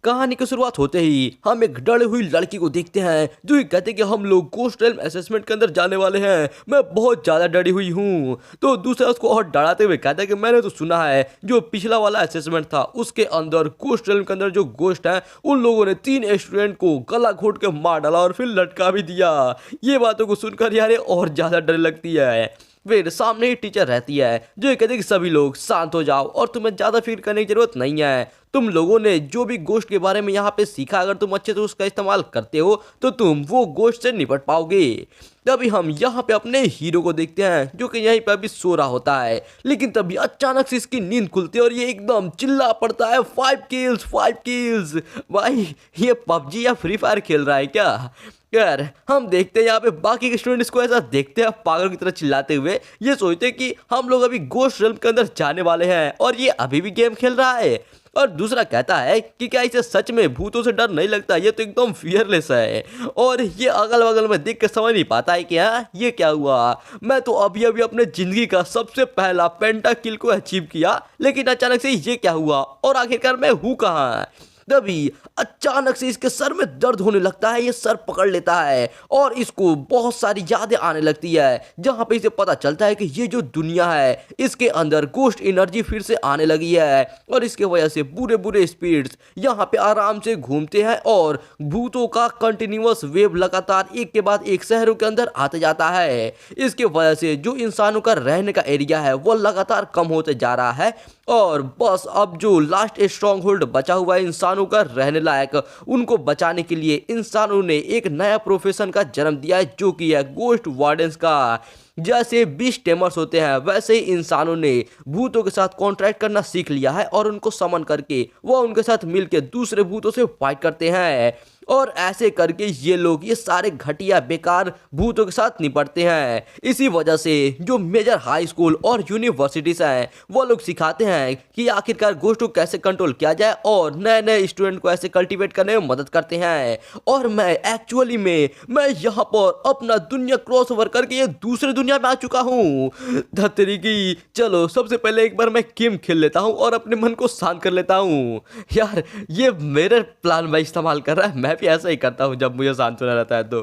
कहानी की शुरुआत होते ही हम एक डरी हुई लड़की को देखते हैं जो ये कहते हैं कि हम लोग गोस्ट रेल्म असेसमेंट के अंदर जाने वाले हैं। मैं बहुत ज़्यादा डरी हुई हूँ। तो दूसरा उसको और डराते हुए कहता है कि मैंने तो सुना है जो पिछला वाला असेसमेंट था उसके अंदर गोस्ट रेल्म के अंदर जो गोस्ट है उन लोगों ने 3 स्टूडेंट को गला घोट के मार डाला और फिर लटका भी दिया। ये बातों को सुनकर यार और ज़्यादा डर लगती है। फिर सामने ही टीचर रहती है जो ये कहती है कि सभी लोग शांत हो जाओ और तुम्हें ज़्यादा फिक्र करने की जरूरत नहीं है। तुम लोगों ने जो भी गोश्त के बारे में यहाँ पे सीखा, अगर तुम अच्छे से उसका इस्तेमाल करते हो तो तुम वो गोश्त से निपट पाओगे। तभी हम यहाँ पे अपने हीरो को देखते हैं जो कि यहीं पे अभी सो रहा होता है, लेकिन तभी अचानक से इसकी नींद खुलती है और ये एकदम चिल्ला पड़ता है 5 किल्स 5 किल्स। भाई ये पबजी या फ्री फायर खेल रहा है क्या? यार हम देखते हैं यहाँ पे बाकी के स्टूडेंट्स को ऐसा देखते हैं पागल की तरह चिल्लाते हुए। ये सोचते हैं कि हम लोग अभी गोश्त रेल्म के अंदर जाने वाले हैं और ये अभी भी गेम खेल रहा है। और दूसरा कहता है कि क्या इसे सच में भूतों से डर नहीं लगता, ये तो एकदम फियरलेस है। और ये अगल बगल में देख के समझ नहीं पाता है कि हाँ ये क्या हुआ। मैं तो अभी अभी अपने जिंदगी का सबसे पहला पेंटा किल को अचीव किया, लेकिन अचानक से ये क्या हुआ और आखिरकार मैं हूँ कहाँ। तभी अचानक से इसके सर में दर्द होने लगता है, ये सर पकड़ लेता है और इसको बहुत सारी यादें आने लगती है, जहाँ पे इसे पता चलता है कि ये जो दुनिया है इसके अंदर गोश्त एनर्जी फिर से आने लगी है और इसके वजह से बुरे बुरे स्पिरिट्स यहाँ पे आराम से घूमते हैं और भूतों का कंटिन्यूअस वेव लगातार एक के बाद एक शहरों के अंदर आते जाता है। इसके वजह से जो इंसानों का रहने का एरिया है वो लगातार कम होते जा रहा है और बस अब जो लास्ट स्ट्रॉन्ग होल्ड बचा हुआ है इंसानों का रहने लायक, उनको बचाने के लिए इंसानों ने एक नया प्रोफेशन का जन्म दिया है जो कि है गोश्त वार्डन्स का। जैसे बीस्ट टेमर्स होते हैं वैसे ही इंसानों ने भूतों के साथ कॉन्ट्रैक्ट करना सीख लिया है और उनको समन करके वो उनके साथ मिलकर दूसरे भूतों से फाइट करते हैं और ऐसे करके ये लोग ये सारे घटिया बेकार भूतों के साथ निपटते हैं। इसी वजह से जो मेजर हाई स्कूल और यूनिवर्सिटीज हैं वो लोग सिखाते हैं कि आखिरकार गोश्त को कैसे कंट्रोल किया जाए और नए नए स्टूडेंट को ऐसे कल्टीवेट करने में मदद करते हैं। और मैं एक्चुअली में मैं यहाँ पर अपना दुनिया क्रॉस ओवर करके ये दूसरे दुनिया में आ चुका हूँ। धतरी की चलो सबसे पहले एक बार मैं गेम खेल लेता हूँ और अपने मन को शांत कर लेता हूँ। यार ये मेरे प्लान में इस्तेमाल कर रहा है, मैं भी ऐसा ही करता हूँ जब मुझे शांत होना रहता है तो।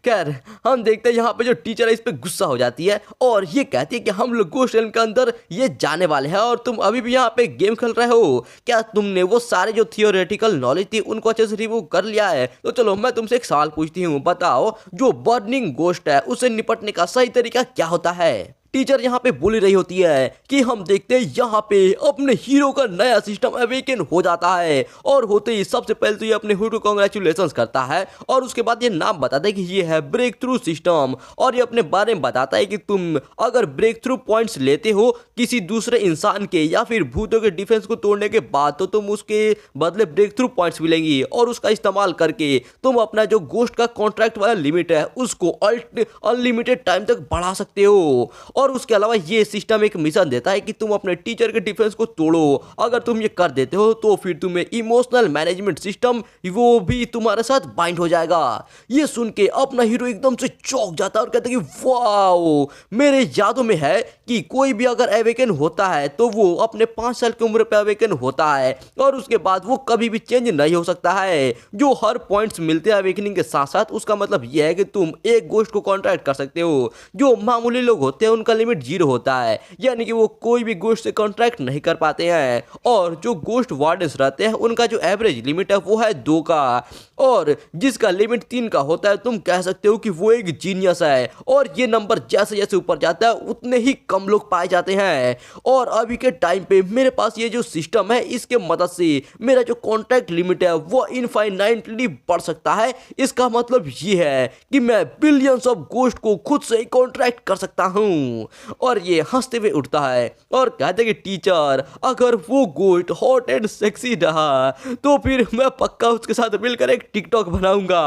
खैर हम देखते हैं यहाँ पे जो टीचर है इस पे गुस्सा हो जाती है और ये कहती है कि हम लोग गोश्त रेल्म के अंदर ये जाने वाले हैं और तुम अभी भी यहाँ पे गेम खेल रहे हो। क्या तुमने वो सारे जो थियोरेटिकल नॉलेज थी उनको अच्छे से रिव्यू कर लिया है? तो चलो मैं तुमसे एक सवाल पूछती हूँ, बताओ जो बर्निंग गोश्त है उससे निपटने का सही तरीका क्या होता है? टीचर यहाँ पे बोल रही होती है कि हम देखते हैं यहाँ पे अपने हीरो का नया सिस्टम अवेकन हो जाता है और होते ही सबसे पहले तो ये अपने हीरो को कांग्रेचुलेशंस करता है और उसके बाद ये नाम बताता है कि ये है ब्रेक थ्रू सिस्टम और ये अपने बारे में बताता है कि तुम अगर ब्रेक थ्रू पॉइंट्स लेते हो किसी दूसरे इंसान के या फिर भूतों के डिफेंस को तोड़ने के बाद तो तुम उसके बदले ब्रेक थ्रू पॉइंट्स मिलेंगी और उसका इस्तेमाल करके तुम अपना जो गोश्त का कॉन्ट्रैक्ट वाला लिमिट है उसको अनलिमिटेड टाइम तक बढ़ा सकते हो। और उसके अलावा ये सिस्टम एक मिशन देता है कि तुम अपने टीचर के डिफेंस को तोड़ो। अगर तुम ये कर देते हो तो फिर तुम्हें इमोशनल मैनेजमेंट सिस्टम वो भी तुम्हारे साथ बाइंड हो जाएगा। ये सुन के अपना हीरो एकदम से चौंक जाता है और कहता है कि वाओ, मेरे यादों में है कि कोई भी अगर अवेकन होता है तो वो अपने 5 साल की उम्र पे अवेकन होता है और उसके बाद वो कभी भी चेंज नहीं हो सकता है। जो हर पॉइंट्स मिलते हैं अवेकनिंग के साथ साथ उसका मतलब यह है कि तुम एक गोश्त को कॉन्ट्रैक्ट कर सकते हो। जो मामूली लोग होते हैं उनका लिमिट 0 होता है, यानी कि वो कोई भी गोश्त से कॉन्ट्रैक्ट नहीं कर पाते हैं। और जो गोश्त वार्डन्स रहते हैं उनका जो एवरेज लिमिट है वो है 2 का और जिसका लिमिट 3 का होता है तुम कह सकते हो कि वो एक जीनियस है। और ये नंबर जैसे जैसे ऊपर जाता है उतने ही कम लोग पाए जाते हैं। और अभी के टाइम पे मेरे पास ये जो सिस्टम है इसके मदद से मेरा जो कॉन्ट्रैक्ट लिमिट है वो इनफाइनाइटली बढ़ सकता है। इसका मतलब ये है कि मैं बिलियंस ऑफ गोश्त को खुद से ही कॉन्ट्रैक्ट कर सकता हूँ। और ये हंसते हुए उठता है और कहते कि टीचर अगर वो गोश्त हॉट एंड सेक्सी रहा तो फिर मैं पक्का उसके साथ मिलकर एक टिकटॉक बनाऊंगा।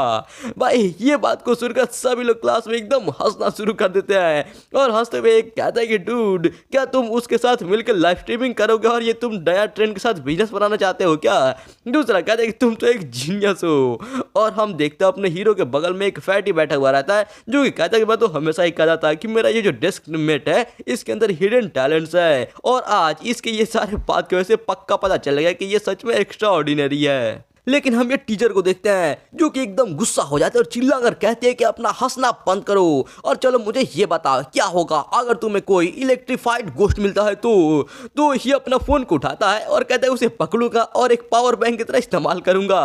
भाई ये बात को सुनकर सभी लोग क्लास में एकदम हंसना शुरू कर देते हैं और हंसते हुए कहता है कि डूड क्या तुम उसके साथ मिलकर लाइव स्ट्रीमिंग करोगे और ये तुम नया ट्रेंड के साथ बिजनेस बनाना चाहते हो क्या? दूसरा कहता है कि तुम तो एक जीनियस हो। और हम देखते हैं अपने हीरो के बगल में एक फैटी बैठा हुआ रहता है जो कि कहता है कि मैं तो हमेशा ही कहता था कि मेरा ये जो डेस्क मेट है इसके अंदर हिडन टैलेंट्स है और आज इसके ये सारे बात की वजह से पक्का पता चल गया कि ये सच में एक्स्ट्रा ऑर्डिनरी है। लेकिन हम ये टीचर को देखते हैं जो कि एकदम गुस्सा हो जाते हैं और चिल्लाकर कहते हैं कि अपना हंसना बंद करो और चलो मुझे ये बता क्या होगा अगर तुम्हें कोई इलेक्ट्रीफाइड गोश्त मिलता है तो ये अपना फोन को उठाता है और कहता है उसे पकड़ूंगा और एक पावर बैंक की तरह इस्तेमाल करूंगा।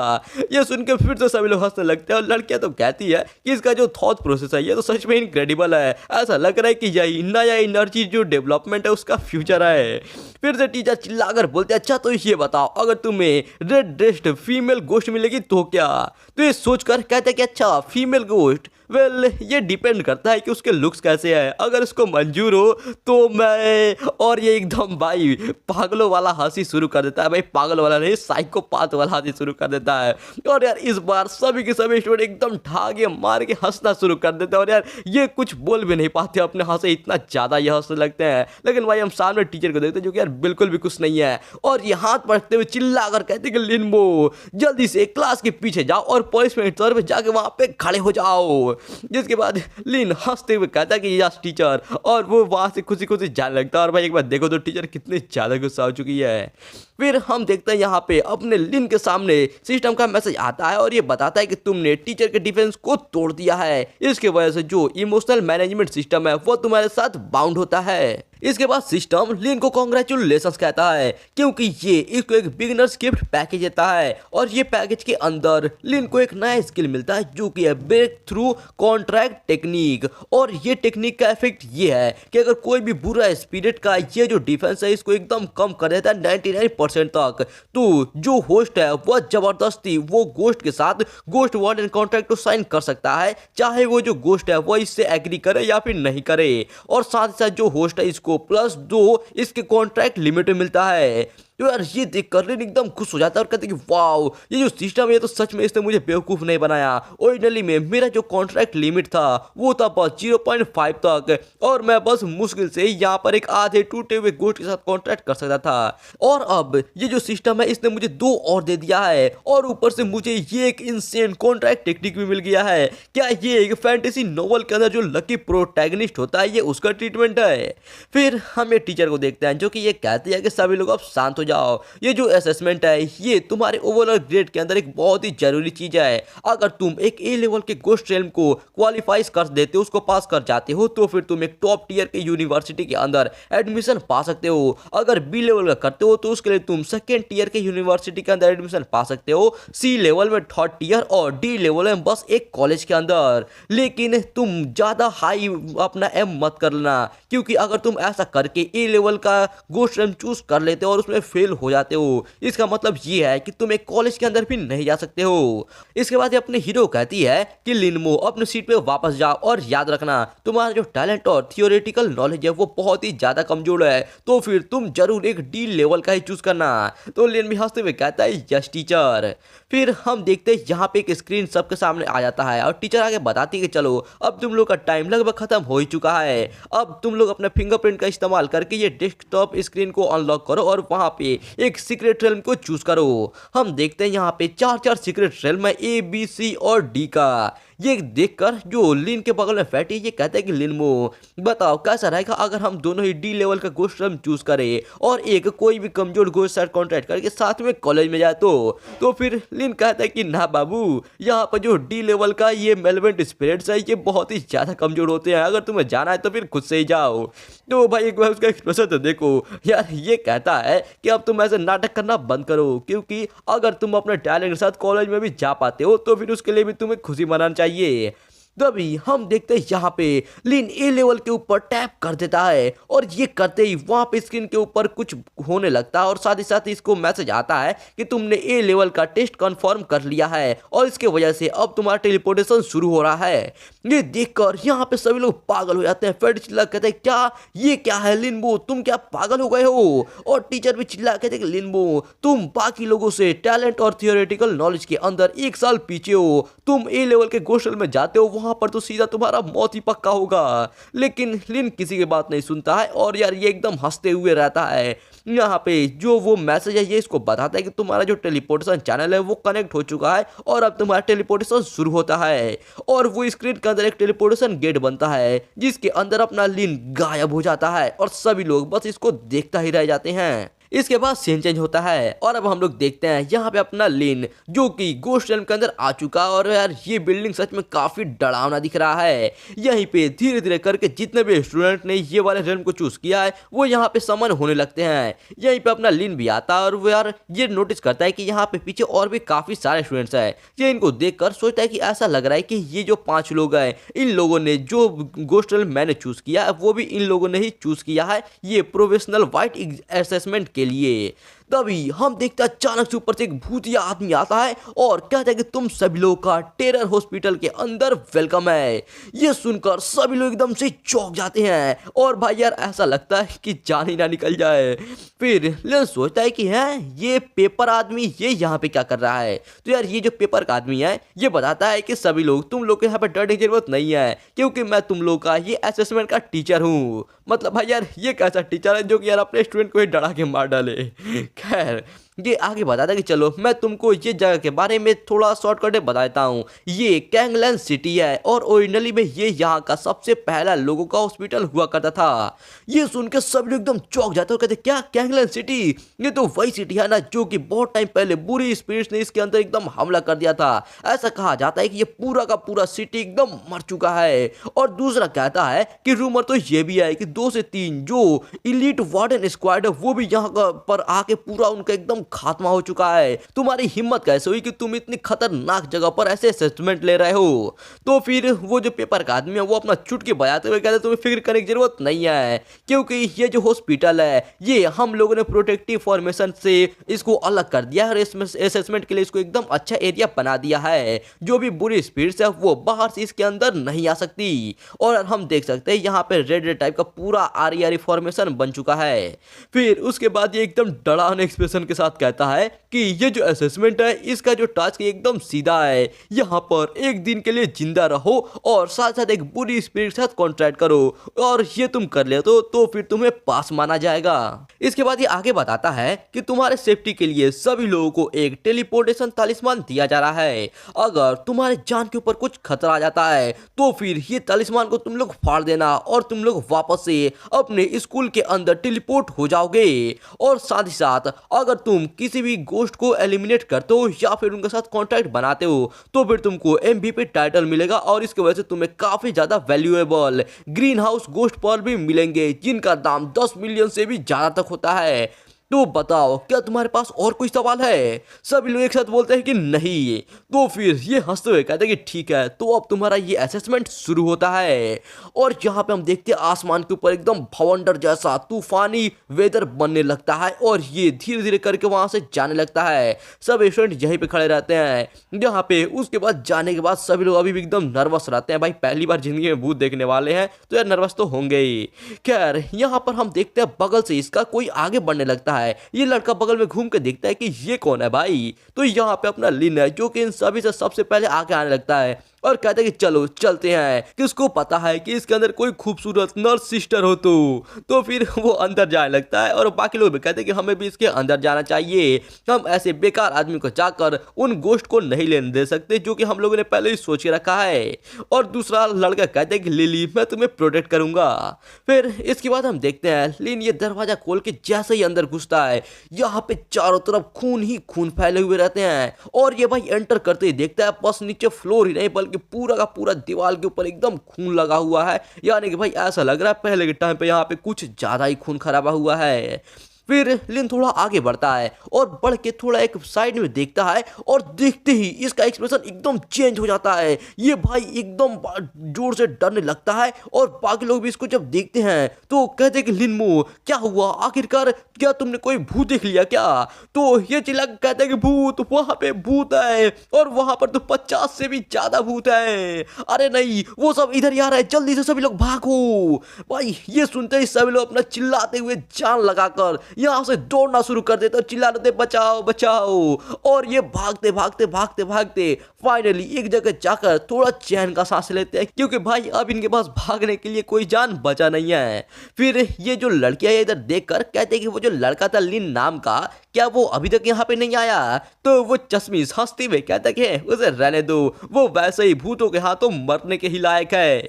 ये सुन के फिर से सभी लोग हंसने लगते हैं और लड़कियां तो कहती है कि इसका जो थॉट प्रोसेस है ये तो सच में इनक्रेडिबल है, ऐसा लग रहा है कि यही नया एनर्जी जो डेवलपमेंट है उसका फ्यूचर है। फिर से टीचर चिल्लाकर बोलते हैं अच्छा तो ये बताओ अगर तुम्हें रेड ड्रेस्ड फीमेल गोश्त मिलेगी तो क्या। तो ये सोचकर कहते हैं कि अच्छा फीमेल गोश्त, वेल ये डिपेंड करता है कि उसके लुक्स कैसे हैं, अगर उसको मंजूर हो तो मैं। और ये एकदम भाई पागलों वाला हंसी शुरू कर देता है, भाई पागल वाला नहीं साइकोपाथ वाला हंसी शुरू कर देता है। और यार इस बार सभी के सभी स्टूडेंट एकदम ठागे मार के हंसना शुरू कर देते हैं और यार ये कुछ बोल भी नहीं पाते अपने हंसे, इतना ज़्यादा ये हंसने लगते हैं। लेकिन भाई हम सामने टीचर को देखते हैं जो कि यार बिल्कुल भी कुछ नहीं है और ये हाथ पटकते हुए चिल्ला कर कहते हैं कि लिम्बो जल्दी से क्लास के पीछे जाओ और पनिशमेंट सर पे जाके वहाँ पे खड़े हो जाओ। जिसके बाद लिन हंसते हुए कहता है कि यस टीचर और वो वहां से खुशी खुशी जाने लगता है। और भाई एक बार देखो तो टीचर कितनी ज्यादा गुस्सा हो चुकी है। फिर हम देखते हैं यहाँ पे अपने लिन के सामने सिस्टम का मैसेज आता है और ये बताता है कि तुमने टीचर के डिफेंस को तोड़ दिया है, इसके वजह से जो इमोशनल मैनेजमेंट सिस्टम है वो तुम्हारे साथ बाउंड होता है। इसके बाद सिस्टम लिन को कॉन्ग्रेचुलेशंस कहता है क्योंकि ये इसको एक बिगिनर्स गिफ्ट पैकेज देता है और ये पैकेज के अंदर लिन को एक नया स्किल मिलता है जो कि है ब्रेक थ्रू कॉन्ट्रैक्ट टेक्निक। और ये टेक्निक का इफेक्ट ये है कि अगर कोई भी बुरा स्पिरिट का ये जो डिफेंस है इसको एकदम कम कर देता है 99% तक, तो जो होस्ट है वह जबरदस्ती वो गोस्ट के साथ गोस्ट वार्डन कॉन्ट्रैक्ट को साइन कर सकता है, चाहे वो जो गोस्ट है वो इससे एग्री करे या फिर नहीं करे। और साथ ही साथ जो होस्ट है इसको +2 इसके कॉन्ट्रैक्ट लिमिट में मिलता है। तो यार ये देखकर लिन एकदम खुश हो जाता है और कहते हैं कि वाओ ये जो सिस्टम है ये तो सच में इसने मुझे बेवकूफ़ नहीं बनाया। ओरिजिनली में मेरा जो कॉन्ट्रैक्ट लिमिट था वो था बस 0.5 तक और मैं बस मुश्किल से यहाँ पर एक आधे टूटे हुए गोश्त के साथ कॉन्ट्रैक्ट कर सकता था, और अब ये जो सिस्टम है इसने मुझे 2 और दे दिया है और ऊपर से मुझे ये एक इंसेन कॉन्ट्रैक्ट टेक्निक भी मिल गया है। क्या ये एक फैंटेसी नॉवल के अंदर जो लकी प्रोटैगनिस्ट होता है ये उसका ट्रीटमेंट है। फिर हम एक टीचर को देखते हैं जो कि ये कहती है कि सभी लोग अब शांत हो जाओ, ये जो असेसमेंट है ये तुम्हारे ओवरऑल ग्रेड के अंदर एक बहुत ही जरूरी चीज है। अगर तुम एक ए लेवल के गोस्ट रेल्म को क्वालिफाई कर देते हो, उसको पास कर जाते हो, तो फिर तुम एक टॉप टियर के यूनिवर्सिटी के अंदर एडमिशन पा सकते हो। अगर बी लेवल का करते हो तो उसके लिए तुम सेकेंड टियर के यूनिवर्सिटी के अंदर एडमिशन पा सकते हो, सी लेवल में थर्ड टियर और डी लेवल में बस एक कॉलेज के अंदर। लेकिन तुम ज्यादा हाई अपना एम मत कर लेना, क्योंकि अगर तुम ऐसा करके ए लेवल का गोस्ट रेल्म चूज कर लेते हो और उसमें फेल हो जाते हो, इसका मतलब ये है कि तुम एक कॉलेज के अंदर भी नहीं जा सकते हो। इसके बाद ये अपने हीरो कहती है कि लिनमो अपने सीट पे वापस जाओ और याद रखना तुम्हारा जो टैलेंट और थियोरेटिकल नॉलेज है वो बहुत ही ज्यादा कमजोर है, तो फिर तुम जरूर एक डी लेवल का ही चूज करना। तो लिन भी हंसते हुए कहता है यस टीचर। फिर हम देखते हैं यहाँ पे एक स्क्रीन सबके सामने आ जाता है और टीचर आगे बताती है कि चलो अब तुम लोग का टाइम लगभग खत्म हो ही चुका है, अब तुम लोग अपने फिंगरप्रिंट का इस्तेमाल करके ये डेस्कटॉप स्क्रीन को अनलॉक करो और वहां पे एक सीक्रेट रेल्म को चूज करो। हम देखते हैं यहाँ पे 4 सीक्रेट रेल्म है, ए बी सी और डी का। ये देखकर जो लिन के बगल में बैठी ये कहता है कि लिनमो बताओ कैसा रहेगा अगर हम दोनों ही डी लेवल का गोस्ट रेल्म चूज करें और एक कोई भी कमजोर गोस्ट सेट कॉन्ट्रैक्ट करके साथ में कॉलेज में जाए तो फिर लिन कहता है कि ना बाबू, यहाँ पर जो डी लेवल का ये मेलेवेंट स्पिरिट्स है ये बहुत ही ज्यादा कमजोर होते हैं, अगर तुम्हें जाना है तो फिर खुद से ही जाओ। तो भाई एक बार उसका एक्सप्रेशन तो देखो यार, ये कहता है कि अब तुम ऐसे नाटक करना बंद करो, क्योंकि अगर तुम अपने टैलेंट के साथ कॉलेज में भी जा पाते हो तो फिर उसके लिए भी तुम्हें खुशी मनाना चाहिए। तभी हम देखते हैं यहाँ पे लिन ए लेवल के ऊपर टैप कर देता है और ये करते ही वहां पे स्क्रीन के ऊपर कुछ होने लगता है और साथ ही साथ इसको मैसेज आता है कि तुमने ए लेवल का टेस्ट कंफर्म कर लिया है और इसके वजह से अब तुम्हारा टेलीपोर्टेशन शुरू हो रहा है। ये देखकर यहाँ पे सभी लोग पागल हो जाते हैं। फ्रेड चिल्ला कहते हैं क्या ये क्या है लिनबो, तुम क्या पागल हो गए हो? और टीचर भी चिल्ला कहते हैं कि लिनबो तुम बाकी लोगों से टैलेंट और थियोरेटिकल नॉलेज के अंदर 1 साल पीछे हो, तुम ए लेवल के गोस्टल में जाते हो वहां पर तो सीधा तुम्हारा मौत ही पक्का होगा। लेकिन लिन किसी की बात नहीं सुनता है और यार ये एकदम हंसते हुए रहता है। यहाँ पे जो वो मैसेज है ये इसको बताता है कि तुम्हारा जो टेलीपोर्टेशन चैनल है वो कनेक्ट हो चुका है और अब तुम्हारा टेलीपोर्टेशन शुरू होता है। और वो स्क्रीन के अंदर एक टेलीपोर्टेशन गेट बनता है जिसके अंदर अपना लिन गायब हो जाता है और सभी लोग बस इसको देखता ही रह जाते हैं। इसके बाद सीन चेंज होता है और अब हम लोग देखते हैं यहाँ पे अपना लिन जो कि गोस्ट realm के अंदर आ चुका है। और यार ये बिल्डिंग सच में काफी डरावना दिख रहा है। यहीं पे धीरे धीरे करके जितने भी स्टूडेंट ने ये वाले realm को चूज किया है वो यहाँ पे समन होने लगते हैं। यहीं पे अपना लिन भी आता है और वो यार ये नोटिस करता है कि यहाँ पे पीछे और भी काफी सारे स्टूडेंट्स हैं। ये इनको देखकर सोचता है कि ऐसा लग रहा है कि ये जो 5 लोग हैं इन लोगों ने जो गोस्ट realm मैंने चूज किया है वो भी इन लोगों ने ही चूज किया है ये प्रोफेशनल वाइट असेसमेंट के लिए। तभी हम देखते हैं अचानक से ऊपर से एक भूतिया आदमी आता है और कहता है कि तुम सभी लोगों का टेरर हॉस्पिटल के अंदर वेलकम है। ये सुनकर सभी लोग एकदम से चौंक जाते हैं और भाई यार ऐसा लगता है कि जान ही ना निकल जाए। फिर लेन सोचता है कि है ये पेपर आदमी ये यहाँ पे क्या कर रहा है। तो यार ये जो पेपर का आदमी है ये बताता है कि सभी लोग तुम लोग को यहाँ पे डरने की जरूरत नहीं है क्योंकि मैं तुम लोग का ये असेसमेंट का टीचर हूँ। मतलब भाई यार ये कैसा टीचर है जो कि यार अपने स्टूडेंट को ही डरा के मार डाले। खैर ये आगे बताता कि चलो मैं तुमको ये जगह के बारे में थोड़ा शॉर्टकट में बता देता हूँ। ये कैंगलैंड सिटी है और ओरिजिनली में ये यहाँ का सबसे पहला लोगों का हॉस्पिटल हुआ करता था। ये सुन के सब लोग एकदम चौंक जाते और कहते क्या कैंगलैंड सिटी, ये तो वही सिटी है ना जो कि बहुत टाइम पहले बुरी स्पिरिट्स ने इसके अंदर एकदम हमला कर दिया था। ऐसा कहा जाता है कि ये पूरा का पूरा सिटी एकदम मर चुका है। और दूसरा कहता है कि रूमर तो ये भी है कि 2 से 3 जो इलीट वार्डन स्क्वाड है वो भी यहाँ पर आके पूरा उनका एकदम खात्मा हो चुका है। तुम्हारी हिम्मत कैसे हुई कि तुम इतनी खतरनाक जगह पर ऐसे असेसमेंट ले रहे हो। तो फिर वो जो पेपर का आदमी है वो अपना चुटकी बजाते हुए कहते तुम्हें फिक्र करने की जरूरत नहीं है क्योंकि ये जो हॉस्पिटल है ये हम लोगों ने प्रोटेक्टिव फॉर्मेशन से इसको अलग कर दिया है। असेसमेंट के लिए इसको एकदम अच्छा एरिया बना दिया है। जो भी बुरी स्पिरिट्स है वो बाहर से इसके अंदर नहीं आ सकती। और हम देख सकते हैं यहाँ पे रेड टाइप का पूरा आरी फॉर्मेशन बन चुका है। फिर उसके बाद ये एकदम डरावने एक्सप्रेशन के साथ कहता है कि ये जो असेसमेंट है इसका जो टास्क एकदम सीधा है। यहाँ पर एक दिन के लिए जिंदा रहो और साथ साथ एक बुरी स्पिरिट के साथ कॉन्ट्रैक्ट करो और ये तुम कर ले तो फिर तुम्हें पास माना जाएगा। इसके बाद ये आगे बताता है कि तुम्हारे सेफ्टी के लिए सभी लोगों को एक टेलीपोर्टेशन तालिस्मान दिया जा रहा है। अगर तुम्हारे जान के ऊपर कुछ खतरा आ जाता है तो फिर ये तालिस्मान को तुम लोग फाड़ देना और तुम लोग वापस से अपने स्कूल के अंदर टेलीपोर्ट हो जाओगे। और साथ ही साथ अगर तुम किसी भी गोस्ट को एलिमिनेट करते हो या फिर उनके साथ कॉन्टैक्ट बनाते हो तो फिर तुमको MVP टाइटल मिलेगा और इसकी वजह से तुम्हें काफी ज्यादा valuable green house ghost pearl भी मिलेंगे जिनका दाम 10 मिलियन से भी ज्यादा तक होता है। तो बताओ क्या तुम्हारे पास और कोई सवाल है। सभी लोग एक साथ बोलते हैं कि नहीं। तो फिर ये हंसते हुए कहते हैं कि ठीक है तो अब तुम्हारा ये असेसमेंट शुरू होता है। और यहाँ पे हम देखते हैं आसमान के ऊपर एकदम भवंडर जैसा तूफानी वेदर बनने लगता है और ये धीरे धीरे करके वहां से जाने लगता है। सब स्टूडेंट यहीं पे खड़े रहते हैं यहाँ पे। उसके बाद जाने के बाद सभी लोग अभी भी एकदम नर्वस रहते हैं। भाई पहली बार जिंदगी में भूत देखने वाले हैं तो यार नर्वस तो होंगे ही। खैर यहाँ पर हम देखते हैं बगल से इसका कोई आगे बढ़ने लगता है। ये लड़का बगल में घूम के देखता है कि ये कौन है भाई। तो यहाँ पे अपना लिन है जो कि इन सभी से सबसे पहले आगे आने लगता है और कहते हैं कि चलो चलते हैं। किसको पता है कि इसके अंदर कोई खूबसूरत नर्स सिस्टर हो। तो फिर वो अंदर जाने लगता है और बाकी लोग भी कहते हैं कि हमें भी इसके अंदर जाना चाहिए। हम ऐसे बेकार आदमी को जाकर उन गोश्त को नहीं लेने दे सकते जो कि हम लोगों ने पहले ही सोच के रखा है। और दूसरा लड़का कहते हैं कि लिली मैं तुम्हें प्रोटेक्ट करूंगा। फिर इसके बाद हम देखते हैं लिन ये दरवाजा खोल के जैसे ही अंदर घुसता है यहाँ पे चारों तरफ खून ही खून फैले हुए रहते हैं। और ये भाई एंटर करते ही देखता है बस नीचे फ्लोर ही नहीं बल्कि पूरा का पूरा दीवार के ऊपर एकदम खून लगा हुआ है। यानी कि भाई ऐसा लग रहा है पहले के टाइम पे यहाँ पे कुछ ज्यादा ही खून खराबा हुआ है। फिर लिन थोड़ा आगे बढ़ता है और बढ़ के थोड़ा एक साइड में देखता है और देखते ही इसका एक्सप्रेशन एकदम चेंज हो जाता है। ये भाई एकदम जोर से डरने लगता है और बाकी लोग भी इसको जब देखते हैं तो कहते हैं कि लिनमो क्या हुआ, आखिरकार क्या तुमने कोई भूत देख लिया क्या। तो ये चिल्ला कहते हैं कि भूत, वहां पे भूत है और वहां पर तो 50 से भी ज्यादा भूत है। अरे नहीं वो सब इधर ही आ रहा है, जल्दी से सभी लोग भागो। भाई ये सुनते ही सभी लोग अपना चिल्लाते हुए जान लगाकर यहाँ से दौड़ना शुरू कर देते और चिल्ला देते बचाओ बचाओ। और ये भागते भागते भागते भागते फाइनली एक जगह जाकर थोड़ा चैन का सांस लेते हैं क्योंकि भाई अब इनके पास भागने के लिए कोई जान बचा नहीं है। फिर ये जो लड़कियां इधर देखकर कहते हैं कि वो जो लड़का था लिन नाम का क्या वो अभी तक यहाँ पे नहीं आया? तो वो चश्मिश हंसते हुए कहता कि उसे रहने दो, वो वैसे ही भूतों के हाथों मरने के ही लायक है।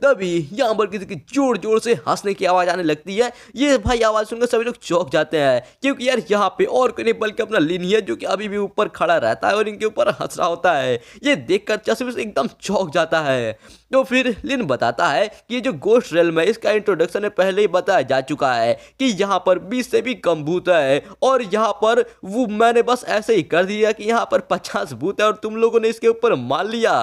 तभी यहाँ पर किसी की जोर जोर से हंसने की आवाज आने लगती है। ये भाई आवाज सुनकर सभी लोग चौंक जाते हैं, क्योंकि यार यहाँ पे और कोई नहीं बल्कि अपना लिन ही है, जो कि अभी भी ऊपर खड़ा रहता है और इनके ऊपर हंस रहा होता है। ये देखकर चश्मिश एकदम चौंक जाता है। तो फिर लिन बताता है कि ये जो गोस्ट रेल्म है इसका इंट्रोडक्शन में पहले ही बताया जा चुका है कि यहाँ पर 20 से भी कम भूत है, और यहाँ पर वो मैंने बस ऐसे ही कर दिया कि यहाँ पर 50 भूत है और तुम लोगों ने इसके ऊपर मान लिया।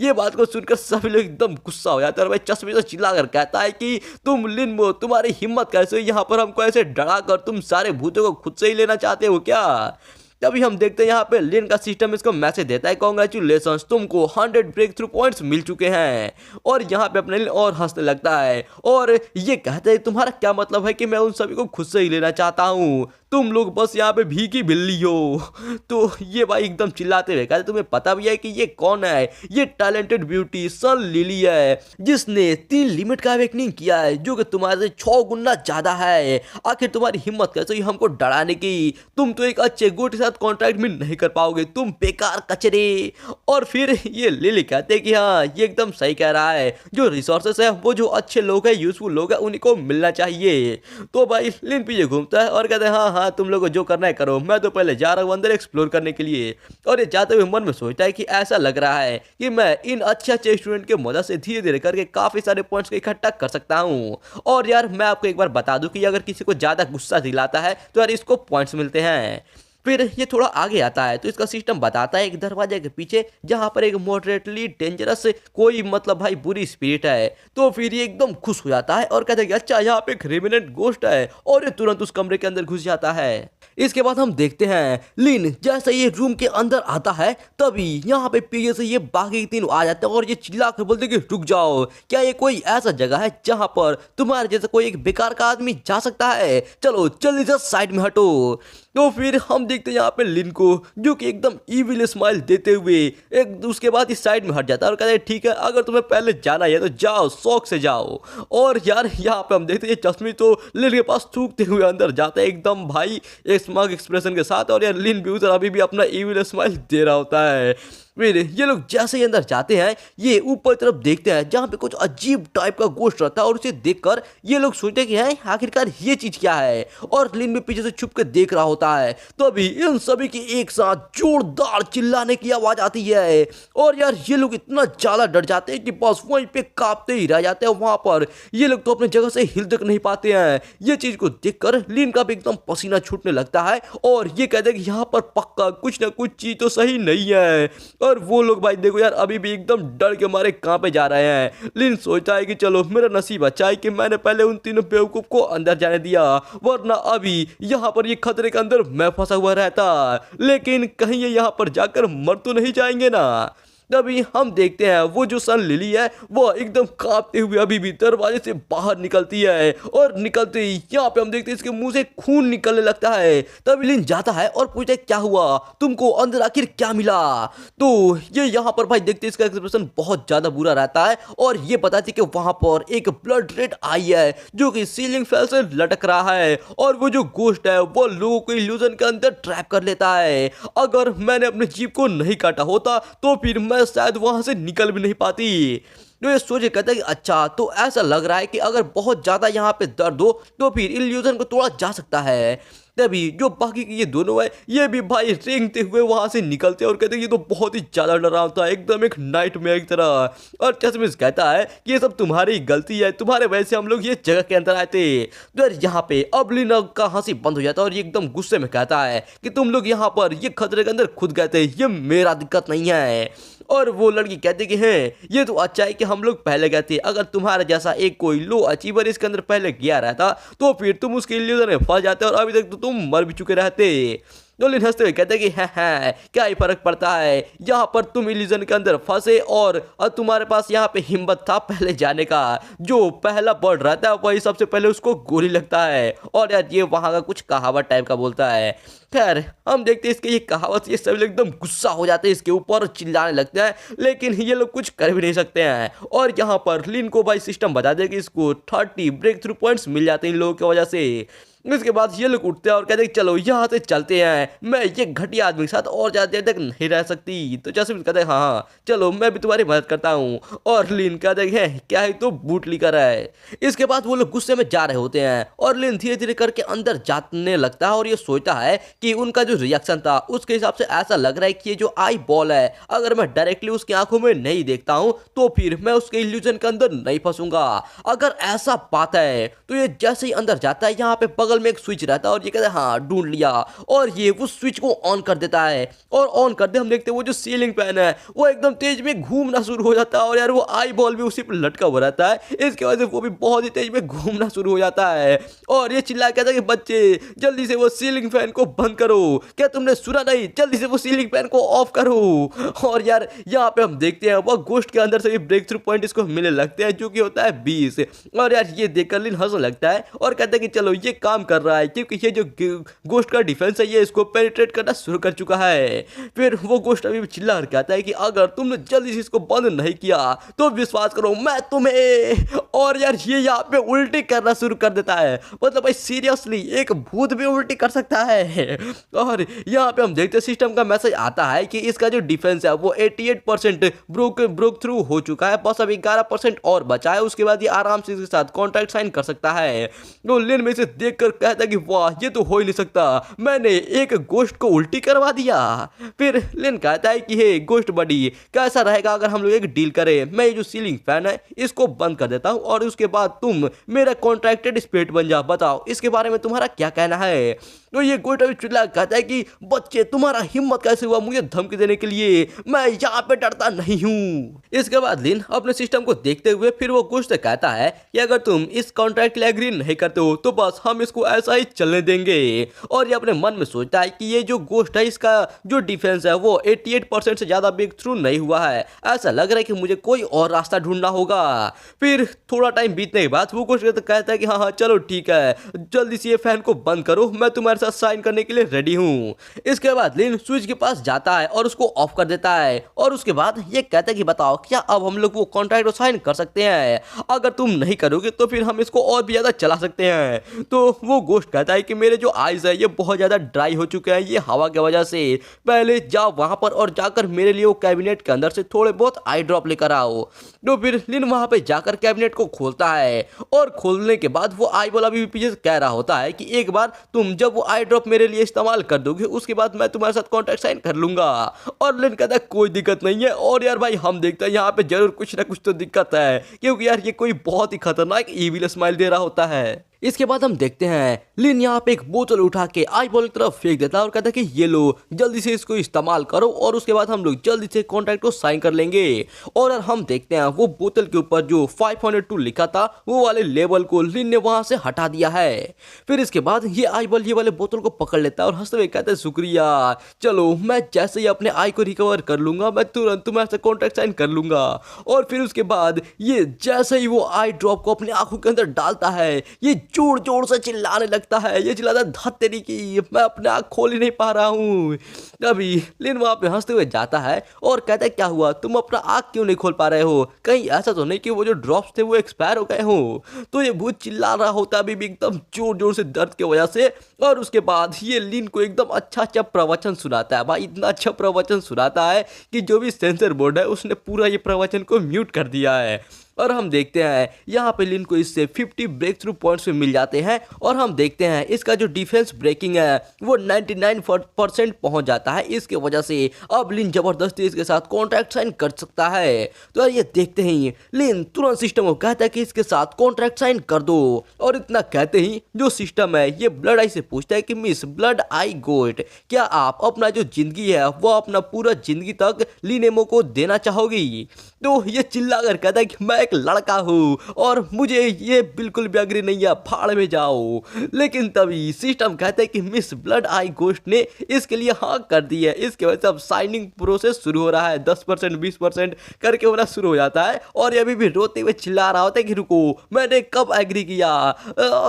ये बात को सुनकर सभी लोग एकदम गुस्सा हो जाते हैं, और भाई चश्मे से चिल्लाकर कहता है कि तुम लिन, तुम्हारी हिम्मत कैसे हुई यहाँ पर हमको ऐसे डरा कर तुम सारे भूतों को खुद से ही लेना चाहते हो क्या? तभी हम देखते हैं यहाँ पे लिन का सिस्टम इसको मैसेज देता है, कॉन्ग्रेचुलेशंस, तुमको 100 ब्रेक थ्रू पॉइंट्स मिल चुके हैं। और यहाँ पे अपने लिन और हंसने लगता है और ये कहता है तुम्हारा क्या मतलब है कि मैं उन सभी को खुद से ही लेना चाहता हूँ, तुम लोग बस यहाँ पे भीगी बिल्ली हो। तो ये भाई एकदम चिल्लाते हुए कहते तुम्हें पता भी है कि ये कौन है? ये टैलेंटेड ब्यूटी सन लिली है, जिसने 3 लिमिट का अवेकनिंग किया है, जो कि तुम्हारे 6 गुना ज्यादा है। आखिर तुम्हारी हिम्मत कैसे हुई हमको डराने की? तुम तो एक अच्छे गोट के साथ कॉन्ट्रैक्ट भी नहीं कर पाओगे, तुम बेकार कचरे। और फिर ये लिली कहते हैं कि हाँ ये एकदम सही कह रहा है, जो रिसोर्सेस है वो जो अच्छे लोग हैं, यूजफुल लोग हैं, उन्हीं को मिलना चाहिए। तो भाई लिन पीछे घूमता है और कहते हैं हाँ हाँ तुम लोगों को जो करना है करो, मैं तो पहले जा रहा हूँ अंदर एक्सप्लोर करने के लिए। और ये जाते हुए मन में सोचता है कि ऐसा लग रहा है कि मैं इन अच्छे स्टूडेंट के मदद से धीरे धीरे करके काफी सारे पॉइंट्स को इकट्ठा कर सकता हूँ। और यार मैं आपको एक बार बता दूं कि अगर किसी को ज्यादा गुस्सा दिलाता है तो यार इसको पॉइंट्स मिलते हैं। फिर ये थोड़ा आगे आता है तो इसका सिस्टम बताता है एक दरवाजे के पीछे जहां पर एक मॉडरेटली डेंजरस कोई मतलब भाई बुरी स्पिरिट है। तो फिर ये एकदम खुश हो जाता है और कहता है कि अच्छा यहाँ पे एक रेमिनेंट गोस्ट है, और ये तुरंत उस कमरे के अंदर घुस जाता है। इसके बाद हम देखते हैं लिन जैसे ये रूम के अंदर आता है तभी यहाँ पे पीछे से ये बाकी 3 आ जाते हैं और ये चिल्ला कर बोलते कि रुक जाओ, क्या ये कोई ऐसा जगह है जहां पर तुम्हारे जैसा कोई एक बेकार का आदमी जा सकता है? चलो जल्दी से साइड में हटो। तो फिर हम देखते हैं यहाँ पे लिन को, जो कि एकदम इविल स्माइल देते हुए एक उसके बाद इस साइड में हट जाता है और कहता है ठीक है अगर तुम्हें पहले जाना है तो जाओ, शौक से जाओ। और यार यहाँ पे हम देखते हैं चश्मी तो लिन के पास थूकते हुए अंदर जाता है एकदम भाई एक स्मार्ट एक्सप्रेशन के साथ, और यार लिन भी उधर अभी भी अपना इविल स्माइल दे रहा होता है। फिर ये लोग जैसे ही अंदर जाते हैं ये ऊपर तरफ देखते हैं जहाँ पे कुछ अजीब टाइप का गोश्त रहता है, और उसे देखकर ये लोग सोचते हैं कि है आखिरकार ये चीज क्या है, और लिन भी पीछे से छुप के देख रहा होता है। तभी इन सभी की एक साथ जोरदार चिल्लाने की आवाज आती है, और यार ये लोग इतना ज्यादा डर जाते हैं कि बस वहीं पे कांपते ही रह जाते हैं। वहां पर ये लोग तो अपनी जगह से हिल तक नहीं पाते हैं। ये चीज को देखकर लिन का भी एकदम पसीना छूटने लगता है और ये कहते हैं कि यहाँ पर पक्का कुछ ना कुछ चीज तो सही नहीं है। और वो लोग भाई देखो यार अभी भी एकदम डर के मारे कांपे जा रहे हैं। लिन सोचता है कि चलो मेरा नसीब अच्छा है कि मैंने पहले उन तीनों बेवकूफ को अंदर जाने दिया, वरना अभी यहाँ पर ये खतरे के अंदर मैं फंसा हुआ रहता। लेकिन कहीं ये यहाँ पर जाकर मर तो नहीं जाएंगे ना? तभी हम देखते हैं वो जो सन लिली है वो एकदम कांपते हुए अभी भी दरवाजे से बाहर निकलती है, और निकलते ही यहाँ पे हम देखते हैं इसके मुंह से खून निकलने लगता है। तभी लिन जाता है और पूछता है क्या हुआ, तुमको अंदर आखिर क्या मिला? तो ये यहाँ पर भाई देखते हैं इसका एक्सप्रेशन बहुत ज्यादा बुरा रहता है, और ये बताती है कि वहां पर एक ब्लड रेड आई है जो कि सीलिंग फैन से लटक रहा है, और वो जो गोश्त है वो लोगों को इल्यूजन के अंदर ट्रैप कर लेता है। अगर मैंने अपने जीभ को नहीं काटा होता तो फिर मैं शायद वहां से निकल भी नहीं पाती। तो ये सोच के कहता है कि अच्छा तो ऐसा लग रहा है कि अगर बहुत ज्यादा यहाँ पे दर्द हो तो फिर इल्यूजन को तोड़ा जा सकता है। तभी जो बाकी के ये दोनों है ये भी भाई रेंगते हुए वहां से निकलते हैं और कहते हैं ये तो बहुत ही ज्यादा डरावना है, एकदम एक नाइटमेयर की तरह। और चश्मिश कहता है कि ये सब तुम्हारी गलती है, तुम्हारे वजह से हम लोग ये जगह के अंदर आए थे। तो यार यहाँ पे अब लिन का हंसी बंद हो जाता है और ये एकदम गुस्से में कहता है कि तुम लोग यहाँ पर ये खतरे के अंदर खुद गए थे, ये मेरा दिक्कत नहीं है। और वो लड़की कहती कि हैं ये तो अच्छा है कि हम लोग पहले गए थे, अगर तुम्हारे जैसा एक कोई लो अचीवर इसके अंदर पहले गया रहता तो फिर तुम उसके इल्यूजन में फंस जाते और अभी तक तो तुम मर भी चुके रहते। तो लिन हंसते हुए कहते हैं कि है क्या ही फर्क पड़ता है, यहाँ पर तुम इल्यूजन के अंदर फंसे और तुम्हारे पास यहाँ पे हिम्मत था पहले जाने का। जो पहला बर्ड रहता है वही सबसे पहले उसको गोली लगता है। और यार ये वहाँ का कुछ कहावत टाइप का बोलता है। खैर हम देखते हैं इसके ये कहावत ये सभी लोग एकदम गुस्सा हो जाते हैं इसके ऊपर, चिल्लाने लगते हैं, लेकिन ये लोग कुछ कर भी नहीं सकते हैं। और यहाँ पर लिन को भाई सिस्टम बता दे कि इसको 30 ब्रेक थ्रू पॉइंट्स मिल जाते हैं इन लोगों की वजह से। इसके बाद ये लोग उठते हैं और कहते हैं कि चलो यहाँ से चलते हैं, मैं ये घटिया आदमी के साथ और ज़्यादा देर तक नहीं रह सकती। तो जैसे कहते हैं हाँ हाँ चलो मैं भी तुम्हारी मदद करता हूँ। और लिन कहते हैं क्या है तो बूट लेकर है। इसके बाद वो लोग गुस्से में जा रहे होते हैं और लिन धीरे धीरे करके अंदर जाने लगता है और ये सोचता है कि उनका जो रिएक्शन था उसके हिसाब से ऐसा लग रहा है कि ये जो आई बॉल है अगर मैं डायरेक्टली उसकी आंखों में नहीं देखता हूँ तो फिर मैं उसके इल्यूजन के अंदर नहीं फंसूंगा। अगर ऐसा बात है तो ये जैसे ही अंदर जाता है यहाँ पे बगल में एक स्विच रहता है और ये कहता है हाँ ढूंढ लिया, और ये उस स्विच को ऑन कर देता है। और ऑन करते हम देखते हैं वो जो सीलिंग फैन है वो एकदम तेज में घूमना शुरू हो जाता है और यार वो आई बॉल भी उसी पर लटका हुआ रहता है, इसके वजह से वो भी बहुत ही तेज में घूमना शुरू हो जाता है। और ये चिल्ला कहता है कि बच्चे जल्दी से वो सीलिंग फैन को बंद करो, क्या तुमने सुना नहीं, जल्दी से वो सीलिंग फैन को ऑफ करो। और यार यहाँ पे हम देखते हैं वो गोश्त के अंदर से भी ब्रेक थ्रू पॉइंट इसको मिलने लगते हैं जो कि होता है 20। और यार ये देखकर लिन हंसने लगता है और कहता है कि चलो ये काम कर रहा है क्योंकि ये जो गोश्त का डिफेंस है ये इसको पेनिट्रेट करना शुरू कर चुका है। फिर वो गोश्त अभी चिल्ला कर कहता है कि अगर तुमने जल्दी से इसको बंद नहीं किया तो विश्वास करो मैं तुम्हें। और यार ये यहाँ पे उल्टी करना शुरू कर देता है, मतलब भाई सीरियसली एक भूत भी उल्टी कर सकता है। और यहाँ पे हम देखते हैं सिस्टम का मैसेज आता है कि इसका जो डिफेंस है वो 88% ब्रोक थ्रू हो चुका है, बस अभी 11% और बचा है, उसके बाद ये आराम से इसके साथ कॉन्ट्रैक्ट साइन कर सकता है। तो लिन में से देख कर कहता है कि वाह ये तो हो ही नहीं सकता, मैंने एक गोश्त को उल्टी करवा दिया। फिर लिन कहता है कि हे गोश्त बडी कैसा रहेगा अगर हम लोग एक डील करें, मैं ये जो सीलिंग फैन है इसको बंद कर देता हूँ और उसके बाद तुम मेरा कॉन्ट्रैक्टेड स्पिरिट बन जाओ, बताओ इसके बारे में तुम्हारा क्या कहना है। तो ये गोश्त अभी चिल्ला कहता है कि बच्चे तुम्हारा हिम्मत कैसे हुआ मुझे धमकी देने के लिए, मैं यहाँ पे डरता नहीं हूँ। इसके बाद लिन अपने सिस्टम को देखते हुए फिर वो गोश्त से कहता है कि अगर तुम इस कॉन्ट्रैक्ट के लिए एग्री नहीं करते हो तो बस हम इसको ऐसा ही चलने देंगे। और ये अपने मन में सोचता है कि ये जो गोश्त है इसका जो डिफेंस है वो 88% से ज़्यादा ब्रेक थ्रू नहीं हुआ है, ऐसा लग रहा है कि मुझे कोई और रास्ता ढूंढना होगा। फिर थोड़ा टाइम बीतने के बाद वो गोश्त कहता है कि हाँ हाँ चलो ठीक है जल्दी से ये फैन को बंद करो, मैं तुम्हारे साथ साइन करने के लिए रेडी हूँ। इसके बाद लिन स्विच के पास जाता है और उसको ऑफ कर देता है और उसके बाद ये कहता है कि बताओ क्या अब हम लोग वो कॉन्ट्रैक्ट साइन कर सकते हैं, अगर तुम नहीं करोगे तो फिर हम इसको और भी ज़्यादा चला सकते हैं। तो वो गोश्त कहता है कि मेरे जो आइज़ है ये बहुत ज़्यादा ड्राई हो चुके हैं ये हवा की वजह से, पहले जाओ वहाँ पर और जाकर मेरे लिए वो कैबिनेट के अंदर से थोड़े बहुत आई ड्रॉप लेकर आओ। तो फिर लिन वहाँ पे जाकर कैबिनेट को खोलता है और खोलने के बाद वो आई वाला भी पीछे कह रहा होता है कि एक बार तुम जब वो आई ड्रॉप मेरे लिए इस्तेमाल कर दोगे उसके बाद मैं तुम्हारे साथ कॉन्ट्रैक्ट साइन कर लूंगा। और लिन कहता है कोई दिक्कत नहीं है। और यार भाई हम देखते हैं यहाँ पे जरूर कुछ ना कुछ तो दिक्कत है क्योंकि यार ये कोई बहुत ही खतरनाक ईविल स्माइल दे रहा होता है। इसके बाद हम देखते हैं लिन यहाँ पे एक बोतल उठा के आई बॉल की तरफ फेंक देता है और कहता है कि ये लो जल्दी से इसको इस्तेमाल करो और उसके बाद हम लोग जल्दी से कॉन्ट्रैक्ट को साइन कर लेंगे। और हम देखते हैं वो बोतल के ऊपर जो 502 लिखा था वो वाले लेबल को लिन ने वहां से हटा दिया है। फिर इसके बाद ये आई बॉल ये वाले बोतल को पकड़ लेता है और हंसते हुए कहता है शुक्रिया, चलो मैं जैसे ही अपने आई को रिकवर कर लूंगा मैं तुरंत तुम्हारे से कॉन्ट्रैक्ट साइन कर लूंगा। और फिर उसके बाद ये जैसे ही वो आई ड्रॉप को अपनी आंखों के अंदर डालता है ये जोर जोर से चिल्लाने लगता है, ये चिल्लाता है धत तेरी की मैं अपने आँख खोल ही नहीं पा रहा हूँ। तभी लिन वहाँ पे हंसते हुए जाता है और कहता है क्या हुआ तुम अपना आँख क्यों नहीं खोल पा रहे हो, कहीं ऐसा तो नहीं कि वो जो ड्रॉप्स थे वो एक्सपायर हो गए हो। तो ये भूत चिल्ला रहा होता है अभी भी एकदम जोर जोर से दर्द की वजह से। और उसके बाद ये लिन को एकदम अच्छा अच्छा प्रवचन सुनाता है, भाई इतना अच्छा प्रवचन सुनाता है कि जो भी सेंसर बोर्ड है उसने पूरा ये प्रवचन को म्यूट कर दिया है। और हम देखते हैं यहाँ पे लिन को इससे 50 ब्रेक थ्रू पॉइंट्स मिल जाते हैं और हम देखते हैं इसका जो डिफेंस ब्रेकिंग है वो 99% पहुंच जाता है। इसके वजह से अब लिन जबरदस्ती इसके साथ कॉन्ट्रैक्ट साइन कर सकता है। तो ये देखते ही लिन तुरंत सिस्टम को कहता है कि इसके साथ कॉन्ट्रैक्ट साइन कर दो। और इतना कहते ही जो सिस्टम है ये ब्लड आई से पूछता है कि मिस ब्लड आई गोट क्या आप अपना जो जिंदगी है वो अपना पूरा जिंदगी तक लिनेमो को देना चाहोगी। तो ये चिल्ला कर कहता है कि मैं एक लड़का हूँ और मुझे ये बिल्कुल भी अग्री नहीं है, भाड़ में जाओ। लेकिन तभी सिस्टम कहता है कि मिस ब्लड आई गोश्त ने इसके लिए हाँ कर दी है। इसके वजह से अब साइनिंग प्रोसेस शुरू हो रहा है, 10% 20% करके होना शुरू हो जाता है। और ये अभी भी रोते हुए चिल्ला रहा होता है कि रुको मैंने कब एग्री किया,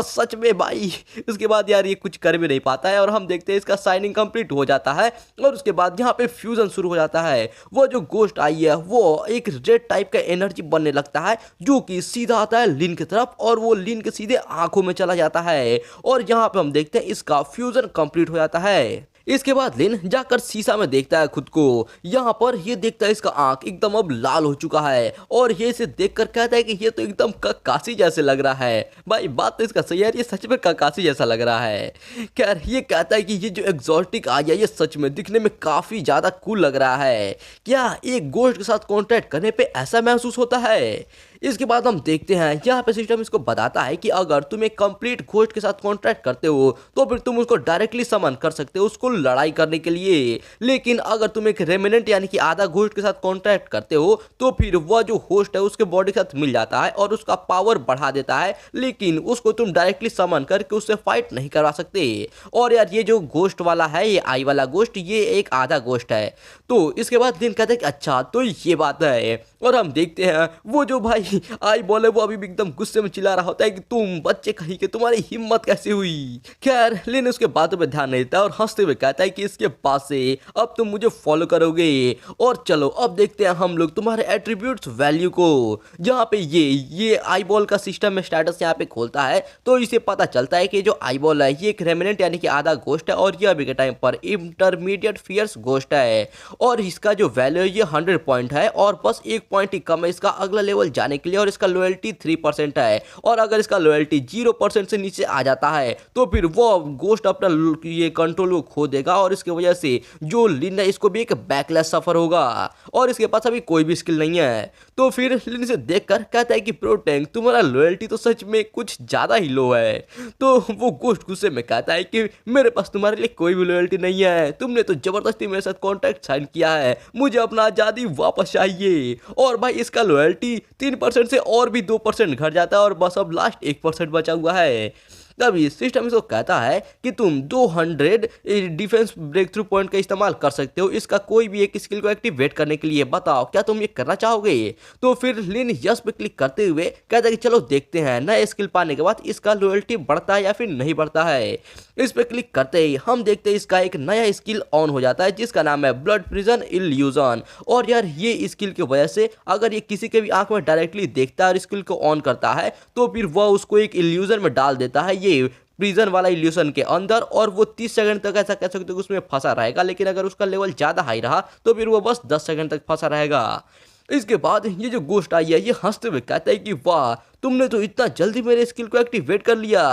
सच में भाई। उसके बाद यार ये कुछ कर भी नहीं पाता है और हम देखते हैं इसका साइनिंग कंप्लीट हो जाता है। और उसके बाद यहाँ पे फ्यूजन शुरू हो जाता है, वो जो गोश्त आई है वो एक रेड टाइप का एनर्जी बनने लगता है जो कि सीधा आता है लिन की तरफ और वो लिन के सीधे आंखों में चला जाता है और यहाँ पे हम देखते हैं इसका फ्यूजन कंप्लीट हो जाता है। इसके बाद लिन जाकर शीशा में देखता है खुद को। यहाँ पर ये देखता है इसका आंख एकदम अब लाल हो चुका है और ये इसे देखकर कहता है कि ये तो एकदम ककाशी जैसे लग रहा है। भाई बात तो इसका सही है, ये सच में ककाशी जैसा लग रहा है। खैर ये कहता है कि ये जो एग्जॉटिक आ गया ये सच में दिखने में काफी ज्यादा कूल लग रहा है। क्या एक गोश्त के साथ कॉन्टैक्ट करने पे ऐसा महसूस होता है? इसके बाद हम देखते हैं यहाँ पे सिस्टम इसको बताता है कि अगर तुम एक कंप्लीट घोस्ट के साथ कॉन्ट्रैक्ट करते हो तो फिर तुम उसको डायरेक्टली समन कर सकते हो उसको लड़ाई करने के लिए। लेकिन अगर तुम एक रेमिनेंट यानी कि आधा घोस्ट के साथ कॉन्ट्रैक्ट करते हो तो फिर वह जो होस्ट है उसके बॉडी के साथ मिल जाता है और उसका पावर बढ़ा देता है, लेकिन उसको तुम डायरेक्टली समन करके उससे फाइट नहीं करवा सकते। और यार ये जो घोस्ट वाला है, ये आई वाला घोस्ट, ये एक आधा घोस्ट है। तो इसके बाद दिन कहते हैं कि अच्छा तो ये बात है। और हम देखते हैं वो जो भाई आई बोले वो अभी भी एकदम गुस्से में चिल्ला रहा होता है कि तुम बच्चे कहीं के, तुम्हारी हिम्मत कैसे हुई। खैर लिन उसके बातों पे ध्यान नहीं देता और हंसते हुए कहता है कि इसके बाद से अब तुम मुझे फॉलो करोगे और चलो अब देखते हैं हम लोग तुम्हारे एट्रीब्यूट्स वैल्यू को। जहाँ पे ये आई बॉल का सिस्टम में स्टेटस यहाँ पे खोलता है तो इसे पता चलता है कि जो आई बॉल है ये एक रेमिनेंट यानी कि आधा घोस्ट है और ये अभी के टाइम पर इंटरमीडिएट फियर्स घोस्ट है और इसका जो वैल्यू है ये 100 पॉइंट है और बस 1 पॉइंट ही कम है इसका अगला लेवल जाने के लिए और इसका लॉयल्टी 3% है। और अगर इसका लॉयल्टी 0% से नीचे आ जाता है तो फिर वो घोस्ट अपना ये कंट्रोल को खो देगा और इसकी वजह से जो लिन है इसको भी एक बैकलैश सफर होगा और इसके पास अभी कोई भी स्किल नहीं है। तो फिर लिन से देखकर कहता है कि प्रो टैंक तुम्हारा लॉयल्टी तो सच में कुछ ज्यादा ही लो है। तो वो घोस्ट गुस्से में कहता है कि मेरे पास तुम्हारे लिए कोई भी लॉयल्टी नहीं है, तुमने तो जबरदस्ती मेरे साथ कॉन्ट्रैक्ट साइन किया है, मुझे अपना आजादी वापस चाहिए। और भाई इसका लॉयल्टी 3% से और भी 2% घट जाता है और बस अब लास्ट 1% बचा हुआ है। तभी सिस्टम इसको कहता है कि तुम 200 डिफेंस ब्रेक थ्रू पॉइंट का इस्तेमाल कर सकते हो इसका कोई भी एक स्किल को एक्टिवेट करने के लिए, बताओ क्या तुम ये करना चाहोगे। तो फिर लिन यस पे क्लिक करते हुए कहता है कि चलो देखते हैं नया स्किल पाने के बाद इसका लॉयल्टी बढ़ता है या फिर नहीं बढ़ता है। इस पे क्लिक करते ही हम देखते हैं इसका एक नया स्किल ऑन हो जाता है जिसका नाम है ब्लड प्रिजन इल्यूजन। और यार ये स्किल की वजह से अगर ये किसी के भी आंख में डायरेक्टली देखता है और स्किल को ऑन करता है तो फिर वह उसको एक इल्यूजन में डाल देता है, ये प्रिजन वाला इल्यूशन के अंदर, और वो 30 सेकंड तक ऐसा कह सकते हो उसमें फंसा रहेगा। लेकिन अगर उसका लेवल ज़्यादा हाई रहा तो फिर वो बस 10 सेकंड तक फंसा रहेगा। इसके बाद ये जो घोस्ट आई है ये हंसते हुए कहता है कि वाह तुमने तो इतना जल्दी मेरे स्किल को एक्टिवेट कर लिया,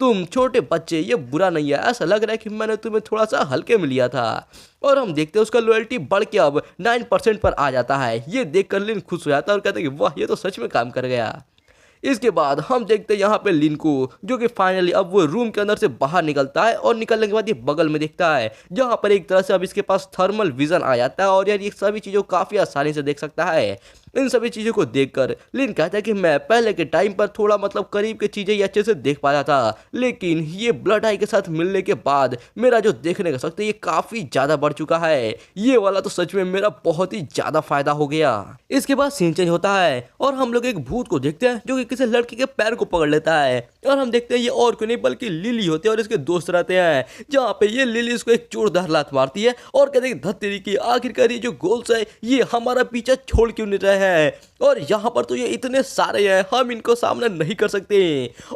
तुम छोटे बच्चे, ये बुरा नहीं है, ऐसा लग रहा है कि मैंने तुम्हें थोड़ा सा हल्के में लिया था। और हम देखते हैं उसका लॉयल्टी बढ़ के अब 9% पर आ जाता है। ये देखकर लिन खुश हो जाता है और कहता है कि वाह ये तो सच में काम कर गया। इसके बाद हम देखते हैं यहाँ पे लिन को जो कि फाइनली अब वो रूम के अंदर से बाहर निकलता है और निकलने के बाद ये बगल में देखता है जहाँ पर एक तरह से अब इसके पास थर्मल विजन आ जाता है और यार ये सभी चीज़ों को काफ़ी आसानी से देख सकता है। इन सभी चीज़ों को देखकर लिन कहता है कि मैं पहले के टाइम पर थोड़ा मतलब करीब की चीज़ें ही अच्छे से देख पाता था, लेकिन ये ब्लड आई के साथ मिलने के बाद मेरा जो देखने का शक्ति ये काफ़ी ज़्यादा बढ़ चुका है। ये वाला तो सच में मेरा बहुत ही ज़्यादा फायदा हो गया। इसके बाद सीन चेंज होता है और हम लोग एक भूत को देखते हैं जो कि किसी लड़की के पैर को पकड़ लेता है और हम देखते हैं ये और कोई नहीं बल्कि लिली होती है और इसके दोस्त रहते हैं, जहाँ पे ये लिली इसको एक जोरदार लात मारती है और कहते हैं धत्तेरी की आखिरकार ये जो गोल्स है ये हमारा पीछा छोड़ क्यों नहीं रहे हैं, और यहाँ पर तो ये इतने सारे हैं हम इनको सामना नहीं कर सकते।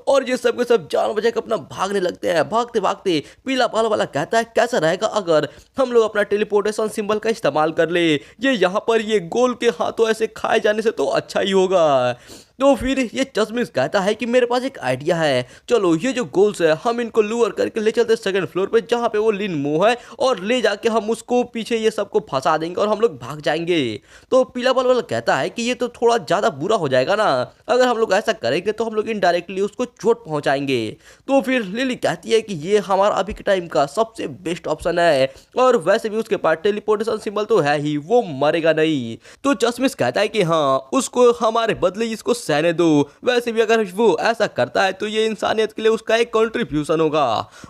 और ये सब के सब जान बचा के अपना भागने लगते हैं। भागते भागते पीला बाल वाला कहता है कैसा रहेगा अगर हम लोग अपना टेलीपोर्टेशन सिंबल का इस्तेमाल कर ले, ये यहाँ पर ये गोल के हाथों ऐसे खाए जाने से तो अच्छा ही होगा। तो फिर ये चश्मिश कहता है कि मेरे पास एक आइडिया है, चलो ये जो गोल्स है हम इनको लूअर करके ले चलते सेकंड फ्लोर पे जहाँ पे वो लिन मुंह है और ले जाके हम उसको पीछे ये सबको फंसा देंगे और हम लोग भाग जाएंगे। तो पीला बल वाला कहता है कि ये तो थोड़ा ज़्यादा बुरा हो जाएगा ना, अगर हम लोग ऐसा करेंगे तो हम लोग इनडायरेक्टली उसको चोट पहुँचाएंगे। तो फिर लिली कहती है कि ये हमारा अभी के टाइम का सबसे बेस्ट ऑप्शन है और वैसे भी उसके पास टेलीपोर्टेशन सिंबल तो है ही, वो मरेगा नहीं। तो चश्मिश कहता है कि हाँ उसको हमारे बदले इसको सहने दो, वैसे भी अगर वो ऐसा करता है तो ये इंसानियत के लिए उसका एक कंट्रीब्यूशन होगा।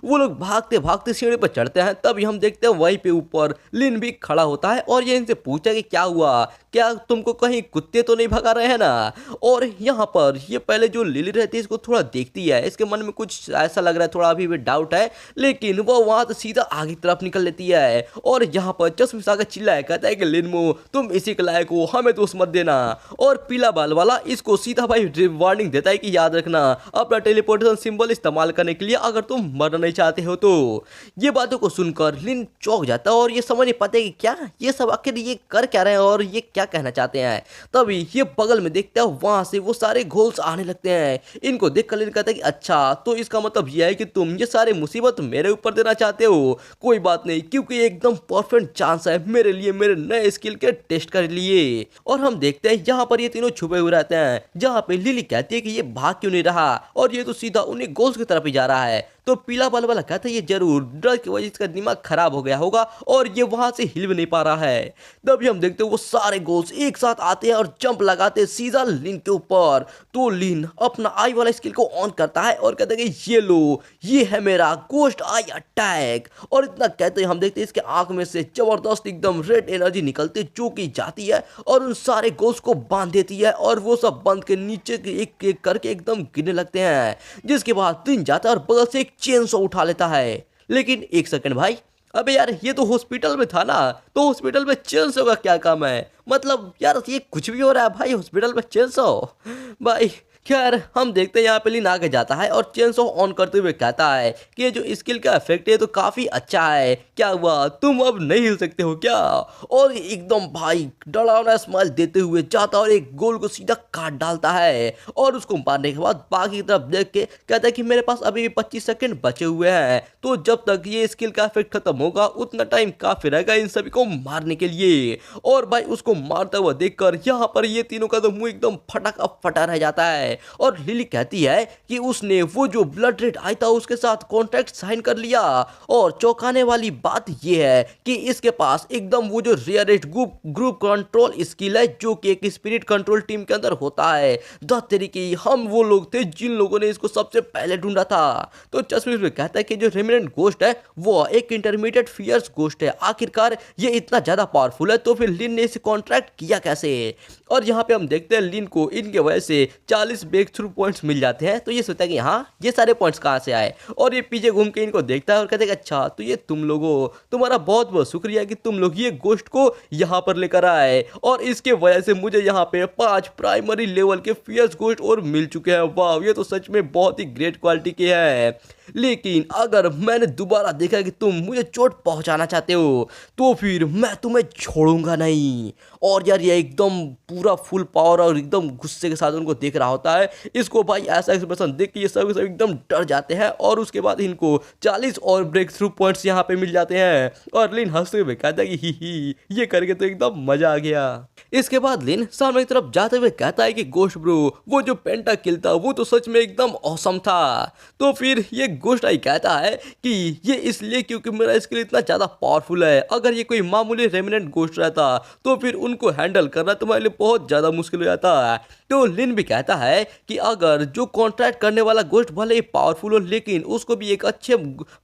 वो लोग भागते भागते सीढ़ी पर चढ़ते हैं, तभी हम देखते हैं वहीं पे ऊपर लिन भी खड़ा होता है और ये इनसे पूछता है कि क्या हुआ, क्या तुमको कहीं कुत्ते तो नहीं भगा रहे हैं ना। और यहाँ पर ये पहले जो लिली रहती है इसको थोड़ा देखती है, इसके मन में कुछ ऐसा लग रहा है, थोड़ा अभी भी डाउट है, लेकिन वो वहां से सीधा आगे की तरफ निकल लेती है। और यहाँ पर चश्मिश आकर चिल्लाया कहता है कि लिनमो तुम इसी के लायक हो, हमें दोष मत देना। और पीला बाल वाला इसको सीधा भाई वार्निंग देता है कि याद रखना अपना टेलीपोर्टेशन सिंबल इस्तेमाल करने के लिए अगर तुम मरना नहीं चाहते हो तो। ये बातों को सुनकर लिन चौंक जाता है और ये समझ नहीं पाते कि क्या ये सब आखिर ये कर क्या रहे हैं और ये क्या कहना चाहते हैं। तभी ये बगल में देखते हैं वहां से वो सारे घोल्स आने लगते हैं। इनको देखकर लिन कहता है कि अच्छा तो इसका मतलब यह है कि तुम ये सारे मुसीबत मेरे ऊपर देना चाहते हो। कोई बात नहीं, क्योंकि एकदम परफेक्ट चांस है मेरे लिए मेरे नए स्किल के टेस्ट कर लिए। और हम देखते हैं यहाँ पर ये तीनों छुपे हुए रहते हैं, जहाँ पे लिली कहती है कि ये भाग क्यों नहीं रहा और ये तो सीधा उन्हीं गोल्स की तरफ ही जा रहा है। तो पीला बाल वाला कहता है ये जरूर डर की वजह से इसका दिमाग खराब हो गया होगा और ये वहां से हिल भी नहीं पा रहा है। तभी हम देखते हैं वो सारे गोल्स एक साथ आते हैं और जंप लगाते हैं सीधा लिन के ऊपर। तो लिन अपना आई वाला स्किल को ऑन करता है और कहता है कि ये लो, ये है मेरा गोस्ट आई अटैक। और इतना कहते हैं हम देखते हैं इसके आंख में से जबरदस्त एकदम रेड एनर्जी निकलती है जो कि जाती है और उन सारे गोल्स को बांध देती है और वो सब बंद के नीचे एक एक करके एकदम गिरने लगते हैं। जिसके बाद लिन जाता है और बगल से एक चेन सॉ उठा लेता है। लेकिन एक सेकंड भाई, अबे यार ये तो हॉस्पिटल में था ना, तो हॉस्पिटल में चेन सॉ का क्या काम है। मतलब यार ये कुछ भी हो रहा है भाई, हॉस्पिटल में चेन सॉ भाई। खैर हम देखते हैं यहाँ पे लिन आगे जाता है और चेन सॉ ऑन करते हुए कहता है कि ये जो स्किल का इफेक्ट है तो काफी अच्छा है, क्या हुआ तुम अब नहीं हिल सकते हो क्या। और एकदम भाई डरावना स्माइल देते हुए जाता और एक गोल को सीधा काट डालता है और उसको मारने के बाद बाकी की तरफ देख के कहता है कि मेरे पास अभी भी 25 सेकंड बचे हुए हैं, तो जब तक ये स्किल का इफेक्ट खत्म होगा उतना टाइम काफी रहेगा इन सभी को मारने के लिए। और भाई उसको मारता हुआ देखकर यहाँ पर ये तीनों का तो मुंह एकदम फटा फटा रह जाता है। और लिली कहती है कि उसने वो जो ब्लड रेड आया था उसके साथ कॉन्ट्रैक्ट साइन कर लिया। और चौंकाने वाली बात यह है कि इसके पास एकदम वो जो रेयरेस्ट ग्रुप कंट्रोल स्किल है जो कि एक स्पिरिट कंट्रोल टीम के अंदर होता है। द तरीके हम वो लोग थे जिन लोगों ने इसको सबसे पहले ढूंढा था। तो चश्मिश में कहता है कि जो रेमिनेंट गोस्ट है वो एक इंटरमीडिएट फियर्स गोस्ट है, आखिरकार ये इतना ज्यादा पावरफुल है तो फिर लिन ने इसे कॉन्ट्रैक्ट किया कैसे। और यहाँ पे हम देखते हैं लिन को इनके वजह से 40 ब्रेक थ्रू पॉइंट्स मिल जाते हैं। तो ये सोचता है कि हाँ ये सारे पॉइंट्स कहाँ से आए, और ये पीछे घूम के इनको देखता है और कहते हैं कि अच्छा तो ये तुम लोगों, तुम्हारा बहुत बहुत शुक्रिया कि तुम लोग ये गोश्त को यहाँ पर लेकर आए और इसके वजह से मुझे यहाँ पे 5 प्राइमरी लेवल के फियर्स गोश्त और मिल चुके हैं। वाह ये तो सच में बहुत ही ग्रेट क्वालिटी के हैं। लेकिन अगर मैंने दोबारा देखा कि तुम मुझे चोट पहुंचाना चाहते हो तो फिर मैं तुम्हें छोड़ूंगा नहीं। और यार ये एकदम पूरा फुल पावर और एकदम गुस्से के साथ उनको देख रहा होता है। इसको भाई ऐसा एक्सप्रेशन देख के ये सब एकदम डर जाते हैं और उसके बाद इनको 40 और ब्रेक थ्रू पॉइंट्स यहाँ पे मिल जाते हैं। और लिन हंसते हुए कहता है कि ही ये करके तो एकदम मजा आ गया। इसके बाद लिन सामने की तरफ जाते हुए कहता है कि गोश्त ब्रो वो जो पेंटा किल था वो तो सच में एकदम औसम था। तो फिर ये गोश्त आई कहता है कि ये इसलिए क्योंकि मेरा स्किल इतना ज़्यादा पावरफुल है, अगर ये कोई मामूली रेमिनेंट गोश्त रहता तो फिर उनको हैंडल करना तुम्हारे लिए बहुत ज़्यादा मुश्किल हो जाता है। तो लिन भी कहता है कि अगर जो कॉन्ट्रैक्ट करने वाला गोश्त भले ही पावरफुल हो लेकिन उसको भी एक अच्छे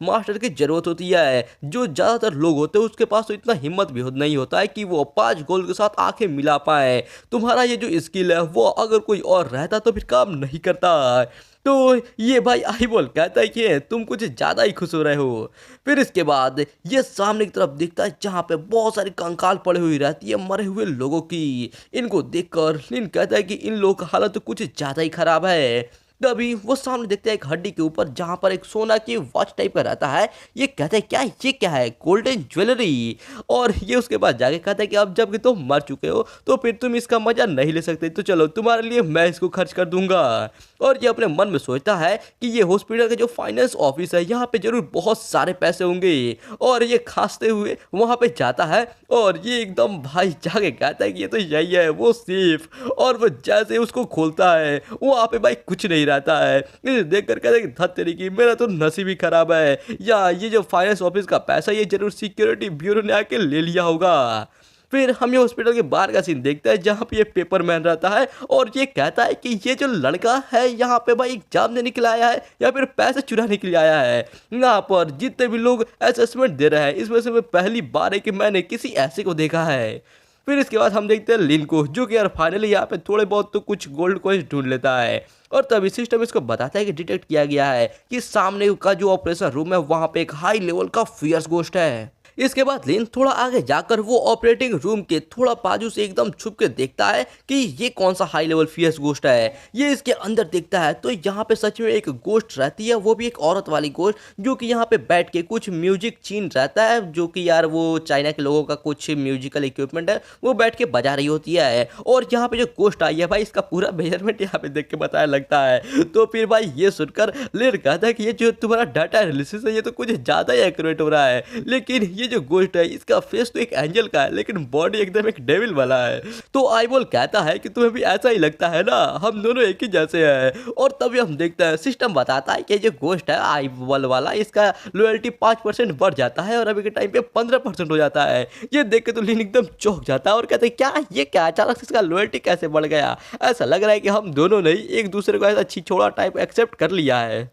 मास्टर की जरूरत होती है। जो ज़्यादातर लोग होते हैं उसके पास तो इतना हिम्मत भी नहीं होता है कि वो 5 गोल के साथ आंखें मिला पाए। तुम्हारा ये जो स्किल है वो अगर कोई और रहता तो फिर काम नहीं करता। तो ये भाई आई बोल कहता है कि तुम कुछ ज़्यादा ही खुश हो रहे हो। फिर इसके बाद ये सामने की तरफ दिखता है जहाँ पे बहुत सारी कंकाल पड़ी हुई रहती है मरे हुए लोगों की। इनको देखकर लिन कहता है कि इन लोगों का हालत तो कुछ ज़्यादा ही खराब है। तभी वो सामने देखते हैं एक हड्डी के ऊपर जहाँ पर एक सोना की वॉच टाइप का रहता है। ये कहता है क्या ये क्या है, गोल्डन ज्वेलरी। और ये उसके बाद जाके कहता है कि अब जब कि तुम मर चुके हो तो फिर तुम इसका मजा नहीं ले सकते, तो चलो तुम्हारे लिए मैं इसको खर्च कर दूंगा। और ये अपने मन में सोचता है कि ये हॉस्पिटल का जो फाइनेंस ऑफिस है यहाँ पे जरूर बहुत सारे पैसे होंगे। और ये खांसते हुए वहाँ पे जाता है और ये एकदम भाई जाके कहता है कि ये तो यही है वो सेफ। और वो जैसे उसको खोलता है वहाँ पे भाई कुछ नहीं रहता है। इसे देख कर कहते हैं कि धत तेरी की मेरा तो नसीब ही खराब है, या ये जो फाइनेंस ऑफिस का पैसा ये जरूर सिक्योरिटी ब्यूरो ने आके ले लिया होगा। फिर हम ये हॉस्पिटल के बाहर का सीन देखते हैं जहाँ पे ये पेपर मैन रहता है और ये कहता है कि ये जो लड़का है यहाँ पे भाई एग्जाम देने के लिए आया है या फिर पैसे चुराने के लिए आया है। यहाँ पर जितने भी लोग असेसमेंट दे रहे हैं इसमें से पहली बार है कि मैंने किसी ऐसे को देखा है। फिर इसके बाद हम देखते हैं लिन को, जो कि यार फाइनली यहाँ पे थोड़े बहुत तो कुछ गोल्ड कॉइन्स ढूंढ लेता है। और तभी सिस्टम इसको बताता है कि डिटेक्ट किया गया है कि सामने का जो ऑपरेशन रूम है वहां पे एक हाई लेवल का फियर्स गोस्ट है। इसके बाद लिन थोड़ा आगे जाकर वो ऑपरेटिंग रूम के थोड़ा बाजू से एकदम छुप के देखता है कि ये कौन सा हाई लेवल फियर्स गोस्ट है। ये इसके अंदर देखता है तो यहाँ पे सच में एक गोस्ट रहती है, वो भी एक औरत वाली गोस्ट, जो कि यहाँ पे बैठ के कुछ म्यूजिक छीन रहता है, जो कि यार वो चाइना के लोगों का कुछ म्यूजिकल इक्विपमेंट है वो बैठ के बजा रही होती है। और यहाँ पे जो गोस्ट आई है भाई, इसका पूरा मेजरमेंट यहाँ पे देख के बताया लगता है। तो फिर भाई ये सुनकर लिन कहता है कि ये जो तुम्हारा डाटा एनालिसिस है ये तो कुछ ज्यादा ही एक्यूरेट हो रहा है, लेकिन ये जो गोस्ट है इसका फेस तो एक एंजल का है लेकिन बॉडी एकदम एक डेविल वाला है। तो आईबॉल कहता है कि तुम्हें भी ऐसा ही लगता है ना, हम दोनों एक ही जैसे हैं। और तभी हम देखते हैं सिस्टम बताता है कि जो गोस्ट है आईबॉल वाला, इसका लॉयल्टी 5% बढ़ जाता है और अभी के टाइम पे 15% हो जाता है। ये देख के तो लिन एकदम चौंक जाता है और कहते हैं क्या ये क्या अचानक से इसका लॉयल्टी कैसे बढ़ गया। ऐसा लग रहा है कि हम दोनों ने एक दूसरे को ऐसा छिछोड़ा टाइप एक्सेप्ट कर लिया है।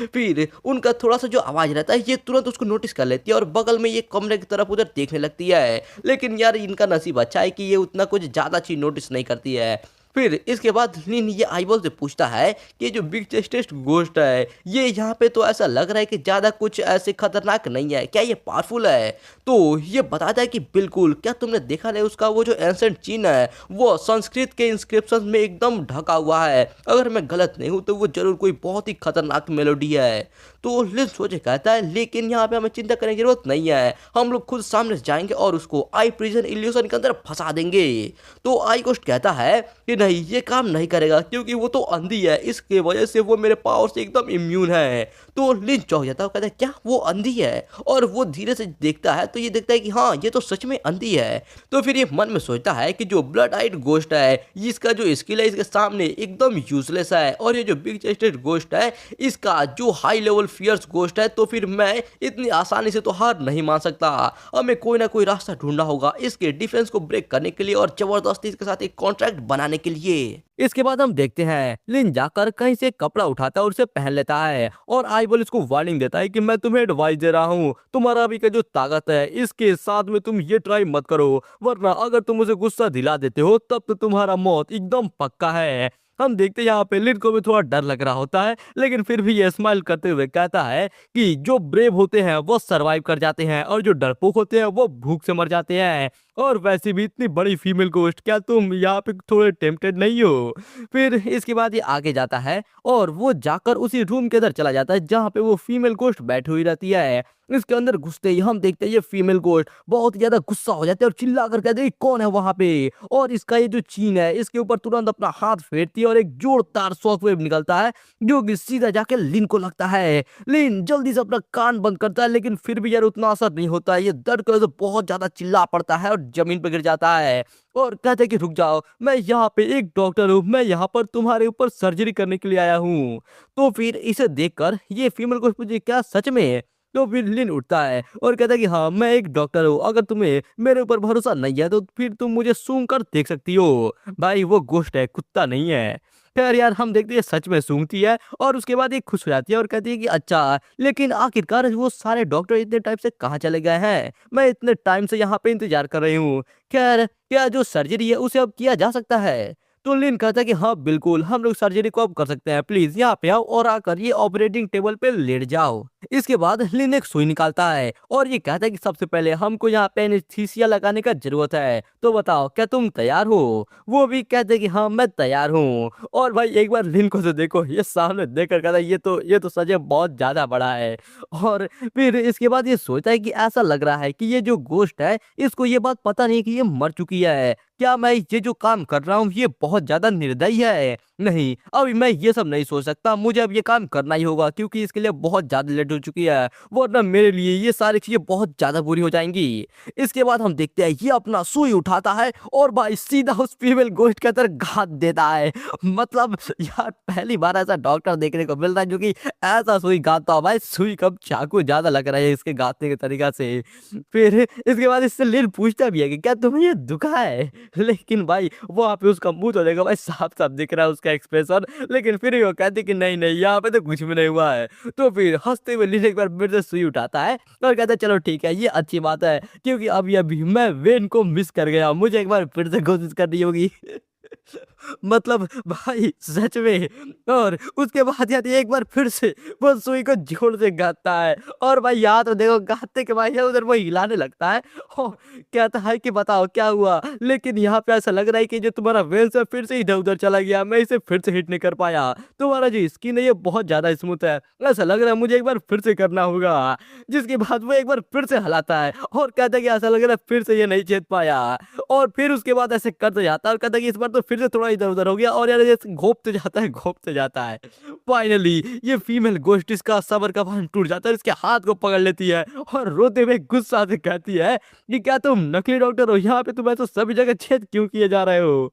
फिर उनका थोड़ा सा जो आवाज रहता है ये तुरंत उसको नोटिस कर लेती है और बगल में ये कमरे की तरफ उधर देखने लगती है। लेकिन यार इनका नसीब अच्छा है कि ये उतना कुछ ज्यादा चीज नोटिस नहीं करती है। फिर इसके बाद लिन ये आईबॉल से पूछता है कि जो बिग चेस्टेस्ट गोस्ट है ये यहाँ पे तो ऐसा लग रहा है कि ज़्यादा कुछ ऐसे खतरनाक नहीं है, क्या ये पावरफुल है। तो ये बताता है कि बिल्कुल, क्या तुमने देखा नहीं उसका वो जो एंसेंट चिन्ह है वो संस्कृत के इंस्क्रिप्शन में एकदम ढका हुआ है, अगर मैं गलत नहीं हूँ तो वो जरूर कोई बहुत ही खतरनाक मेलोडी है। तो लिन सोचे कहता है लेकिन यहाँ पे हमें चिंता करने की जरूरत नहीं है, हम लोग खुद सामने जाएंगे और उसको आई प्रिजन इल्यूशन के अंदर फंसा देंगे। तो आई गोस्ट कहता है कि नहीं ये काम नहीं करेगा क्योंकि वो तो अंधी है, इसके वजह से वो मेरे पावर से एकदम इम्यून है। तो लिन चौंक जाता है, कहता है क्या वो अंधी है, और वो धीरे से देखता है तो ये देखता है कि हाँ ये तो सच में अंधी है। तो फिर ये मन में सोचता है कि जो ब्लड आइड गोस्ट है इसका जो स्किल है इसके सामने एकदम यूजलेस है, और ये जो बिग चेस्टेड गोस्ट है इसका जो हाई लेवल फियर्स गोस्ट है, तो फिर मैं इतनी आसानी से तो हार नहीं मान सकता। हमें कोई ना कोई रास्ता ढूंढना होगा इसके डिफेंस को ब्रेक करने के लिए और जबरदस्ती इसके साथ एक कॉन्ट्रैक्ट बनाने के लिए। इसके बाद हम देखते हैं लिन जाकर कहीं से कपड़ा उठाता है और उसे पहन लेता है, और आईबॉल इसको वार्निंग देता है कि मैं तुम्हें एडवाइस दे रहा हूँ, तुम्हारा अभी का जो ताकत है इसके साथ में तुम ये ट्राई मत करो, वरना अगर तुम उसे गुस्सा दिला देते हो तब तो तुम्हारा मौत एकदम पक्का है। हम देखते हैं यहाँ पे लिन को भी थोड़ा डर लग रहा होता है, लेकिन फिर भी ये स्माइल करते हुए कहता है कि जो ब्रेव होते हैं वो सरवाइव कर जाते हैं और जो डरपोक होते हैं वो भूख से मर जाते हैं। और वैसे भी इतनी बड़ी फीमेल गोस्ट, क्या तुम यहाँ पे थोड़े टेम्पटेड नहीं हो। फिर इसके बाद ये आगे जाता है और वो जाकर उसी रूम के अंदर चला जाता है जहाँ पे वो फीमेल गोस्ट बैठी हुई रहती है। इसके अंदर घुसते ही हम देखते हैं ये फीमेल गोस्ट बहुत ज्यादा गुस्सा हो जाती है और चिल्ला कर कहते हैं कौन है वहां पे, और इसका ये जो चीन है इसके ऊपर तुरंत अपना हाथ फेरती है और एक जोरदार शॉकवेव निकलता है जो कि सीधा जाके लिन को लगता है। लिन जल्दी से अपना कान बंद करता है, लेकिन फिर भी यार उतना असर नहीं होता है, ये दर्द कर बहुत ज्यादा चिल्ला पड़ता है और जमीन पर गिर जाता है और कहते हैं कि रुक जाओ, मैं यहाँ पे एक डॉक्टर हूँ, मैं यहाँ पर तुम्हारे ऊपर सर्जरी करने के लिए आया हूँ। तो फिर इसे देखकर ये फीमेल को पूछे क्या सच में। तो फिर लिन उठता है और कहता है कि हाँ मैं एक डॉक्टर हूँ, अगर तुम्हें मेरे ऊपर भरोसा नहीं है तो फिर तुम मुझे सूंघ कर देख सकती हो। भाई वो गोश्त है, कुत्ता नहीं है। खैर यार हम देखते हैं सच में सूंघती है और उसके बाद ये खुश हो जाती है और कहती है कि अच्छा, लेकिन आखिरकार वो सारे डॉक्टर इतने टाइम से कहाँ चले गए हैं, मैं इतने टाइम से यहाँ पे इंतजार कर रही हूँ। खैर क्या जो सर्जरी है उसे अब किया जा सकता है। तो लिन कहता है कि हाँ बिल्कुल, हम लोग सर्जरी को अब कर सकते हैं, प्लीज यहाँ पे आओ और आकर ये ऑपरेटिंग टेबल पे लेट जाओ। इसके बाद लिन एक सुई निकालता है और ये कहता है कि सबसे पहले हमको यहाँ पे एनेस्थीसिया लगाने का जरूरत है, तो बताओ क्या तुम तैयार हो। वो भी कहते हैं कि हाँ मैं तैयार हूँ। और भाई एक बार लिन को तो देखो, ये सामने देखकर कहता है ये तो सच में बहुत ज्यादा बड़ा है। और फिर इसके बाद ये सोचता है कि ऐसा लग रहा है कि ये जो गोश्त है इसको ये बात पता नहीं कि ये मर चुकी है, क्या मैं ये जो काम कर रहा हूँ ये बहुत ज्यादा निर्दयी है। नहीं, अभी मैं ये सब नहीं सोच सकता, मुझे अब ये काम करना ही होगा क्योंकि इसके लिए बहुत ज्यादा लेट हो चुकी है, वरना मेरे लिए ये सारी चीजें बहुत ज्यादा बुरी हो जाएंगी। इसके बाद हम देखते हैं ये अपना सुई उठाता है और भाई सीधा उस फीमेल गोश्त के अंदर घात देता है। मतलब यार पहली बार ऐसा डॉक्टर देखने को मिल रहा है जो कि ऐसा सुई घातता हो। भाई सुई कब चाकू ज्यादा लग रहा है इसके घातने के तरीका से। फिर इसके बाद इससे लिन पूछता भी है कि क्या तुम्हें ये दुखा है। लेकिन भाई वहाँ पे उसका मुँह तो देखो भाई साफ-साफ दिख रहा है उसका एक्सप्रेशन, लेकिन फिर भी वो कहती कि नहीं, नहीं यहाँ पे तो कुछ भी नहीं हुआ है। तो फिर हँसते हुए लिन एक बार फिर से सुई उठाता है और कहता है चलो ठीक है, ये अच्छी बात है क्योंकि अभी-अभी मैं वेन को मिस कर गया, मुझे एक बार फिर से कोशिश करनी होगी। मतलब भाई सच में। और उसके बाद यार एक बार फिर से वो सुई को जोर से गाता है और भाई यहाँ तो देखो गाते के भाई उधर वो हिलाने लगता है और कहता है कि बताओ क्या हुआ, लेकिन यहाँ पे ऐसा लग रहा है कि जो तुम्हारा वेल्स है फिर से इधर उधर चला गया, मैं इसे फिर से हिट नहीं कर पाया, तुम्हारा जो स्किन है ये बहुत ज्यादा स्मूथ है, ऐसा लग रहा है मुझे एक बार फिर से करना होगा। जिसके बाद वो एक बार फिर से हलाता है और कहता है कि ऐसा लग रहा है फिर से ये नहीं जीत पाया, और फिर उसके बाद ऐसे करते जाता है और कहता है कि इस बार तो फिर से थोड़ा इधर-उधर हो गया और यार ये घोंपते जाता है, घोंपते जाता है। फाइनली ये फीमेल घोस्ट इसका सब्र का बांध टूट जाता है, इसके हाथ को पकड़ लेती है और रोते हुए गुस्सा से कहती है कि क्या तुम नकली डॉक्टर हो? यहाँ पे तुम ऐसे सभी जगह छेद क्यों किए जा रहे हो?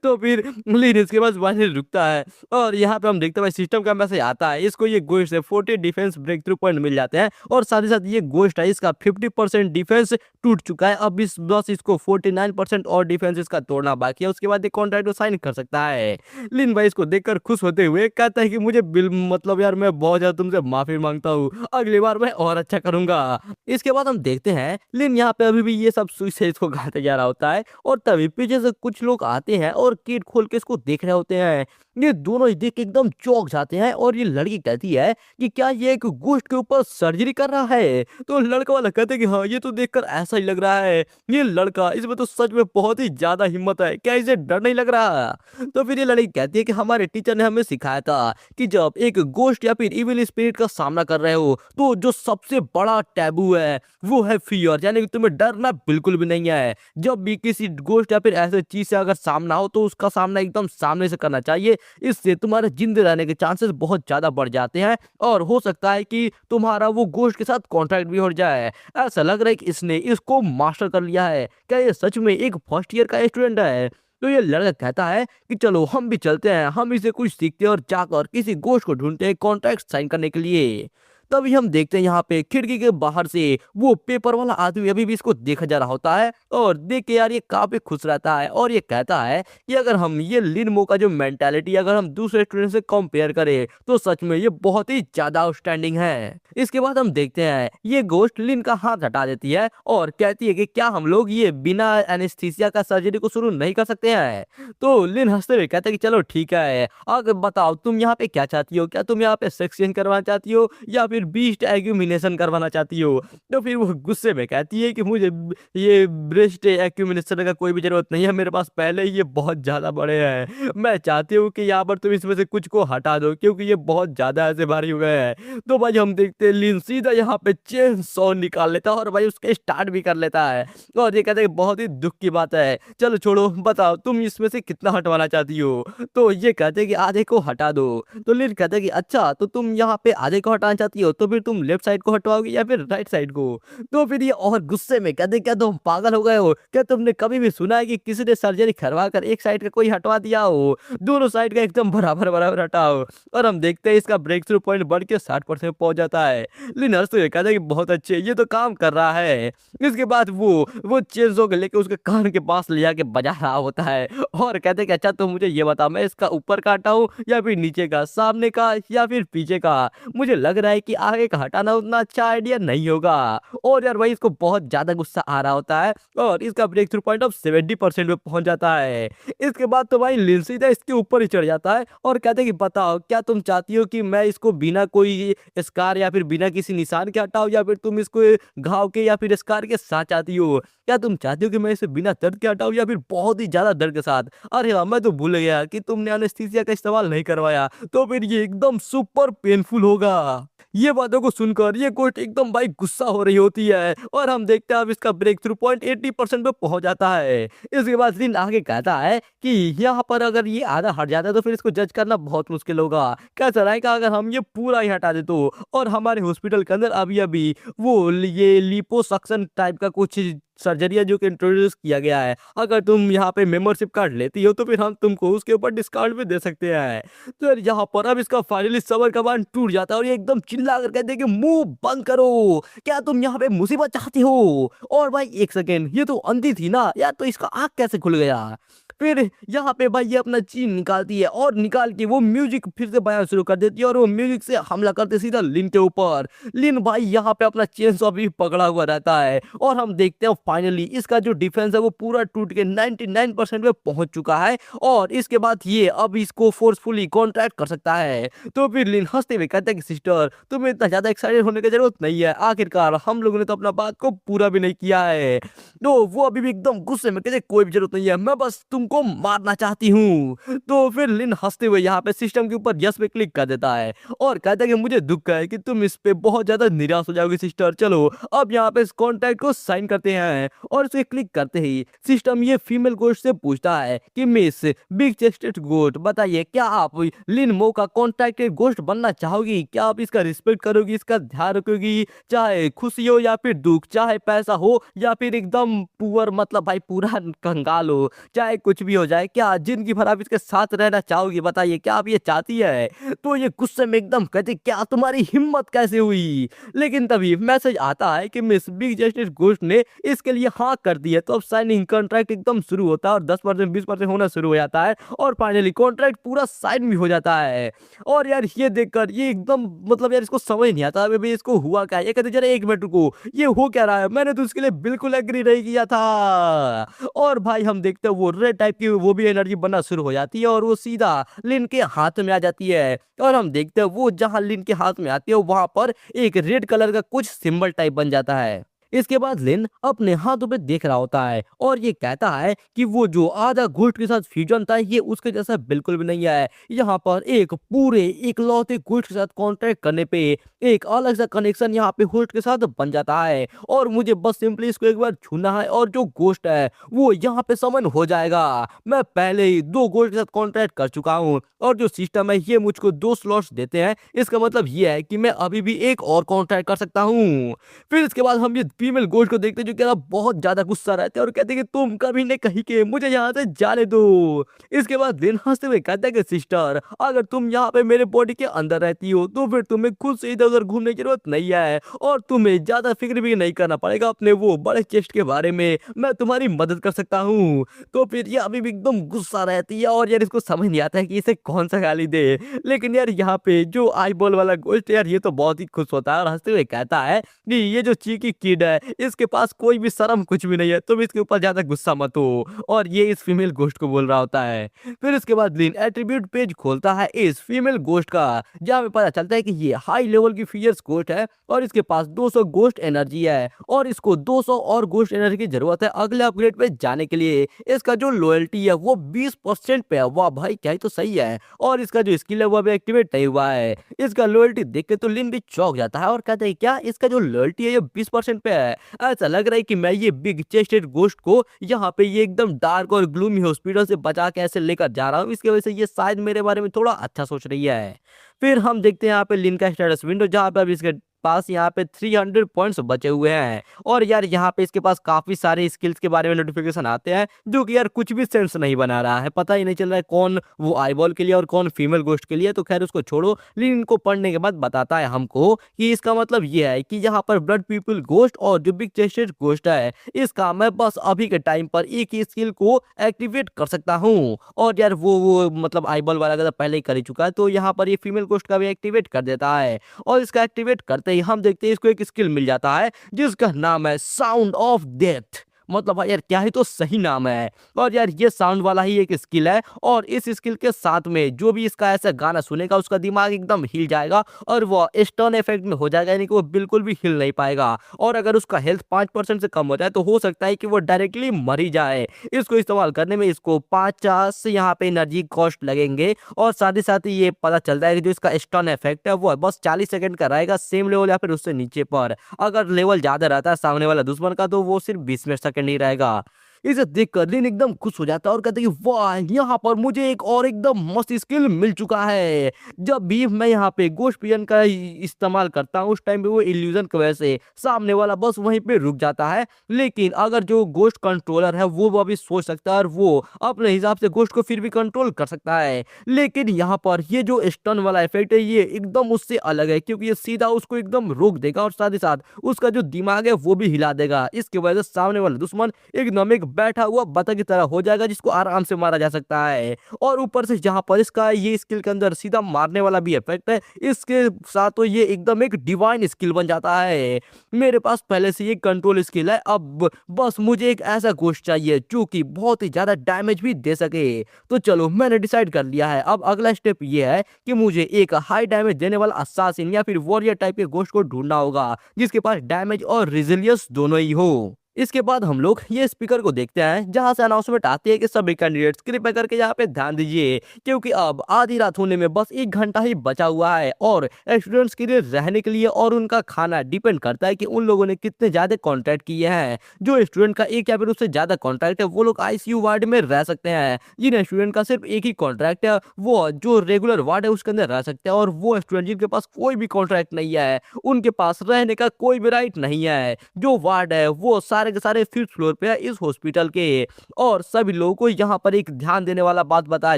तो फिर लीन इसके पास फाइनली रुकता है और यहाँ पे हम देखते हैं भाई सिस्टम का मैसेज आता है, इसको ये गोस्ट से 40 डिफेंस ब्रेक थ्रू पॉइंट मिल जाते हैं और साथ ही साथ ये गोस्ट है इसका 50% डिफेंस टूट चुका है, अब इस बस इसको 49% और डिफेंस इसका तोड़ना बाकी है, उसके बाद ये कॉन्ट्रैक्ट को साइन कर सकता है। लिन भाई इसको देखकर खुश होते हुए कहता है कि मुझे बिल मतलब यार मैं बहुत ज्यादा तुमसे माफी मांगता हूँ, अगली बार मैं और अच्छा करूंगा। इसके बाद हम देखते हैं लिन यहाँ पे अभी भी ये सब सुई से इसको गाते जा रहा होता है और तभी पीछे से कुछ लोग आते हैं और गेट खोल के इसको देख रहे होते हैं। ये दोनों ही देख के एकदम चौंक जाते हैं और ये लड़की कहती है कि क्या ये एक गोश्त के ऊपर सर्जरी कर रहा है? तो लड़का वाला कहते हैं कि हाँ ये तो देखकर ऐसा ही लग रहा है, ये लड़का इसमें तो सच में बहुत ही ज्यादा हिम्मत है, क्या इसे डर नहीं लग रहा? तो फिर ये लड़की कहती है कि हमारे टीचर ने हमें सिखाया था कि जब एक गोश्त या फिर इविल स्पिरिट का सामना कर रहे हो तो जो सबसे बड़ा टैबू है वो है फियर, यानी कि तुम्हें डरना बिल्कुल भी नहीं है। जब भी किसी गोश्त या फिर ऐसे चीज से अगर सामना हो तो उसका सामना एकदम सामने से करना चाहिए, इससे तुम्हारे जिंदे रहने के चांसेस बहुत ज्यादा बढ़ जाते हैं और हो सकता है कि तुम्हारा वो गोश्त के साथ कॉन्ट्रैक्ट भी हो जाए। ऐसा लग रहा है कि इसने इसको मास्टर कर लिया है, क्या ये सच में एक फर्स्ट ईयर का स्टूडेंट है? तो ये लड़का कहता है कि चलो हम भी चलते हैं, हम इसे कुछ सीखते हैं और जाकर किसी गोश्त को ढूंढते हैं कॉन्ट्रैक्ट साइन करने के लिए। तभी हम देखते हैं यहाँ पे खिड़की के बाहर से वो पेपर वाला आदमी अभी भी इसको देखा जा रहा होता है और देख के यार ये काफी खुश रहता है और ये कहता है कि अगर हम ये लिनमो का जो मेंटालिटी अगर हम दूसरे स्टूडेंट से कंपेयर करें तो सच में ये बहुत ही ज्यादा आउटस्टैंडिंग है। इसके बाद हम देखते हैं ये गोश्त लिन का हाथ हटा देती है और कहती है कि क्या हम लोग ये बिना एनेस्थीसिया का सर्जरी को शुरू नहीं कर सकते हैं? तो लिन हंसते हुए कहता है कि चलो ठीक है, आगे बताओ तुम यहाँ पे क्या चाहती हो, क्या तुम यहाँ पे सेक्शन करवाना चाहती हो या फिर बीस्ट एक्यूमिनेशन करवाना चाहती हो? तो फिर वो गुस्से में कहती है कि मुझे ये ब्रेस्ट एक्यूमिनेशन का कोई भी जरूरत नहीं है, मेरे पास पहले ही ये बहुत ज्यादा बड़े हैं, मैं चाहती हूँ कि यहाँ पर तुम इसमें से कुछ को हटा दो क्योंकि ये बहुत ज्यादा ऐसे भारी हो गए हैं। तो भाई हम देखते हैं लिन सीधा यहाँ पे चेन सॉ निकाल लेता है और भाई उसके स्टार्ट भी कर लेता है और ये कहते हैं बहुत ही दुख की बात है, चलो छोड़ो बताओ तुम इसमें से कितना हटवाना चाहती हो? तो ये कहते हैं कि आधे को हटा दो। तो लिन कहते हैं कि अच्छा तो तुम यहाँ पे आधे को हटाना चाहती हो तो फिर तुम लेफ्ट साइड को हटवाओगी या फिर राइट साइड को? तो फिर ये और गुस्से में कहते क्या तुम पागल हो गए हो, क्या तुमने कभी भी सुना है कि किसी ने सर्जरी करवा कर एक साइड का कोई हटवा दिया हो? दोनों साइड का एकदम बराबर बराबर हटाओ। और हम देखते हैं इसका ब्रेक थ्रू पॉइंट बढ़ के 60% पहुंच जाता है। लिनर्स तो ये कहता है कि बहुत अच्छे, ये तो काम कर रहा है। इसके बाद वो चेंजो को लेके उसके कान के पास ले जाके बजा रहा होता है और कहते कि अच्छा तो मुझे ये बता मैं इसका ऊपर का हटाऊं या फिर नीचे का, सामने का या फिर पीछे का? मुझे लग रहा है कि आगे का हटाना उतना अच्छा आइडिया नहीं होगा। और यार भाई इसको बहुत ज्यादा गुस्सा आ रहा होता है और इसका ब्रेक थ्रू पॉइंट अब 70% पे पहुंच जाता है। इसके बाद तो भाई लिन सीधा इसके ऊपर ही चढ़ जाता है और कहते कि बताओ क्या तुम चाहती हो कि मैं इसको बिना कोई स्कार या फिर बिना किसी निशान के हटाऊं या फिर तुम इसको घाव के या फिर स्कार के साथ चाहती हो? क्या तुम चाहती हो कि मैं इसे बिना दर्द के हटाऊं या फिर बहुत ही ज्यादा दर्द के साथ? अरे वाह, मैं तो भूल गया कि तुमने एनेस्थीसिया का इस्तेमाल नहीं करवाया, तो फिर ये एकदम सुपर पेनफुल होगा। ये बातों को सुनकर ये गोट एकदम भाई गुस्सा हो रही होती है और हम देखते हैं अब इसका ब्रेक थ्रू पॉइंट 80% पे पहुंच जाता है। इसके बाद लिन आगे कहता है कि यहाँ पर अगर ये आधा हट जाता है तो फिर इसको जज करना बहुत मुश्किल होगा, कैसा रहेगा अगर हम ये पूरा ही हटा दे तो? और हमारे हॉस्पिटल के अंदर अभी अभी वो ये लिपोसक्शन टाइप का कुछ सर्जरी है जो कि इंट्रोड्यूस किया गया है। अगर तुम यहाँ पे मेंबरशिप कार्ड लेती हो तो फिर हम तुमको उसके ऊपर डिस्काउंट भी दे सकते हैं। तो यार यहाँ पर अब इसका फाइनली सबर का बांध टूट जाता है और ये एकदम चिल्ला कर कहते हैं कि मुंह बंद करो, क्या तुम यहाँ पे मुसीबत चाहते हो? और भाई एक सेकेंड, ये तो अंधी थी ना यार, तो इसका आँख कैसे खुल गया? फिर यहाँ पे भाई ये अपना चीन निकालती है और निकाल के वो म्यूजिक फिर से बजाना शुरू कर देती है और वो म्यूजिक से हमला करते सीधा लिन के ऊपर। लिन भाई यहाँ पे अपना चेन सॉ भी पकड़ा हुआ रहता है और हम देखते हैं फाइनली इसका जो डिफेंस है वो पूरा टूट के 99% पे पहुंच चुका है और इसके बाद ये अब इसको फोर्सफुली कॉन्ट्रैक्ट कर सकता है। तो फिर लिन हंसते हुए कहता है कि सिस्टर तुम्हें इतना ज्यादा एक्साइटेड होने की जरूरत नहीं है, आखिरकार हम लोगों ने तो अपना बात को पूरा भी नहीं किया है। तो वो अभी भी एकदम गुस्से में कहते कोई भी जरूरत नहीं है, मैं बस तुमको मारना चाहती हूँ। तो फिर लिन हंसते हुए यहाँ पे सिस्टम के ऊपर यस पे क्लिक कर देता है और कहता है कि मुझे दुख है कि तुम इस पे बहुत ज्यादा निराश हो जाओगे सिस्टर, चलो अब यहाँ पे इस कॉन्ट्रैक्ट को साइन करते हैं। और इसे क्लिक करते ही सिस्टम ये फीमेल गोस्ट से पूछता है कि मिस बिग चेस्टेड गोस्ट बताइए क्या आप लिन मो का कॉन्ट्रैक्टेड गोस्ट बनना चाहोगी? क्या आप इसका रिस्पेक्ट करोगी, इसका ध्यान रखोगी, चाहे खुशी हो या फिर दुख, चाहे पैसा हो या फिर एकदम पुअर मतलब भाई पूरा कंगाल हो, चाहे कुछ भी हो जाए, क्या जिंदगी भर आप इसके साथ रहना चाहोगी? बताइए क्या आप ये चाहती है? तो ये गुस्से में एकदम कहती क्या तुम्हारी हिम्मत कैसे हुई? लेकिन तभी मैसेज आता है कि मिस बिग जस्टिस घोस्ट ने इसके लिए हाँ कर दी है। तो अब साइनिंग कॉन्ट्रैक्ट एकदम शुरू होता है और 10% 20% होना शुरू हो जाता है और फाइनली कॉन्ट्रैक्ट पूरा साइन भी हो जाता है। और यार ये देखकर ये एकदम मतलब यार इसको समझ नहीं आता अभी इसको हुआ क्या है। ये कहते जरा एक मिनट रुको, ये हो क्या रहा है? मैंने तो इसके लिए बिल्कुल एग्री नहीं किया था। और भाई हम देखते हैं वो रेड टाइप की वो भी एनर्जी बनना शुरू हो जाती है और वो सीधा लिन के हाथ में आ जाती है और हम देखते हैं वो जहां लिन के हाथ में आती है वहां पर एक रेड कलर का कुछ सिंबल टाइप बन जाता है। इसके बाद लिन अपने हाथों पे देख रहा होता है और ये कहता है कि वो जो आधा घोस्ट के साथ फ्यूजन था ये उसके जैसा बिल्कुल भी नहीं है। यहाँ पर एक पूरे इकलौते घोस्ट के साथ कॉन्ट्रैक्ट करने पे एक अलग सा कनेक्शन यहाँ पे होस्ट के साथ बन जाता है और मुझे बस सिंपली इसको एक बार छूना है और जो घोस्ट है वो यहाँ पे समन हो जाएगा। मैं पहले ही 2 घोस्ट के साथ कॉन्ट्रैक्ट कर चुका हूँ और जो सिस्टम है ये मुझको 2 स्लॉट्स देते हैं, इसका मतलब ये है कि मैं अभी भी एक और कॉन्ट्रैक्ट कर सकता हूँ। फिर इसके बाद हम ये फीमेल गोस्ट को देखते हैं जो कहता बहुत ज्यादा गुस्सा रहते हैं और कहते हैं कि तुम कभी ने कहीं के मुझे यहाँ से जाने दो। इसके बाद दिन हंसते हुए कहता है कि सिस्टर अगर तुम यहाँ पे मेरे बॉडी के अंदर रहती हो तो फिर तुम्हें खुद से इधर उधर घूमने की जरूरत नहीं है और तुम्हें ज्यादा फिक्र भी नहीं करना पड़ेगा अपने वो बड़े चेस्ट के बारे में, मैं तुम्हारी मदद कर सकता हूँ। तो फिर ये अभी भी एकदम गुस्सा रहती है और यार इसको समझ नहीं आता है कि इसे कौन सा गाली दे। लेकिन यार यहाँ पे जो आई बॉल वाला गोस्ट यार ये तो बहुत ही खुश होता है और हंसते हुए कहता है कि ये जो चीकी किड है इसके पास कोई भी शर्म कुछ भी नहीं है, तुम इसके ऊपर ज्यादा गुस्सा मत हो। और ये इस फीमेल गोस्ट को बोल रहा होता है। फिर इसके बाद लिन एट्रीब्यूट पेज खोलता है इस फीमेल गोस्ट का जहाँ पे पता चलता है कि ये हाई लेवल की फियर्स गोस्ट है और इसके पास 200 गोस्ट एनर्जी है और इसको 200 और गोस्ट एनर्जी की जरूरत है अगले अपग्रेड पे जाने के लिए। इसका जो लॉयल्टी है वो 20% पे है। वाह भाई क्या ही तो सही है। और इसका जो स्किल है वो अभी एक्टिवेट नहीं हुआ है। इसका लॉयल्टी देख के तो लिन भी चौंक जाता है और कहता है क्या इसका जो लॉयल्टी है ये 20% पे है? ऐसा लग रहा है कि मैं ये बिग चेस्टेड गोस्ट को यहाँ पे ये एकदम डार्क और ग्लूमी हॉस्पिटल से बचा के ऐसे लेकर जा रहा हूँ, इसकी वजह से ये शायद मेरे बारे में थोड़ा अच्छा सोच रही है। फिर हम देखते हैं यहाँ पे लिन का स्टेटस विंडो जहाँ पे अभी इसके पास यहाँ पे 300 पॉइंट्स बचे हुए हैं और यार यहाँ पे इसके पास काफी सारे स्किल्स के बारे में नोटिफिकेशन आते हैं जो कि यार कुछ भी सेंस नहीं बना रहा है, पता ही नहीं चल रहा है कौन वो आईबॉल के लिए और कौन फीमेल गोस्ट के लिए। तो खैर उसको छोड़ो, लेकिन इनको पढ़ने के बाद बताता है हमको कि इसका मतलब ये है कि यहाँ पर ब्लड पीपल गोस्ट और जो बिग चेस्टेड गोस्ट है इसका मैं बस अभी के टाइम पर एक ही स्किल को एक्टिवेट कर सकता हूँ। और यार वो मतलब आईबॉल वाला का पहले ही कर ही चुका है तो यहाँ पर ये फीमेल गोस्ट का भी एक्टिवेट कर देता है और इसका एक्टिवेट करते ही हम देखते हैं इसको एक स्किल मिल जाता है जिसका नाम है साउंड ऑफ डेथ। मतलब भाई यार क्या ही तो सही नाम है। और यार ये साउंड वाला ही एक स्किल है और इस स्किल के साथ में जो भी इसका ऐसा गाना सुनेगा उसका दिमाग एकदम हिल जाएगा और वो स्टन इफेक्ट में हो जाएगा, यानी कि वो बिल्कुल भी हिल नहीं पाएगा। और अगर उसका हेल्थ 5% से कम हो जाए तो हो सकता है कि वो डायरेक्टली मर ही जाए। इसको इस्तेमाल करने में इसको 50 यहाँ पे एनर्जी कॉस्ट लगेंगे और साथ ही साथ ये पता चलता है कि जो इसका स्टन इफेक्ट है वो बस 40 सेकंड का रहेगा सेम लेवल या फिर उससे नीचे पर। अगर लेवल ज्यादा रहता है सामने वाला दुश्मन का तो वो सिर्फ 20 सेकंड ही रहेगा। इसे देखकर लिन एकदम खुश हो जाता है और कहता है कि वाह, यहाँ पर मुझे एक और एकदम मस्त स्किल मिल चुका है। जब भी मैं यहाँ पे गोश्त पिजन का इस्तेमाल करता हूँ उस टाइम पे वो इल्यूजन की वजह से सामने वाला बस वहीं पे रुक जाता है, लेकिन अगर जो गोश्त कंट्रोलर है वो अभी सोच सकता है और वो अपने हिसाब से गोश्त को फिर भी कंट्रोल कर सकता है। लेकिन यहाँ पर ये जो स्टन वाला इफेक्ट है ये एकदम उससे अलग है, क्योंकि ये सीधा उसको एकदम रोक देगा और साथ ही साथ उसका जो दिमाग है वो भी हिला देगा। इसकी वजह से सामने वाला दुश्मन एकदम एक बैठा हुआ बतख की तरह हो जाएगा जिसको आराम से मारा जा सकता है। और ऊपर से जहाँ पर इसका ये स्किल के अंदर सीधा मारने वाला भी इफेक्ट है, इसके साथ तो ये एकदम एक डिवाइन स्किल बन जाता है। मेरे पास पहले से ये कंट्रोल स्किल है, अब बस मुझे एक ऐसा गोश्त चाहिए जो कि बहुत ही ज्यादा डैमेज भी दे सके। तो चलो मैंने डिसाइड कर लिया है, अब अगला स्टेप ये है कि मुझे एक हाई डैमेज देने वाला असासिन या फिर वॉरियर टाइप के गोश्त को ढूंढना होगा जिसके पास डैमेज और रेजिलियंस दोनों ही हो। इसके बाद हम लोग ये स्पीकर को देखते हैं जहां से अनाउंसमेंट आती है कि सभी कैंडिडेट्स कृपया करके यहाँ पे ध्यान दीजिए, क्योंकि अब आधी रात होने में बस 1 घंटा ही बचा हुआ है और स्टूडेंट्स के लिए रहने के लिए और उनका खाना डिपेंड करता है कि उन लोगों ने कितने ज्यादा कॉन्ट्रैक्ट किए हैं। जो स्टूडेंट का एक या फिर उससे ज्यादा कॉन्ट्रैक्ट है वो लोग आईसीयू वार्ड में रह सकते हैं, जिन स्टूडेंट का सिर्फ एक ही कॉन्ट्रैक्ट है वो जो रेगुलर वार्ड है उसके अंदर रह सकते हैं, और वो स्टूडेंट जिनके पास कोई भी कॉन्ट्रैक्ट नहीं है उनके पास रहने का कोई भी राइट नहीं है। जो वार्ड है वो सारे के सारे 5th फ्लोर पे है इस हॉस्पिटल के, और सभी लोगों को यहाँ पर एक ध्यान देने वाला बात बताया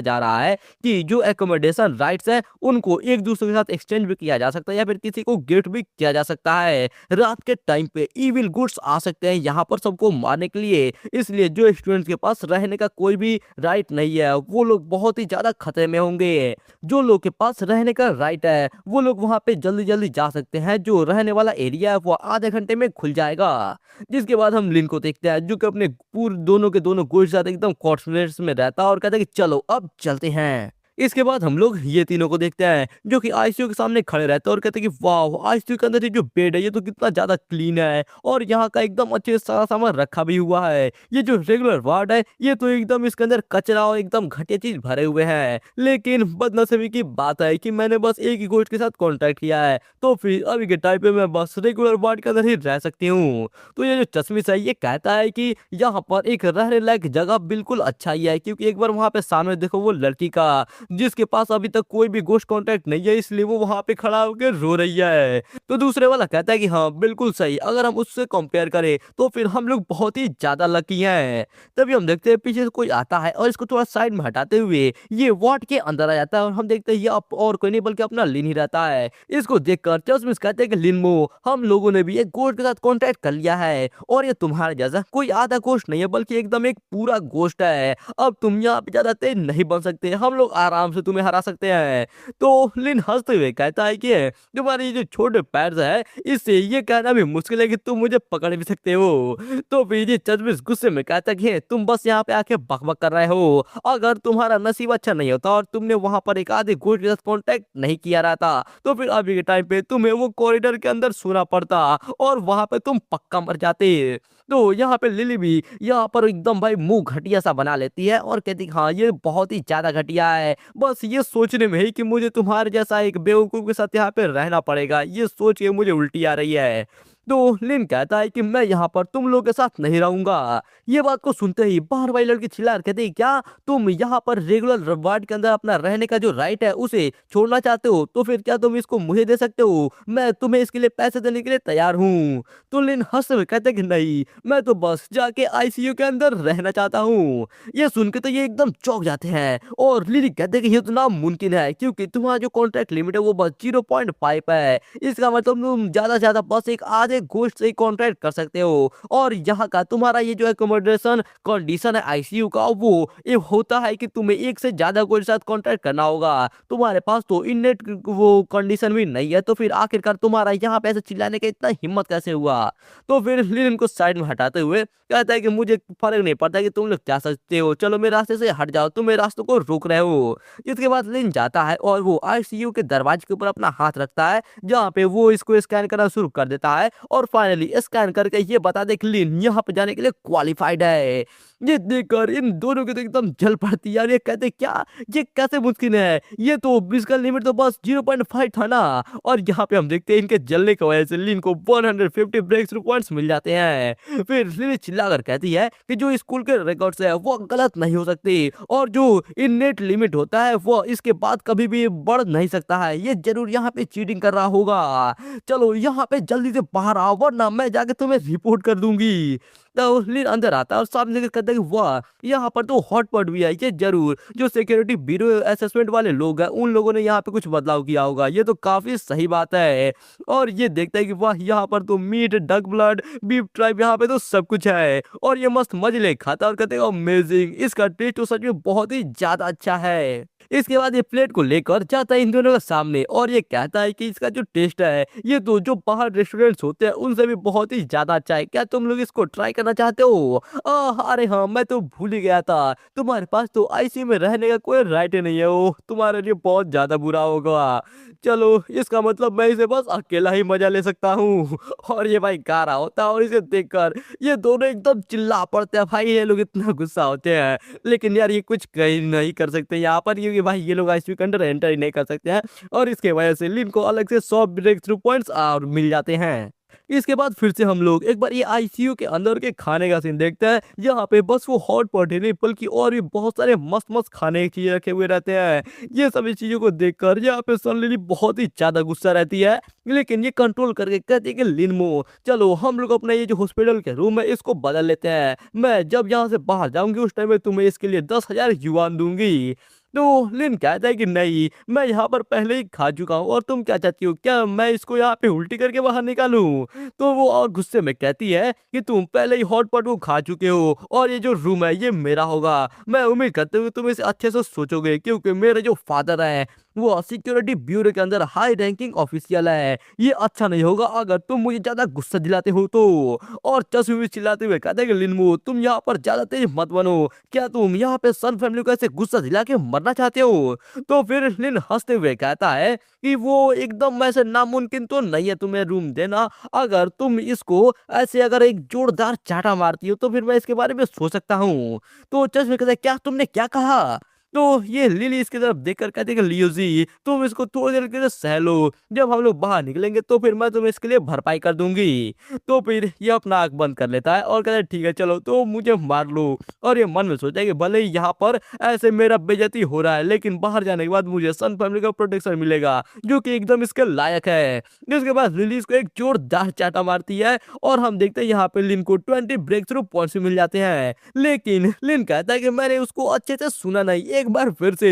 जा रहा है कि जो एकोमोडेशन राइट्स है उनको एक दूसरे के साथ एक्सचेंज भी किया जा सकता है या फिर किसी को गिफ्ट भी किया जा सकता है। रात के टाइम पे इविल गुड्स आ सकते हैं यहाँ पर सबको मारने के लिए, इसलिए जो स्टूडेंट्स के पास रहने का कोई भी राइट नहीं है वो लोग बहुत ही ज्यादा खतरे में होंगे। जो लोग के पास रहने का राइट है वो लोग वहां पे जल्दी जल्दी जा सकते हैं, जो रहने वाला एरिया है वो आधे घंटे में खुल जाएगा। जिसके बाद हम लिन को देखते हैं जो कि अपने पूरे दोनों के दोनों गोश्त के साथ एकदम कॉन्फिडेंस में रहता है और कहता है कि चलो अब चलते हैं। इसके बाद हम लोग ये तीनों को देखते हैं जो कि आईसीयू के सामने खड़े रहते हैं और कहते हैं कि वाह, आईसीयू के अंदर ये जो बेड है ये तो कितना ज्यादा क्लीन है और यहाँ का एकदम अच्छे से सारा सामान रखा भी हुआ है। ये जो रेगुलर वार्ड है ये तो एकदम इसके अंदर कचरा और एकदम घटिया चीज भरे हुए हैं, लेकिन बदनसीबी की बात है कि मैंने बस एक ही गोश्त के साथ कॉन्ट्रैक्ट किया है, तो फिर अभी के टाइम पे मैं बस रेगुलर वार्ड के अंदर ही रह सकती हूँ। तो ये जो चश्मिश है ये कहता है कि यहाँ पर एक रहने लायक जगह बिल्कुल अच्छा ही है, क्योंकि एक बार वहां पे सामने देखो वो लड़की का जिसके पास अभी तक कोई भी गोश्त कॉन्ट्रैक्ट नहीं है इसलिए वो वहां पे खड़ा होकर रो रही है। तो दूसरे वाला कहता है कि हाँ बिल्कुल सही, अगर हम उससे कंपेयर करें तो फिर हम लोग बहुत ही ज्यादा लकी हैं। तभी हम देखते हैं पीछे से कोई आता है और इसको थोड़ा साइड में हटाते हुए ये वार्ड के अंदर आ जाता है और हम देखते हैं ये और कोई नहीं बल्कि अपना लिन ही रहता है। इसको देखकर चश्मिश कहते हैं कि लिनमो, हम लोगों ने भी एक गोश्त के साथ कॉन्ट्रैक्ट कर लिया है और ये तुम्हारे जैसा कोई आधा गोश्त नहीं है बल्कि एकदम एक पूरा गोश्त है। अब तुम यहाँ पे ज्यादा तेज नहीं बन सकते, हम लोग आराम से तुम्हें हरा सकते हैं। तो लिन हंसते हुए कहता है कि तुम्हारे ये जो छोटे पैर है इससे ये कहना भी मुश्किल है कि तुम मुझे पकड़ भी सकते हो। तो फिर ये चश्मिश गुस्से में कहता है कि तुम बस यहाँ पे आके बकबक कर रहे हो, अगर तुम्हारा नसीब अच्छा नहीं होता और तुमने वहां पर एक आधे गोश्त के साथ कॉन्टेक्ट नहीं किया रहता तो फिर अभी के टाइम पे तुम्हें वो कॉरिडोर के अंदर सोना पड़ता और वहां पे तुम पक्का मर जाते। तो यहाँ पे लिली भी यहाँ पर एकदम भाई मुंह घटिया सा बना लेती है और कहती हाँ ये बहुत ही ज्यादा घटिया है, बस ये सोचने में ही कि मुझे तुम्हारे जैसा एक बेवकूफ के साथ यहाँ पे रहना पड़ेगा ये सोच के मुझे उल्टी आ रही है। तो लिन कहता है कि मैं यहाँ पर तुम लोग के साथ नहीं रहूंगा। ये बात को सुनते ही बाहर वाली लड़की चिल्ला कहती है क्या तुम यहाँ पर रेगुलर वार्ड के अंदर अपना रहने का जो राइट है उसे छोड़ना चाहते हो, तो फिर क्या तुम इसको मुझे दे सकते हो, मैं तुम्हें इसके लिए पैसे देने के लिए तैयार हूँ। तो लिन हंसते हुए कहते कि नहीं, मैं तो बस जाके आईसीयू के अंदर रहना चाहता हूँ। ये सुन के तो ये एकदम चौंक जाते हैं और लिली कहते कि ये तो नामुमकिन है क्योंकि तुम्हारा जो कॉन्ट्रैक्ट लिमिट है वो बस 0.5 है, इसका मतलब तुम ज्यादा से ज्यादा बस एक आधे गोश्त से कॉन्ट्रैक्ट कर सकते हो और यहाँ का तुम्हारा ये जो एकोमोडेशन कंडीशन है आईसीयू का वो ये होता है कि तुम्हें एक से ज्यादा गोश्त के साथ कॉन्ट्रैक्ट करना होगा। तुम्हारे पास तो इननेट वो कंडीशन भी नहीं है, तो फिर आखिरकार तुम्हारा यहाँ पे ऐसे चिल्लाने का इतना हिम्मत कैसे हुआ। तो फिर लिन को साइड में हटाते हुए कहता है कि मुझे फर्क नहीं पड़ता कि तुम लोग क्या सकते हो, चलो मेरे रास्ते से हट जाओ, तुम मेरे रास्तों को रोक रहे हो। इसके बाद लिन जाता है और वो आईसीयू के दरवाजे के ऊपर अपना हाथ रखता है जहाँ पे वो इसको स्कैन करना शुरू कर देता है और फाइनली स्कैन करके ये बता दे कि लिन यहाँ पे जाने के लिए क्वालिफाइड है। ये देखकर इन दोनों की तो एकदम जल पड़ती है यार। ये कहते क्या, ये कैसे मुमकिन है, ये तो फिजिकल लिमिट तो बस 0.5 था ना। और यहाँ पे हम देखते हैं इनके जलने की वजह से लिन को 150 ब्रेक थ्रू पॉइंट्स मिल जाते हैं। फिर लिन चिल्लाकर कहती है कि जो स्कूल के रिकॉर्ड्स है वो गलत नहीं हो सकते, और जो इननेट लिमिट होता है वो इसके बाद कभी भी बढ़ नहीं सकता है। ये जरूर यहाँ पे चीटिंग कर रहा होगा। चलो यहाँ पे जल्दी से बाहर आओ वरना मैं जाके तुम्हें रिपोर्ट कर दूंगी। तो लिन अंदर आता है और सामने से कहता है कि वाह, यहाँ पर तो हॉटपॉट भी है। ये जरूर जो सिक्योरिटी ब्यूरो असेसमेंट वाले लोग हैं उन लोगों ने यहाँ पे कुछ बदलाव किया होगा। ये तो काफी सही बात है। और ये देखता है कि वाह, यहाँ पर तो meat, duck blood, beef tripe, यहाँ पे तो सब कुछ है। और ये मस्त मजे ले खाता और कहते हैं अमेजिंग, इसका टेस्ट तो सच में बहुत ही ज्यादा अच्छा है। इसके बाद ये प्लेट को लेकर जाता है इन दोनों के सामने और ये कहता है कि इसका जो टेस्ट है ये तो जो बाहर रेस्टोरेंट्स होते हैं उनसे भी बहुत ही ज्यादा अच्छा है। क्या तुम लोग इसको ट्राई करना चाहते हो? अरे हाँ, मैं तो भूल ही गया था, तुम्हारे पास तो आईसीयू में रहने का कोई राइट ही नहीं है। वो तुम्हारे लिए बहुत ज्यादा बुरा होगा। चलो, इसका मतलब मैं इसे बस अकेला ही मजा ले सकता हूँ। और ये भाई गा रहा होता है और इसे देखकर ये दोनों एकदम चिल्ला पड़ते हैं। भाई ये लोग इतना गुस्सा होते हैं, लेकिन यार ये कुछ कहीं नहीं कर सकते यहाँ पर, क्योंकि भाई ये लोग आईसीयू के अंदर एंटर ही नहीं कर सकते हैं। और इसके वजह से लिन को अलग से 100 ब्रेक थ्रू पॉइंट्स और मिल जाते हैं। इसके बाद फिर से हम लोग एक बार ये आईसीयू के अंदर के खाने का सीन देखते हैं। यहाँ पे बस वो हॉट पॉट ही नहीं बल्कि और भी बहुत सारे मस्त मस्त खाने की चीजें रखे हुए रहते हैं। ये सभी चीजों को देखकर यहाँ पे सन लिली बहुत ही ज्यादा गुस्सा रहती है, लेकिन ये कंट्रोल करके कहती है कि लिनमो, चलो हम लोग अपना ये जो हॉस्पिटल के रूम है इसको बदल लेते हैं। मैं जब यहाँ से बाहर जाऊंगी उस टाइम में तुम्हें इसके लिए 10,000 युआन दूंगी। तो लिन कहता है कि नहीं, मैं यहाँ पर पहले ही खा चुका हूँ और तुम क्या चाहती हो, क्या मैं इसको यहाँ पे उल्टी करके बाहर निकालूं? तो वो और गुस्से में कहती है कि तुम पहले ही हॉट पॉट को खा चुके हो और ये जो रूम है ये मेरा होगा। मैं उम्मीद करती हूँ तुम इसे अच्छे से सोचोगे, क्योंकि मेरे जो फादर हैं वो सिक्योरिटी ब्यूरो के अंदर हाई रैंकिंग ऑफिशियल है। ये अच्छा नहीं होगा अगर तुम मुझे ज्यादा गुस्सा दिलाते हो तो। और चश्मे में चिल्लाते हुए कहते हैं कि लिनमो, तुम यहाँ पर ज्यादा तेज मत बनो। क्या तुम यहाँ पे सन फैमिली को ऐसे गुस्सा दिला के मरना चाहते हो? तो फिर लिन हंसते हुए कहता है कि वो एकदम ऐसे नामुमकिन तो नहीं है तुम्हें रूम देना। अगर तुम इसको ऐसे अगर एक जोरदार चाटा मारती हो तो फिर मैं इसके बारे में सोच सकता हूँ। तो चश्मे कहता है क्या तुमने क्या कहा? तो ये लिली इसकी तरफ देखकर कहती है कि लियोजी, तुम इसको थोड़ी देर के लिए सह लो, जब हम लोग बाहर निकलेंगे तो फिर मैं तुम्हें इसके लिए भरपाई कर दूंगी। तो फिर ये अपना आंख बंद कर लेता है और कहता है ठीक है चलो तो मुझे मार लो। और ये मन में सोचा है कि भले ही यहाँ पर ऐसे मेरा बेइज्जती हो रहा है, लेकिन बाहर जाने के बाद मुझे सन फैमिली का प्रोटेक्शन मिलेगा जो कि एकदम इसके लायक है। इसके बाद लिली इसको एक जोरदार चाटा मारती है और हम देखते हैं यहाँ पे लिन को 20 ब्रेक थ्रू पॉइंट्स मिल जाते हैं। लेकिन लिन कहता है कि मैंने उसको अच्छे से सुना नहीं, एक बार फिर से।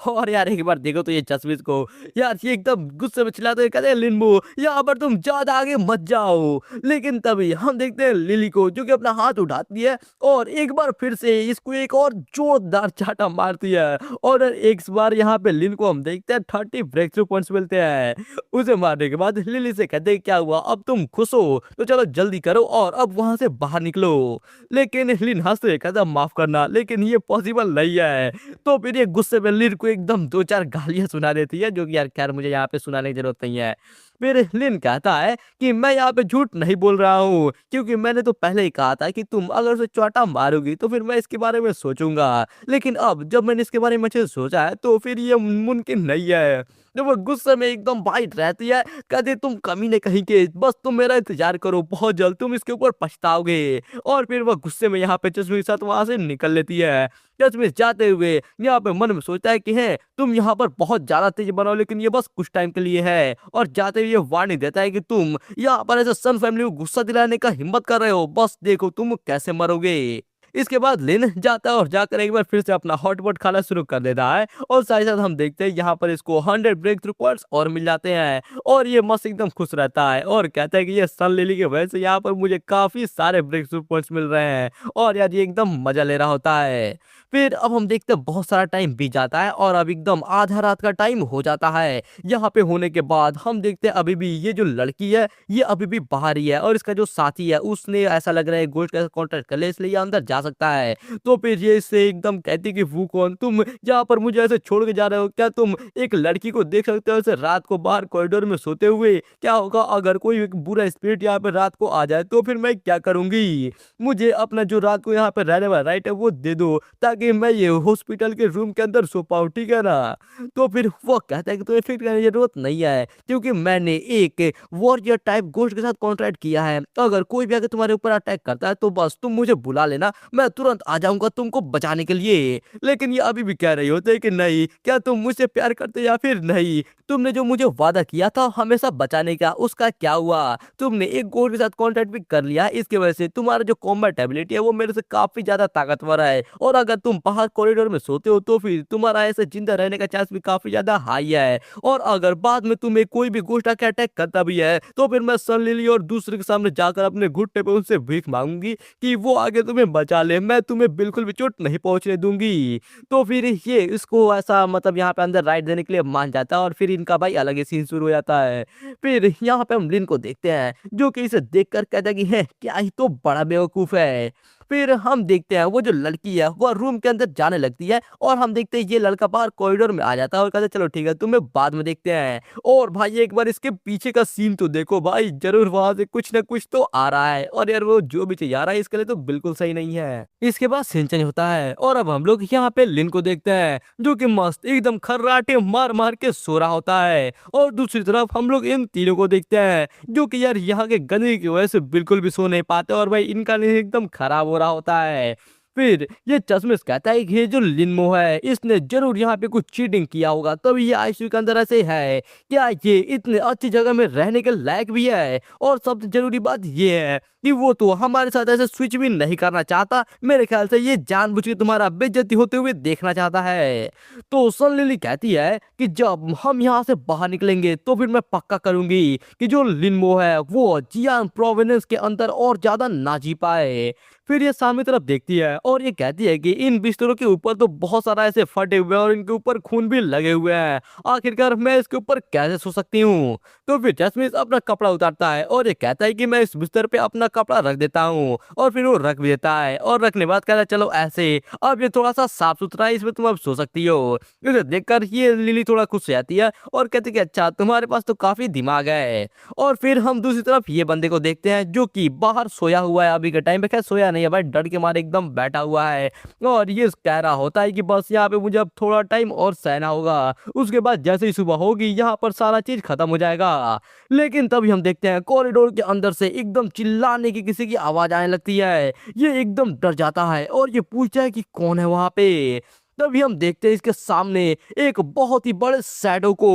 और यार एक बार देखो तो ये चश्मिश को, यार ये एकदम गुस्से में चिल्लाते हुए कहते हैं लिनबो, यहाँ पर तुम ज्यादा आगे मत जाओ। लेकिन तभी हम देखते हैं लिली को जो कि अपना हाथ उठाती है और एक बार फिर से इसको एक और जोरदार चाटा मारती है। और एक बार यहाँ पे लिन को हम देखते हैं 30 ब्रेक थ्रू पॉइंट्स मिलते हैं। उसे मारने के बाद लिली से कहते हैं क्या हुआ, अब तुम खुश हो तो चलो जल्दी करो और अब वहां से बाहर निकलो। लेकिन लिन हंसते हुए कहता माफ करना, लेकिन ये पॉसिबल नहीं है। तो फिर ये गुस्से में लिन को एकदम 2-4 गालियां सुना देती है, जो कि यार खैर मुझे यहाँ पे सुनाने की जरूरत नहीं है। फिर लिन कहता है कि मैं यहाँ पे झूठ नहीं बोल रहा हूँ, क्योंकि मैंने तो पहले ही कहा था कि तुम अगर उसे चौटा मारोगी तो फिर मैं इसके बारे में सोचूंगा। लेकिन अब जब मैंने इसके बारे में अच्छे से सोचा है तो फिर ये मुमकिन नहीं है। जब वो गुस्से में एकदम वाइट रहती है, कहते तुम कमीने कहीं के, बस तुम मेरा इंतजार करो, बहुत जल्द तुम इसके ऊपर पछताओगे। और फिर वो गुस्से में यहाँ पे चश्मे के साथ वहां से निकल लेती है। चश्मे जाते हुए यहाँ पे मन में सोचता है कि है तुम यहाँ पर बहुत ज्यादा तेज बनाओ, लेकिन ये बस कुछ टाइम के लिए है। और जाते हुए ये वार्निंग देता है कि तुम यहाँ पर ऐसे सन फैमिली को गुस्सा दिलाने का हिम्मत कर रहे हो, बस देखो तुम कैसे मरोगे। इसके बाद लिन जाता है और जाकर एक बार फिर से अपना हॉटपॉट खाना शुरू कर देता है। और साथ ही साथ हम देखते हैं यहाँ पर इसको 100 ब्रेक थ्रू पॉइंट्स और मिल जाते हैं। और ये मस्त एकदम खुश रहता है और कहता है कि ये सन लिली की वजह से यहाँ पर मुझे काफी सारे ब्रेक थ्रू पॉइंट्स मिल रहे हैं। और यार ये एकदम मजा ले रहा होता है। फिर अब हम देखते हैं बहुत सारा टाइम बीत जाता है और अब एकदम आधा रात का टाइम हो जाता है। यहाँ पे होने के बाद हम देखते हैं अभी भी ये जो लड़की है ये अभी भी बाहर ही है और इसका जो साथी है उसने ऐसा लग रहा है गोश्त का कॉन्ट्रैक्ट कर ले इसलिए ये अंदर जा सकता है। तो फिर ये इससे एकदम कहती कि वो कौन, तुम यहाँ पर मुझे ऐसे छोड़ के जा रहे हो, क्या तुम एक लड़की को देख सकते हो ऐसे रात को बाहर कॉरिडोर में सोते हुए? क्या होगा अगर कोई एक बुरा स्पिरिट यहाँ पे रात को आ जाए तो फिर मैं क्या करूंगी? मुझे अपना जो रात को यहाँ पे रहने वाला राइट है वो दे दो ताकि मैं ये हॉस्पिटल के रूम के अंदर सो पाऊँ, ठीक है ना? तो फिर वो कहता है कि तुम्हें फिक्र करने की जरूरत नहीं है क्योंकि मैंने एक वॉरियर टाइप गोश्त के साथ कॉन्ट्रैक्ट किया है। अगर कोई भी आके तुम्हारे ऊपर अटैक करता है तो बस तुम मुझे बुला लेना, मैं तुरंत आ जाऊंगा तुमको बचाने के लिए। लेकिन ये अभी भी कह रही होते है कि नहीं, क्या तुम मुझसे प्यार करते या फिर नहीं? तुमने जो मुझे वादा किया था हमेशा बचाने का उसका क्या हुआ? तुमने एक गोश्त के साथ कॉन्ट्रैक्ट भी कर लिया, इसकी वजह से तुम्हारा जो कॉम्बैट एबिलिटी है वो मेरे से काफी ज्यादा ताकतवर है और अगर तुम बाहर कॉरिडोर में सोते हो तो फिर तुम्हारा ऐसे जिंदा रहने का चांस भी काफी ज्यादा हाई है। और अगर बाद में तुम्हें कोई भी गोश्त आके अटैक करता भी है तो फिर मैं सन लिली और दूसरे के सामने जाकर अपने घुटने पे उनसे भीख मांगूंगी कि वो आगे तुम्हें बचा ले, मैं तुम्हें बिल्कुल भी चोट नहीं पहुंचने दूंगी। तो फिर ये इसको ऐसा मतलब यहाँ पे अंदर राइट देने के लिए मान जाता है और फिर इनका भाई अलग ही सीन शुरू हो जाता है। फिर यहाँ पे हम लिन को देखते हैं जो कि इसे देखकर कहता है कि है क्या ही तो बड़ा बेवकूफ है। फिर हम देखते हैं वो जो लड़की है वो रूम के अंदर जाने लगती है और हम देखते हैं ये लड़का बाहर कॉरिडोर में आ जाता है और कहता है चलो ठीक है तुम्हें बाद में देखते हैं। और भाई एक बार इसके पीछे का सीन तो देखो भाई, जरूर वहां से कुछ ना कुछ तो आ रहा है और यार वो जो भी चाहिए आ रहा है इसके लिए तो बिल्कुल सही नहीं है। इसके बाद सीन चेंज होता है और अब हम लोग यहाँ पे लिन को देखते हैं जो कि मस्त एकदम खर्राटे मार मार के सो रहा होता है और दूसरी तरफ हम लोग इन तीनों को देखते हैं जो कि यार यहाँ के गंदगी की वजह से बिल्कुल भी सो नहीं पाते और भाई इनका नींद एकदम खराब हो रहा होता है। फिर ये चश्मिश कहता है कि ये जो लिनमो है इसने जरूर यहाँ पे कुछ चीटिंग किया होगा तभी ये आईसीयू के अंदर ऐसे है। क्या ये इतने अच्छी जगह में रहने के लायक भी है? और सबसे जरूरी बात ये है कि वो तो हमारे साथ ऐसे स्विच भी नहीं करना चाहता, मेरे ख्याल से ये जानबूझ के तुम्हारा बेइज्जती होते हुए देखना चाहता है। तो सन लिली कहती है कि जब हम यहाँ से बाहर निकलेंगे तो फिर मैं पक्का करूंगी कि जो लिनमो है वो जियान प्रोविनेंस के अंदर और ज्यादा ना जी पाए। फिर ये सामने तरफ देखती है और ये कहती है कि इन बिस्तरों के ऊपर तो बहुत सारा ऐसे फटे हुए हैं और इनके ऊपर खून भी लगे हुए हैं, आखिरकार मैं इसके ऊपर कैसे सो सकती हूँ? तो फिर जसमीन अपना कपड़ा उतारता है और ये कहता है कि मैं इस बिस्तर पे अपना कपड़ा रख देता हूँ और फिर वो रख भी देता है और रखने बाद कहता है चलो ऐसे अब ये थोड़ा सा साफ सुथरा है इसमें तुम अब सो सकती हो। इसे देखकर ये लिली थोड़ा खुश हो जाती है और कहती है कि अच्छा तुम्हारे पास तो काफी दिमाग है। और फिर हम दूसरी तरफ ये बंदे को देखते हैं जो कि बाहर सोया हुआ है, अभी के टाइम पे खैर सोया नहीं है भाई, डर के मारे एकदम बैठा हुआ है और ये कह रहा होता है कि बस यहाँ पे मुझे अब थोड़ा टाइम और सहना होगा, उसके बाद जैसे ही सुबह होगी यहाँ पर सारा चीज खत्म हो जाएगा। लेकिन तभी हम देखते हैं कॉरिडोर के अंदर से एकदम चिल्लाने की किसी की आवाज आने लगती है। ये एकदम डर जाता है और ये पूछता है कि कौन है वहां पे। तभी हम देखते हैं इसके सामने एक बहुत ही बड़े शैडो को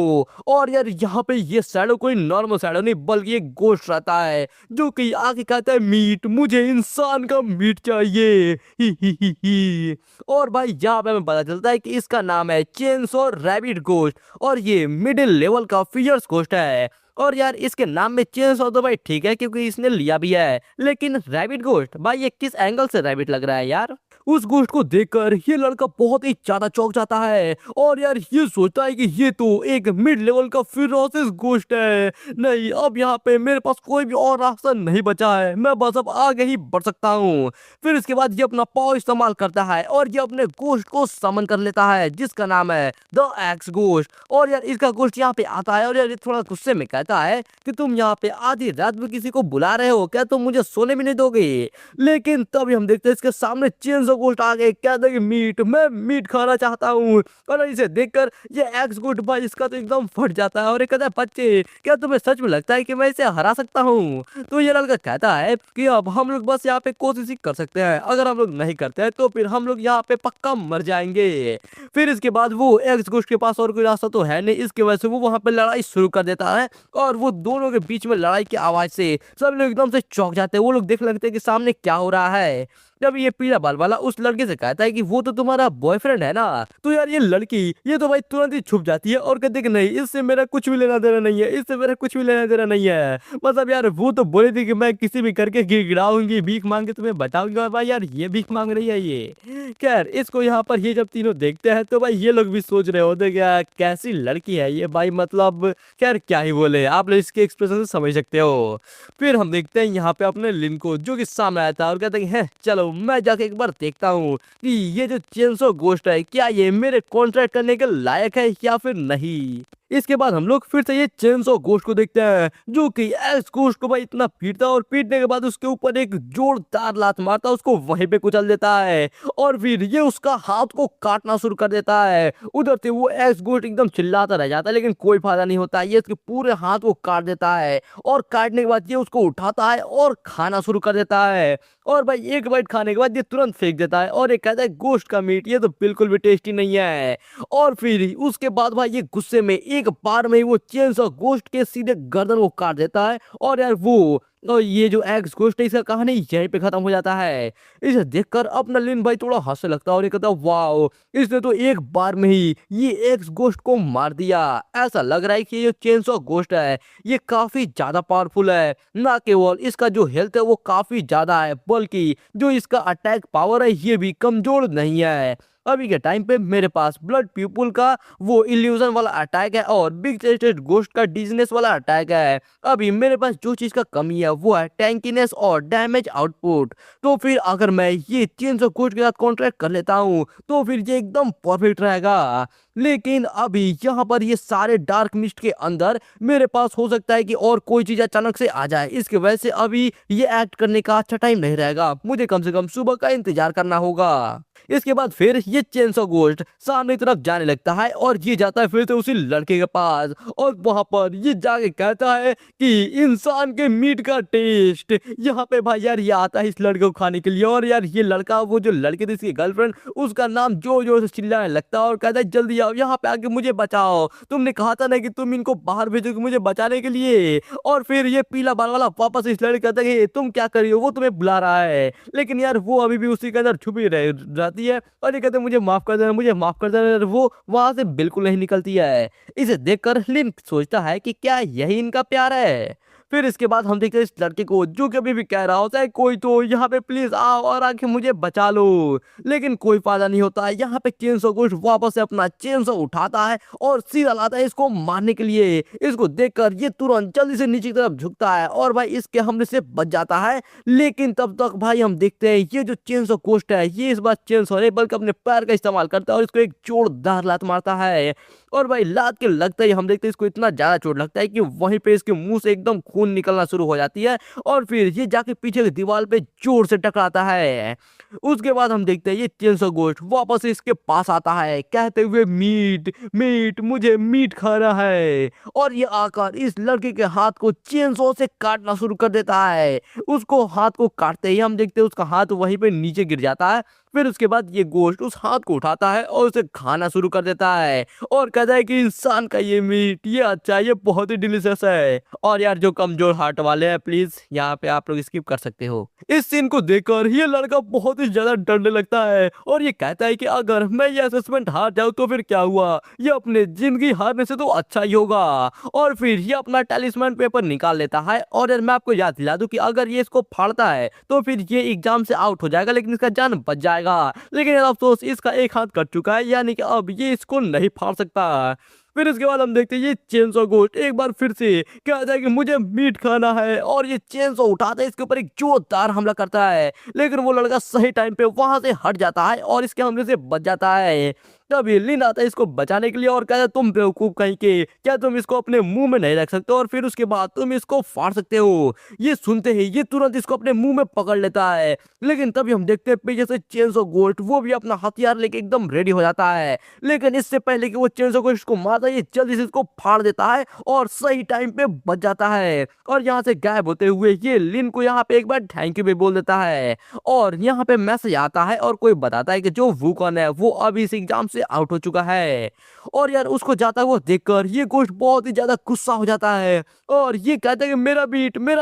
और यार यहाँ पे ये शैडो कोई नॉर्मल शैडो नहीं बल्कि एक गोश्त रहता है जो कि आगे कहता है मीट, मुझे इंसान का मीट चाहिए ही। और भाई यहाँ पे हमें पता चलता है कि इसका नाम है चेनसो रैबिट गोश्त और ये मिडिल लेवल का फियर्स गोश्त है। और यार इसके नाम में चेनसो तो भाई ठीक है क्योंकि इसने लिया भी है, लेकिन रैबिट गोश्त भाई ये किस एंगल से रैबिट लग रहा है यार? उस गोश्त को देखकर ये लड़का बहुत ही ज्यादा चौंक जाता है और यार ये सोचता है कि ये तो एक मिड लेवल का फिरोसिस गोश्त है, नहीं अब यहाँ पे मेरे पास कोई भी और रास्ता नहीं बचा है, मैं बस अब आगे ही बढ़ सकता हूँ। फिर इसके बाद ये अपना पाव इस्तेमाल करता है और ये अपने गोश्त को समन कर लेता है जिसका नाम है द एक्स गोश्त। और यार इसका गोश्त यहाँ पे आता है और यार ये थोड़ा गुस्से में कहता है कि तुम यहाँ पे आधी रात में किसी को बुला रहे हो, क्या तुम मुझे सोने भी नहीं दोगे? लेकिन तभी हम देखते हैं इसके सामने चेंज गोश्त आ गए, कहता है कि मीट, मैं मीट खाना चाहता हूँ। और इसे देखकर ये एक्स गोश्त भाई इसका तो एकदम फट जाता है और ये कहता है बच्चे क्या तुम्हें सच में लगता है कि मैं इसे हरा सकता हूँ? तो ये लड़का कहता है कि अब हम लोग बस यहाँ पे कोशिश ही कर सकते हैं, अगर हम लोग नहीं करते हैं तो फिर हम लोग यहाँ पे पक्का मर जाएंगे। फिर इसके बाद वो एक्स गोश्त के पास और कोई रास्ता तो है नहीं, इसकी वजह से वो वहां पे लड़ाई शुरू कर देता है और वो दोनों के बीच में लड़ाई की आवाज से सब लोग एकदम से चौंक जाते हैं, वो लोग देखने लगते हैं कि सामने क्या हो रहा है। जब ये पीला बाल वाला उस लड़के से कहता है कि वो तो तुम्हारा बॉयफ्रेंड है ना, तो यार ये लड़की ये तो भाई तुरंत ही छुप जाती है और कहती है कि नहीं, इससे मेरा कुछ भी लेना देना नहीं है, इससे मेरा कुछ भी लेना देना नहीं है। मतलब यार वो तो बोली थी कि मैं किसी भी करके गिड़ाऊंगी, भीख मांग के तुम्हें बचाऊंगी, और भाई यार ये भीख मांग रही है ये। खैर इसको यहाँ पर ये जब तीनों देखते हैं तो भाई ये लोग भी सोच रहे होते क्या कैसी लड़की है ये भाई, मतलब खैर क्या ही बोले, आप लोग इसके एक्सप्रेशन से समझ सकते हो। फिर हम देखते हैं यहाँ पे अपने लिन को जो कि सामने आया था और कहते हैं चलो मैं जाके एक बार देखता हूँ कि ये जो चेंसो गोस्ट है क्या ये मेरे कॉन्ट्रैक्ट करने के लायक है या फिर नहीं। इसके बाद हम लोग फिर से ये चेंसो गोस्ट को देखते हैं जो कि एक्स गोस्ट को भाई इतना पीटता है और पीटने के बाद उसके ऊपर एक जोरदार लात मारता है, उसको वहीं पे कुचल देता है और फिर ये उसका हाथ को काटना शुरू कर देता है। उधर से वो एक्स गोस्ट एकदम चिल्लाता रह जाता है लेकिन कोई फायदा नहीं होता, ये उसके पूरे हाथ को काट देता है और काटने के बाद ये उसको उठाता है और खाना शुरू कर देता है। और भाई एक बाइट खाने के बाद ये तुरंत फेंक देता है और ये कहता है गोश्त का मीट ये तो बिल्कुल भी टेस्टी नहीं है। और फिर उसके बाद भाई ये गुस्से में एक बार में ही वो चेंसॉ गोश्त के सीधे गर्दन को काट देता है और यार वो और ये जो एक्स गोश्त है इसका कहानी यहीं पे खत्म हो जाता है। इसे देखकर अपना लिन भाई थोड़ा हंसने लगता है और ये कहता है वाह, इसने तो एक बार में ही ये एक्स गोश्त को मार दिया। ऐसा लग रहा है कि ये जो चेंसॉ गोश्त है ये काफी ज्यादा पावरफुल है, ना केवल इसका जो हेल्थ है वो काफी ज्यादा है बल्कि जो इसका अटैक पावर है ये भी कमजोर नहीं है। अभी के टाइम पे मेरे पास ब्लड पीपुल का वो इल्यूजन वाला अटैक है और बिग चेस्टेड गोस्ट का डिजीनेस वाला अटैक है। अभी मेरे पास जो चीज का कमी है वो है टैंकीनेस और डैमेज आउटपुट। तो फिर अगर मैं ये 300 गोस्ट के साथ कॉन्ट्रैक्ट कर लेता हूँ तो फिर ये एकदम परफेक्ट रहेगा। लेकिन अभी यहाँ पर ये सारे डार्क मिस्ट के अंदर मेरे पास हो सकता है कि और कोई चीज अचानक से आ जाए, इसकी वजह से अभी ये एक्ट करने का अच्छा टाइम नहीं रहेगा, मुझे कम से कम सुबह का इंतजार करना होगा। इसके बाद फिर ये चेंसॉ गोस्ट सामने की तरफ जाने लगता है और ये जाता है फिर से उसी लड़के के पास और वहां पर ये जाके कहता है कि इंसान के मीट का टेस्ट। यहाँ पे भाई यार ये आता है इस लड़के को खाने के लिए और यार ये लड़का वो जो लड़के थे इसकी गर्लफ्रेंड उसका नाम जोर जोर से चिल्लाने लगता है और कहता है जल्दी आओ यहाँ पे आके मुझे बचाओ, तुमने कहा था ना कि तुम इनको बाहर भेजोगे मुझे बचाने के लिए। और फिर ये पीला बाल वाला वापस इस लड़के कहता है कि तुम क्या कर रही हो, वो तुम्हें बुला रहा है, लेकिन यार वो अभी भी उसी के अंदर छुपी रह जाती है और ये कहते हैं मुझे माफ कर देना, मुझे माफ कर देना, और वो वहां से बिल्कुल नहीं निकलती है। इसे देखकर लिन सोचता है कि क्या यही इनका प्यार है। फिर इसके बाद हम देखते हैं इस लड़के को जो कभी भी कह रहा होता है कोई तो यहाँ पे प्लीज आओ और आके मुझे बचा लो, लेकिन कोई फायदा नहीं होता है। यहाँ पे चेंसॉ गोश्त वापस से अपना चेंसॉ उठाता है और सीधा लाता है इसको मारने के लिए। इसको देखकर ये तुरंत जल्दी से नीचे की तरफ झुकता है और भाई इसके हमले से बच जाता है। लेकिन तब तक भाई हम देखते हैं ये जो चेंसॉ गोश्त है ये इस बार चेंसॉ नहीं बल्कि अपने पैर का इस्तेमाल करता है और इसको एक जोरदार लात मारता है। और भाई लात के लगते ही हम देखते हैं इसको इतना ज्यादा चोट लगता है कि वहीं पे इसके मुंह से एकदम खून निकलना शुरू हो जाती है और फिर ये जाके पीछे की दीवार पे जोर से टकराता है। उसके बाद हम देखते हैं ये चेंसॉ गोश्त वापस इसके पास आता है कहते हुए मीट मीट मुझे मीट खाना है, और ये आकर इस लड़के के हाथ को चेंसॉ से काटना शुरू कर देता है। उसको हाथ को काटते ही हम देखते हैं उसका हाथ वहीं पे नीचे गिर जाता है। फिर उसके बाद ये गोश्त उस हाथ को उठाता है और उसे खाना शुरू कर देता है और कहता है कि इंसान का ये मीट ये अच्छा है, ये बहुत ही डिलीशियस है। और यार जो कमजोर हार्ट वाले हैं प्लीज यहाँ पे आप लोग स्किप कर सकते हो। इस सीन को देखकर ये लड़का बहुत ही ज्यादा डरने लगता है और ये कहता है कि अगर मैं ये असेसमेंट हार जाऊं तो फिर क्या हुआ, ये अपने जिंदगी हारने से तो अच्छा ही होगा। और फिर ये अपना टेलिस्मैन पेपर निकाल लेता है और यार मैं आपको याद दिला दूं कि अगर ये इसको फाड़ता है तो फिर ये एग्जाम से आउट हो जाएगा लेकिन इसका जान बच जाएगा। लेकिन यार अफसोस इसका एक हाथ कट चुका है यानी कि अब ये इसको नहीं फाड़ सकता। फिर इसके बाद हम देखते हैं ये चेंसॉ गोश्त एक बार फिर से कहता है कि मुझे मीट खाना है और ये चेंसॉ उठाता है इसके ऊपर एक जोरदार हमला करता है, लेकिन वो लड़का सही टाइम पे वहां से हट जाता है और इसके हमले से बच जाता है। तभी लिन आता है इसको बचाने के लिए और कहता है तुम बेवकूफ कहीं के, क्या तुम इसको अपने मुंह में नहीं रख सकते और फिर उसके बाद तुम इसको फाड़ सकते हो। ये सुनते ही ये तुरंत इसको अपने मुंह में पकड़ लेता है, लेकिन तभी हम देखते हैं पीछे से चेंसॉ गोश्त वो भी अपना हथियार लेके एकदम रेडी हो जाता है। लेकिन इससे पहले कि वो चेंसॉ गोश्त को मार आता है ये जल्दी से इसको फाड़ देता है और सही टाइम पे बच जाता है और यहाँ से गायब होते हुए ये लिन को यहाँ पे एक बार थैंक यू भी बोल देता है और यहाँ पे मैसेज आता है और कोई बताता है कि जो वूकॉन है वो अभी इस एग्जाम से आउट हो चुका है। और यार उसको जाता हुआ देखकर ये गोश्त बहुत ही ज्यादा गुस्सा हो जाता है और ये कहता है कि मेरा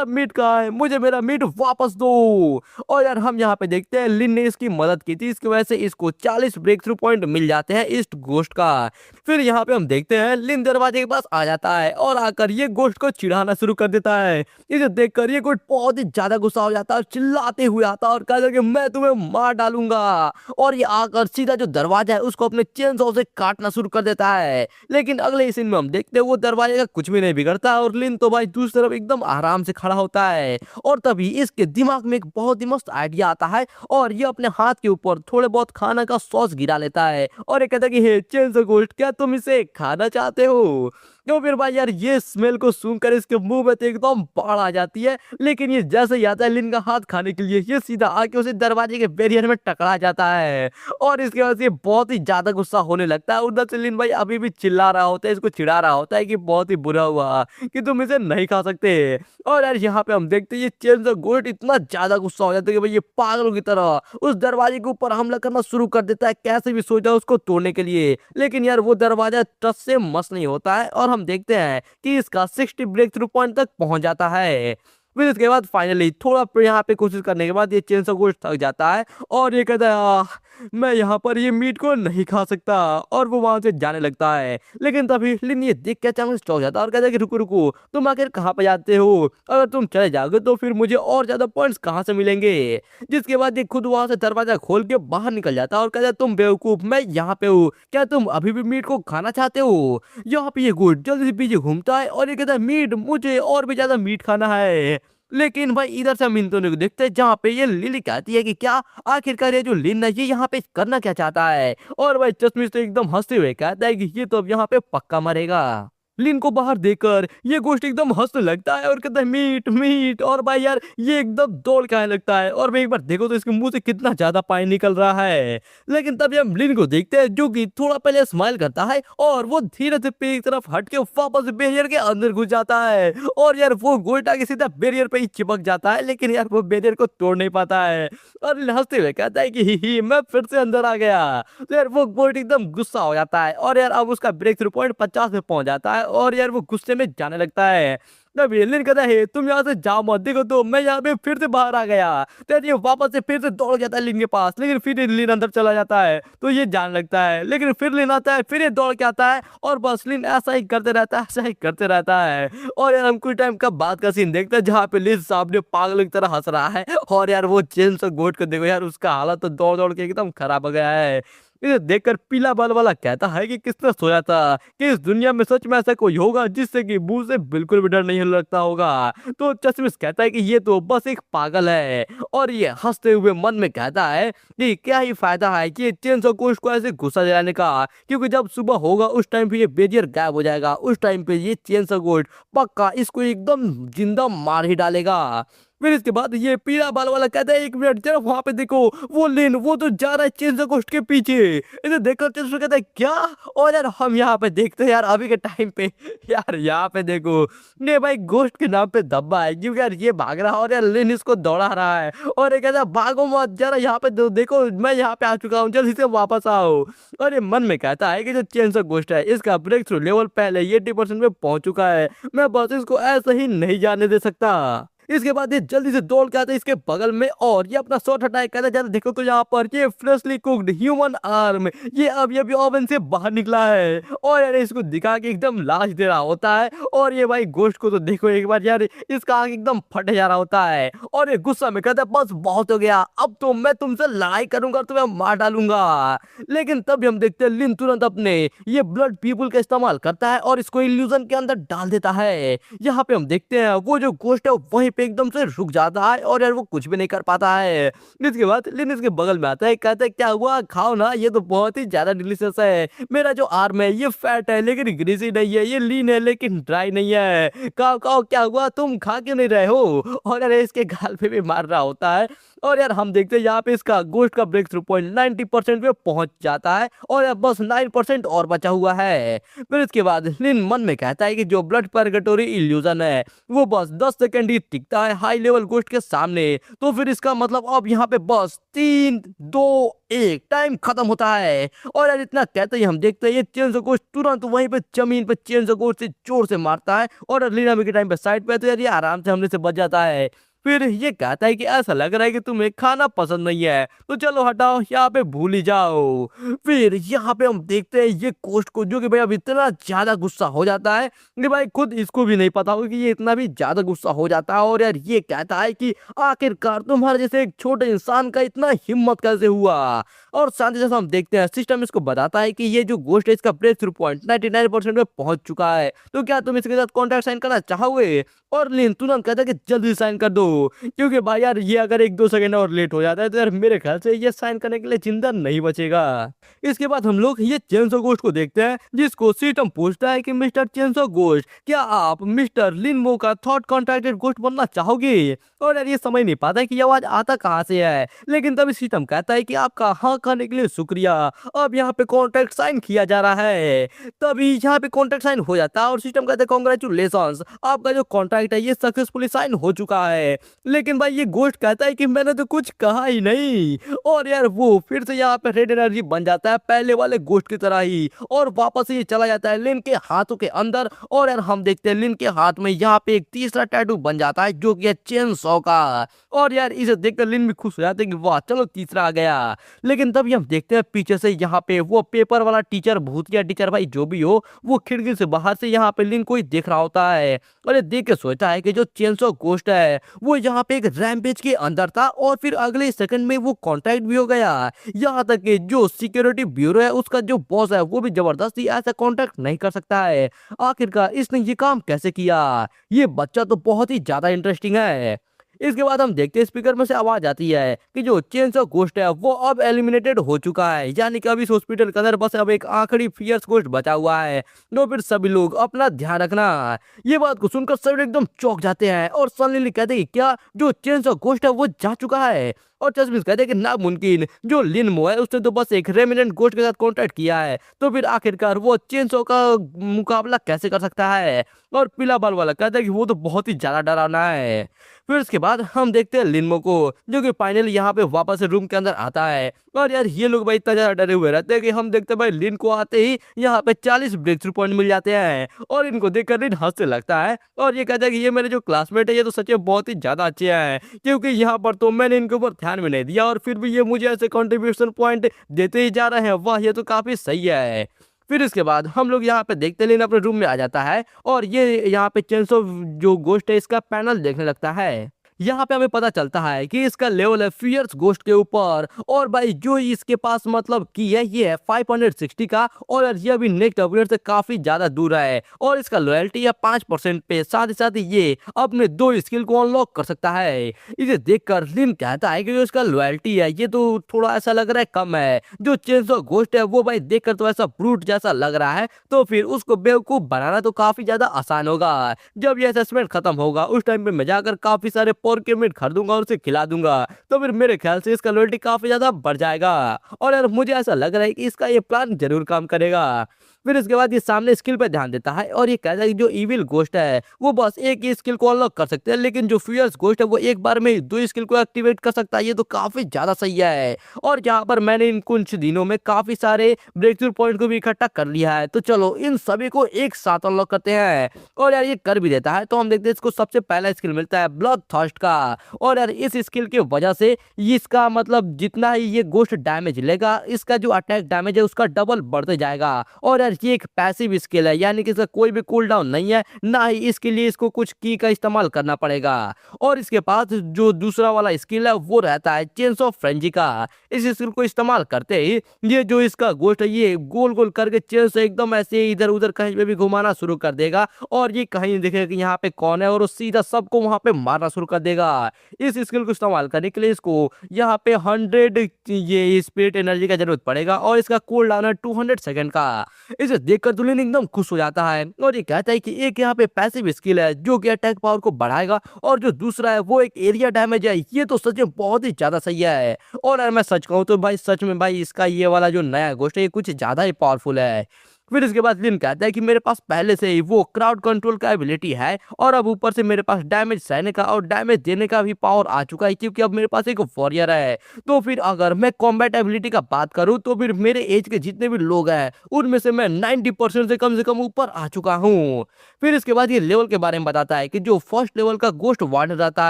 मीट कहाँ है, मुझे मेरा मीट वापस दो। और यार हम यहाँ पे देखते हैं लिन ने इसकी मदद की थी, इसकी वजह से इसको 40 ब्रेक थ्रू पॉइंट मिल जाते हैं इस गोश्त का। फिर यहाँ पे हम देखते हैं लिन दरवाजे के पास आ जाता है और आकर ये गोश्त को चिढ़ाना शुरू कर देता है। इसे देखकर ये गोश्त बहुत ही ज्यादा गुस्सा हो जाता है और चिल्लाते हुए आता है और कहता है कि मैं तुम्हें मार डालूंगा। और ये आकर सीधा जो दरवाजा है उसको अपने चेनसॉ से काटना शुरू कर देता है। लेकिन अगले सीन में हम देखते हैं वो दरवाजे का कुछ भी नहीं बिगड़ता और लिन तो भाई दूसरी तरफ एकदम आराम से खड़ा होता है। और तभी इसके दिमाग में एक बहुत ही मस्त आइडिया आता है और ये अपने हाथ के ऊपर थोड़े बहुत खाना का सॉस गिरा लेता है और ये कहता है कि हे चेनसॉ गोश्त, क्या तुम इसे खाना चाहते हो? तो फिर भाई यार ये स्मेल को सूंघकर इसके मुंह में तो एकदम बाढ़ आ जाती है। लेकिन ये जैसे ही आता है लिन का हाथ खाने के लिए ये सीधा आके उसे दरवाजे के बैरियर में टकरा जाता है और इसके बाद ये बहुत ही ज्यादा गुस्सा होने लगता है। उधर से लिन भाई अभी भी चिल्ला रहा होता है, इसको चिढ़ा रहा होता है कि बहुत ही बुरा हुआ कि तुम इसे नहीं खा सकते। और यार यहाँ पे हम देखते हैं ये चेनसॉ गोश्त इतना ज्यादा गुस्सा हो जाता है कि भाई ये पागलों की तरह उस दरवाजे के ऊपर हमला करना शुरू कर देता है, कैसे भी सोचा उसको तोड़ने के लिए। लेकिन यार वो दरवाजा टच से मस नहीं होता है और हम देखते हैं कि इसका 60 ब्रेक थ्रू पॉइंट तक पहुंच जाता है। फिर इसके बाद फाइनली थोड़ा यहाँ पे कोशिश करने के बाद ये चेनसॉ गोश्त थक जाता है और ये कहता है मैं यहाँ पर ये मीट को नहीं खा सकता और वो वहां से जाने लगता है। लेकिन तभी लिन ये देख के अचानक चौंक जाता है और कहता है कि रुको रुको, तुम आखिर कहाँ पे जाते हो? अगर तुम चले जाओगे तो फिर मुझे और ज्यादा पॉइंट्स कहाँ से मिलेंगे? जिसके बाद ये खुद वहां से दरवाजा खोल के बाहर निकल जाता है और कहता है तुम बेवकूफ, मैं यहाँ पे हूँ, क्या तुम अभी भी मीट को खाना चाहते हो? यहाँ पे ये गोश्त जल्दी से पीछे घूमता है और ये कहता है मीट, मुझे और भी ज्यादा मीट खाना है। लेकिन भाई इधर से हम इन दोनों को देखते हैं जहाँ पे ये लिली कहती है कि क्या आखिरकार ये जो लिन है ये यहाँ पे करना क्या चाहता है। और भाई चश्मिश तो एकदम हंसते हुए कहता है कि ये तो अब यहाँ पे पक्का मरेगा। लिन को बाहर देखकर ये गोश्त एकदम हंसने लगता है और कहता है मीट मीट। और भाई यार ये एकदम दौड़ के आने लगता है और भाई एक बार देखो तो इसके मुंह से कितना ज्यादा पानी निकल रहा है। लेकिन तभी हम लिन को देखते हैं जो कि थोड़ा पहले स्माइल करता है और वो धीरे से पेड़ की तरफ हट के वापस बैरियर के अंदर घुस जाता है और यार वो गोश्त आके सीधा बैरियर पे ही चिपक जाता है। लेकिन यार वो बैरियर को तोड़ नहीं पाता है और लिन हंसते हुए कहता है कि ही मैं फिर से अंदर आ गया। तो यार वो गोश्त एकदम गुस्सा हो जाता है और यार अब उसका ब्रेक थ्रू पॉइंट 50 पे पहुंच जाता है और यार वो गुस्से में जाने लगता है। तब लिन कहता है तुम यहाँ से जाओ मत, देखो तो मैं यहाँ पे फिर से बाहर आ गया। तो ये वापस से फिर से दौड़ जाता है लिन के पास, लेकिन फिर लिन अंदर चला जाता है तो ये जाने लगता है। लेकिन फिर लिन आता है, फिर ये दौड़ के आता है और बस लिन ऐसा ही करते रहता है, ऐसा ही करते रहता है। और यार हम कुछ टाइम का बाद का सीन देखते हैं जहाँ पे लिन सामने पागल की तरह हंस रहा है और यार वो चेनसॉ गोश्त को देखो यार, उसका हालत तो दौड़ दौड़ के एकदम खराब हो गया है। इसे देखकर पीला बाल वाला कहता है कि किसने सोचा था कि इस दुनिया में सच में ऐसा कोई होगा जिससे कि मुंह से बिल्कुल भी डर नहीं लगता होगा। तो चश्मिश कहता है कि ये तो बस एक पागल है और ये हंसते हुए मन में कहता है कि क्या ही फायदा है कि चेनसॉ गोश्त को ऐसे गुस्सा दिलाने का, क्योंकि जब सुबह होगा उस टाइम पे ये बैरियर गायब हो जाएगा, उस टाइम पे ये चेनसॉ गोश्त पक्का इसको एकदम जिंदा मार ही डालेगा। फिर इसके बाद ये पीला बाल वाला कहता है एक मिनट जरा वहां पे देखो, वो लिन वो तो जा रहा है चेनसॉ गोश्त के पीछे। इसे देखकर चेनसॉ कहता है क्या? और यार हम यहाँ पे देखते हैं यार अभी के टाइम पे यार यहाँ पे देखो ये भाई गोश्त के नाम पे धब्बा है, क्योंकि यार ये भाग रहा है और यार लिन इसको दौड़ा रहा है और ये कहता है भागो मत, जरा यहाँ पे देखो मैं यहाँ पे आ चुका हूँ, जल्दी से वापस आओ। और ये मन में कहता है कि जो चेनसॉ गोश्त है इसका ब्रेक थ्रू लेवल पहले ये 80% पे पहुंच चुका है, मैं बस इसको ऐसे ही नहीं जाने दे सकता। इसके बाद ये जल्दी से दौड़ के आता है इसके बगल में और ये अपना शॉट हटाए कहता है जरा देखो तो यहाँ पर ये फ्रेशली कुक्ड ह्यूमन आर्म ये अभी ओवन से बाहर निकला है और यार इसको दिखा के एकदम लाश दे रहा होता है। और ये भाई गोश्त को तो देखो एक बार यार, इसका आंख एकदम फटे जा रहा होता है और ये गुस्सा में कहता है बस बहुत हो गया, अब तो मैं तुमसे लड़ाई करूंगा और तुम्हें मार डालूंगा। लेकिन तभी हम देखते हैं लिन तुरंत अपने ये ब्लड पीपल का इस्तेमाल करता है और इसको इल्यूजन के अंदर डाल देता है। यहाँ पे हम देखते हैं वो जो गोश्त है वहीं पे एकदम से रुक जाता है और यार वो कुछ भी नहीं कर पाता है। इसके बाद लिन इसके बगल में आता है, कहता है क्या हुआ, खाओ ना, ये तो बहुत ही ज्यादा डिलीशियस है, मेरा जो आर्म है ये फैट है लेकिन ग्रीसी नहीं है, ये लीन है लेकिन ड्राई नहीं है, खाओ खाओ, क्या हुआ तुम खा क्यों नहीं रहे हो? और यार इसके गाल पे भी मार रहा होता है और यार हम देखते हैं यहाँ पे इसका गोस्ट का ब्रेक थ्रू पॉइंट 90% पे पहुंच जाता है और यार बस 9% और बचा हुआ है। फिर इसके बाद लिन मन में कहता है कि जो ब्लड पर्गेटोरी इल्यूजन है वो बस 10 सेकंड ही टिकता है हाई लेवल गोस्ट के सामने। तो फिर इसका मतलब अब यहाँ पे बस 3 2 1 टाइम खत्म होता है। और यार इतना कहते ही हम देखते हैं ये चेंसो गोस्ट तुरंत वहीं पे जमीन पे चेंसो गोस्ट से जोर से मारता है और लीना के टाइम पे साइड पे है, तो यार ये आराम से हमने से बच जाता है। फिर ये कहता है कि ऐसा लग रहा है कि तुम्हें खाना पसंद नहीं है, तो चलो हटाओ यहाँ पे भूल ही जाओ। फिर यहाँ पे हम देखते हैं ये कोस्ट को, जो कि भाई अब इतना ज्यादा गुस्सा हो जाता है कि भाई खुद इसको भी नहीं पता होगा कि ये इतना भी ज्यादा गुस्सा हो जाता है। और यार ये कहता है कि आखिरकार तुम्हारे जैसे एक छोटे इंसान का इतना हिम्मत कैसे हुआ। और साथ ही साथ हम देखते हैं सिस्टम इसको बताता है कि ये जो गोस्ट है इसका ब्रेक थ्रू पॉइंट 99% पे पहुंच चुका है, तो क्या तुम इसके साथ कॉन्ट्रैक्ट साइन करना चाहोगे। और लिन तुरंत कहता है कि जल्दी साइन कर दो, क्योंकि भाई यार ये अगर 1 2 सेकंड और लेट हो जाता है तो यार मेरे ख्याल से ये साइन करने के लिए जिंदा नहीं बचेगा। इसके बाद हम लोग ये चेंसो गोस्ट को देखते हैं, जिसको सीटम पूछता है कि मिस्टर चेंसो गोस्ट, क्या आप मिस्टर लिनमो का थॉट कॉन्ट्रैक्टेड गोस्ट बनना चाहोगे। और यार ये समझ नहीं पाता है कि ये आवाज आता कहाँ से है, लेकिन तभी सीटम कहता है कि आपका हाँ कहने के लिए शुक्रिया, अब यहाँ पे कॉन्ट्रैक्ट साइन किया जा रहा है। तभी यहाँ पे कॉन्ट्रैक्ट साइन हो जाता है और सिस्टम कहते हैं कॉन्ग्रेचुलेशन, आपका जो कॉन्ट्रैक्ट है ये सक्सेसफुली साइन हो चुका है। लेकिन भाई ये गोस्ट कहता है कि मैंने तो कुछ कहा ही नहीं। और यार वो फिर से यहाँ पे रेड एनर्जी बन जाता है पहले वाले गोस्ट की तरह ही, और वापस ये चला जाता है लिन के हाथों के अंदर। और यार हम देखते हैं लिन के हाथ में यहाँ पे एक तीसरा टैटू बन जाता है, जो कि है चेन सॉ का। और यार इसे देखकर लिन भी खुश हो जाते हैं कि वाह चलो तीसरा आ गया। लेकिन तभी हम देखते हैं पीछे से यहाँ पे वो पेपर वाला टीचर, भूतिया टीचर भाई जो भी हो, वो खिड़की से बाहर से यहाँ पे लिन को ही देख रहा होता है। और ये देख के सोचता है कि जो चेनसो गोस्ट है वो यहाँ पे एक रैम्पेज के अंदर था और फिर अगले सेकंड में वो कॉन्टैक्ट भी हो गया। यहाँ तक कि जो सिक्योरिटी ब्यूरो है उसका जो बॉस है वो भी जबरदस्ती ऐसा कॉन्टैक्ट नहीं कर सकता है। आखिरकार इसने ये काम कैसे किया, ये बच्चा तो बहुत ही ज्यादा इंटरेस्टिंग है। इसके बाद हम देखते हैं स्पीकर में से आवाज आती है कि जो चेंसो गोस्ट है वो अब एलिमिनेटेड हो चुका है, यानी कि अभी इस हॉस्पिटल के अंदर बस अब एक आखिरी फियर्स गोस्ट बचा हुआ है। तो फिर सभी लोग अपना ध्यान रखना। ये बात को सुनकर सभी एकदम चौंक जाते हैं और सनलिली कहते हैं कि क्या जो चेंसो गोस्ट है वो जा चुका है। और चश्मिश कहते हैं कि नामुमकिन, जो लिनमो है उसने तो बस एक रेमिनेंट गोस्ट के साथ कॉन्टैक्ट किया है, तो फिर आखिरकार वो चेंसो का मुकाबला कैसे कर सकता है। और पीला बाल वाला कहता है कि वो तो बहुत ही ज्यादा डरावना है। फिर उसके बाद हम देखते हैं लिनमो को, जो कि फाइनली यहाँ पे वापस रूम के अंदर आता है। और यार ये लोग भाई इतना ज्यादा डरे हुए रहते हैं कि हम देखते हैं भाई लिन को आते ही यहाँ पे 40 ब्रेक थ्रू पॉइंट मिल जाते हैं। और इनको देखकर लिन हंसने लगता है और ये कहता है कि ये मेरे जो क्लासमेट है ये तो सच में बहुत ही ज्यादा अच्छे हैं, क्योंकि यहाँ पर तो मैंने इनके ऊपर ध्यान में नहीं दिया और फिर भी ये मुझे ऐसे कंट्रीब्यूशन पॉइंट देते ही जा रहे हैं। वाह ये तो काफी सही है। फिर इसके बाद हम लोग यहाँ पे देखते हैं लिन अपने रूम में आ जाता है और ये यहाँ पे चेंसो जो गोस्ट है इसका पैनल देखने लगता है। यहाँ पे हमें पता चलता है कि इसका लेवल है फियर्स गोस्ट के ऊपर, और भाई जो इसके पास मतलब की है ये है 560 का। और यार ये अभी नेक्स्ट अपग्रेड से काफी ज्यादा दूर है और इसका लॉयल्टी है 5% पे। साथ ही ये अपने 2 स्किल को अनलॉक कर सकता है। इसे देखकर लिन कहता है कि जो इसका लॉयल्टी है ये तो थोड़ा ऐसा लग रहा है कम है। जो चेंसो गोस्ट है वो भाई देखकर तो ऐसा ब्रूट जैसा लग रहा है, तो फिर उसको बेवकूफ बनाना तो काफी ज्यादा आसान होगा। जब ये असेसमेंट खत्म होगा उस टाइम पे मैं जाकर काफी सारे पोर के मीट खरीदूंगा और उसे खिला दूंगा, तो फिर मेरे ख्याल से इसका लॉयल्टी काफी ज्यादा बढ़ जाएगा। और यार मुझे ऐसा लग रहा है कि इसका ये प्लान जरूर काम करेगा। फिर इसके बाद ये सामने स्किल पे ध्यान देता है और ये कहता है कि जो इविल गोस्ट है वो बस एक ही स्किल को अनलॉक कर सकते हैं, लेकिन जो फियर्स गोस्ट है वो एक बार में 2 स्किल को एक्टिवेट कर सकता है। ये तो काफी ज्यादा सही है। और यहाँ पर मैंने इन कुछ दिनों में काफी सारे ब्रेक थ्रू पॉइंट को भी इकट्ठा कर लिया है, तो चलो इन सभी को एक साथ अनलॉक करते हैं। और यार ये कर भी देता है। तो हम देखते हैं इसको सबसे पहला स्किल मिलता है ब्लड थर्स्ट का। और यार इस स्किल की वजह से इसका मतलब जितना ही ये गोस्ट डैमेज लेगा इसका जो अटैक डैमेज है उसका डबल बढ़ते जाएगा। और यार ये एक पैसिव स्किल है, यानी कि इसका कोई भी कूल डाउन नहीं है, ना ही इसके लिए इसको कुछ की का इस्तेमाल करना पड़ेगा। और इसके पास जो दूसरा वाला स्किल है वो रहता है चेंस ऑफ फ्रेंजी का। इस स्किल को इस्तेमाल करते ही ये जो इसका गोस्ट है ये गोल गोल करके चेन से एकदम ऐसे इधर उधर कहीं पे भी घुमाना शुरू कर देगा और ये कहीं नहीं दिखेगा कि यहाँ पे कौन है, और वो सीधा सबको वहां पे मारना शुरू कर देगा। इस स्किल को इस्तेमाल करने के लिए इसको यहाँ पे 100 ये स्पिरिट एनर्जी का जरूरत पड़ेगा और इसका कूल डाउन है 200 सेकंड का। इसे देखकर दुल्हन एकदम खुश हो जाता है और ये कहता है कि एक यहाँ पे पैसिव स्किल है जो कि अटैक पावर को बढ़ाएगा और जो दूसरा है वो एक एरिया डैमेज है। ये तो सच में बहुत ही ज्यादा सही है। और अगर मैं सच कहूँ तो भाई सच में भाई इसका ये वाला जो नया घोस्ट है ये कुछ ज्यादा ही पावरफुल है। फिर इसके बाद लिन कहता है कि मेरे पास पहले से ही वो क्राउड कंट्रोल का एबिलिटी है और अब ऊपर से मेरे पास डैमेज सहने का और डैमेज देने का भी पावर आ चुका है क्योंकि अब मेरे पास एक वॉरियर है। तो फिर अगर मैं कॉम्बैट एबिलिटी का बात करूं तो फिर मेरे एज के जितने भी लोग हैं उनमें से मैं 90% से कम ऊपर आ चुका हूँ। फिर इसके बाद ये लेवल के बारे में बताता है कि जो फर्स्ट लेवल का गोस्ट वार्डन रहता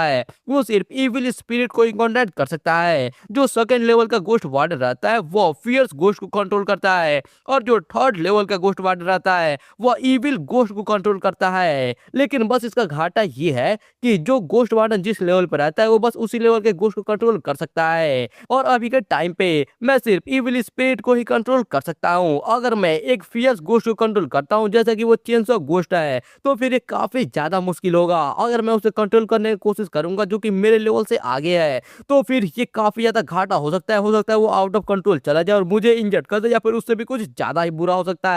है वो सिर्फ इविल स्पिरिट को ही कॉन्टैक्ट कर सकता है। जो सेकंड लेवल का गोस्ट वार्डन रहता है वो फियर्स गोस्ट को कंट्रोल करता है और जो थर्ड लेवल का गोस्ट वार्डन रहता है वो इविल गोस्ट को कंट्रोल करता है। लेकिन बस इसका घाटा ये है कि जो गोस्ट वार्डन जिस लेवल पर रहता है वो बस उसी लेवल के गोस्ट को कंट्रोल कर सकता है और अभी के टाइम पे मैं सिर्फ इविल स्पिरिट को ही कंट्रोल कर सकता हूँ। अगर मैं एक फियर्स गोस्ट को कंट्रोल करता हूँ जैसा कि वो चेनसॉ गोस्ट है तो फिर ये काफी ज्यादा मुश्किल होगा। अगर मैं उसे कंट्रोल करने की कोशिश करूंगा जो कि मेरे लेवल से आगे है तो फिर ये काफी ज्यादा घाटा हो सकता है वो आउट ऑफ कंट्रोल चला जाए और मुझे इंजर्ड कर दे या फिर उससे भी कुछ ज्यादा ही बुरा हो सकता है।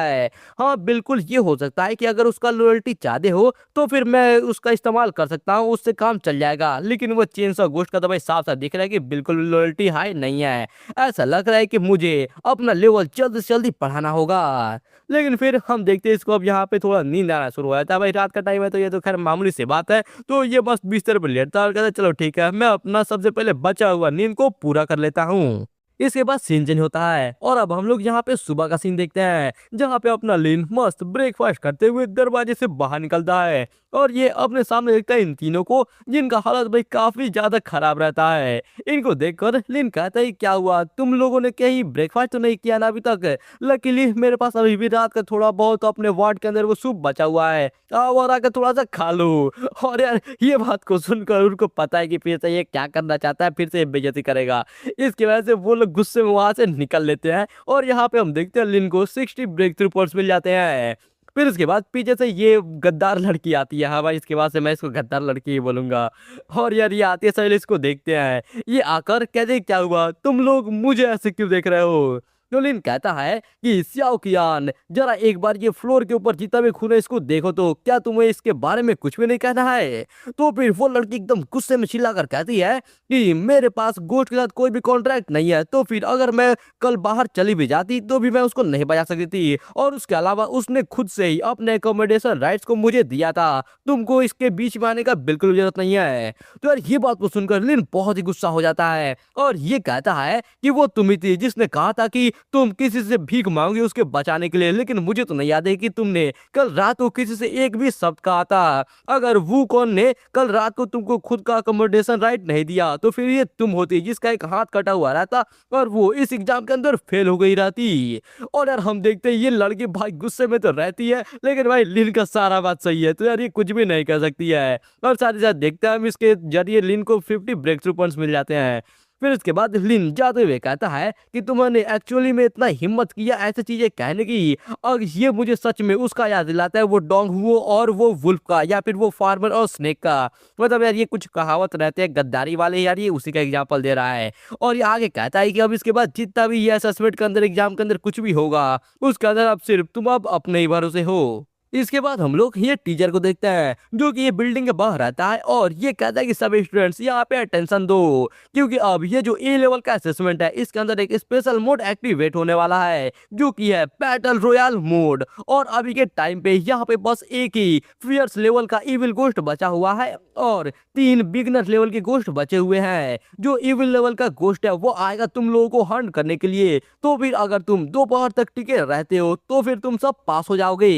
हाँ बिल्कुल ये हो सकता है कि अगर उसका लॉयल्टी ज्यादा हो तो फिर मैं उसका इस्तेमाल कर सकता हूँ उससे काम चल जाएगा। लेकिन वो चेनसॉ गोस्ट का तो भाई साफ साफ दिख रहा है कि बिल्कुल लॉयल्टी हाई नहीं है। ऐसा लग रहा है कि मुझे अपना लेवल जल्दी से जल्दी बढ़ाना होगा। लेकिन फिर हम देखते हैं इसको अब यहाँ पे थोड़ा नींद आना शुरू हो जाता है। भाई रात का टाइम है तो ये तो खैर मामूली सी बात है। तो ये बस बिस्तर पर लेटता है और कहता है चलो ठीक है मैं अपना सबसे पहले बचा हुआ नींद को पूरा कर लेता हूँ। इसके बाद सीन चेंज होता है और अब हम लोग यहाँ पे सुबह का सीन देखते हैं जहाँ पे अपना लिन मस्त ब्रेकफास्ट करते हुए दरवाजे से बाहर निकलता है और ये अपने सामने देखता है इन तीनों को जिनका हालत भाई काफी ज्यादा खराब रहता है। इनको देखकर लिन कहता है क्या हुआ तुम लोगों ने कहीं ब्रेकफास्ट तो नहीं किया ना अभी तक? लकीली मेरे पास अभी भी रात का थोड़ा बहुत अपने वार्ड के अंदर वो सूप बचा हुआ है आओ और आकर थोड़ा सा खा लो। और यार ये बात को सुनकर उनको पता है कि फिर से ये क्या करना चाहता है फिर से बेइज्जती करेगा। इसकी वजह से वो लोग गुस्से में वहां से निकल लेते हैं और यहाँ पे हम देखते हैं लिन को 60 ब्रेक थ्रू पॉइंट्स मिल जाते हैं। फिर इसके बाद पीछे से ये गद्दार लड़की आती है। हाँ भाई इसके बाद से मैं इसको गद्दार लड़की ही बोलूंगा। और यार ये आती है सहेली इसको देखते हैं। ये आकर कहते क्या हुआ तुम लोग मुझे ऐसे क्यों देख रहे हो? तो लिन कहता है कि स्याओ कियान जरा एक बार ये फ्लोर के ऊपर जितना भी खून है इसको देखो तो क्या तुम्हें इसके बारे में कुछ भी नहीं कहना है? तो फिर वो लड़की एकदम गुस्से में चिल्लाकर कहती है कि मेरे पास गोस्ट के साथ कोई भी कॉन्ट्रैक्ट नहीं है तो फिर अगर मैं कल बाहर चली भी जाती तो भी मैं उसको नहीं बजा सकती थी और उसके अलावा उसने खुद से ही अपने एकोमोडेशन राइट्स को मुझे दिया था। तुमको इसके बीच में आने का बिल्कुल जरूरत नहीं है। तो यार ये बात को सुनकर लिन बहुत ही गुस्सा हो जाता है और ये कहता है कि वो तुम ही थी जिसने कहा था कि तुम किसी से भीख मांगोगे उसके बचाने के लिए। लेकिन मुझे तो नहीं याद है कि तुमने कल रात को किसी से एक भी शब्द कहा था। अगर वो कौन ने कल रात को तुमको खुद का अकोमोडेशन राइट नहीं दिया तो फिर ये तुम होती जिसका एक हाथ कटा हुआ रहता और वो इस एग्जाम के अंदर फेल हो गई रहती। और यार हम देखते हैं ये लड़की भाई गुस्से में तो रहती है लेकिन भाई लिन का सारा बात सही है तो यार ये कुछ भी नहीं कर सकती है। और साथ ही साथ देखते हैं हम इसके जरिए लिन को 50 ब्रेक थ्रू पॉइंट्स मिल जाते हैं। फिर उसके बाद लिन जाते हुए कहता है कि तुमने एक्चुअली में इतना हिम्मत किया ऐसी चीजें कहने की और ये मुझे सच में उसका याद दिलाता है वो डोंग हुओ और वो वुल्फ का या फिर वो फार्मर और स्नेक का। मतलब यार ये कुछ कहावत रहते हैं गद्दारी वाले यार ये उसी का एग्जाम्पल दे रहा है। और ये आगे कहता है कि अब इसके बाद जितना भी ये असेसमेंट के अंदर एग्जाम के अंदर कुछ भी होगा उसके अंदर अब सिर्फ तुम अब अपने ही भरोसे हो। इसके बाद हम लोग ये टीचर को देखते हैं जो कि ये बिल्डिंग के बाहर रहता है और ये कहता है कि सभी स्टूडेंट्स यहाँ पे अटेंशन दो क्योंकि अब ये जो ए लेवल का असेसमेंट है इसके अंदर एक स्पेशल मोड एक्टिवेट होने वाला है जो कि है बैटल रॉयल मोड। और अभी के टाइम पे यहाँ पे बस एक ही फियर्स लेवल का इविल गोस्ट बचा हुआ है और 3 बिगनर लेवल के गोस्ट बचे हुए हैं। जो इविल लेवल का गोस्ट है वो आएगा तुम लोगों को हंट करने के लिए। तो फिर अगर तुम दोपहर तक टिके रहते हो तो फिर तुम सब पास हो जाओगे।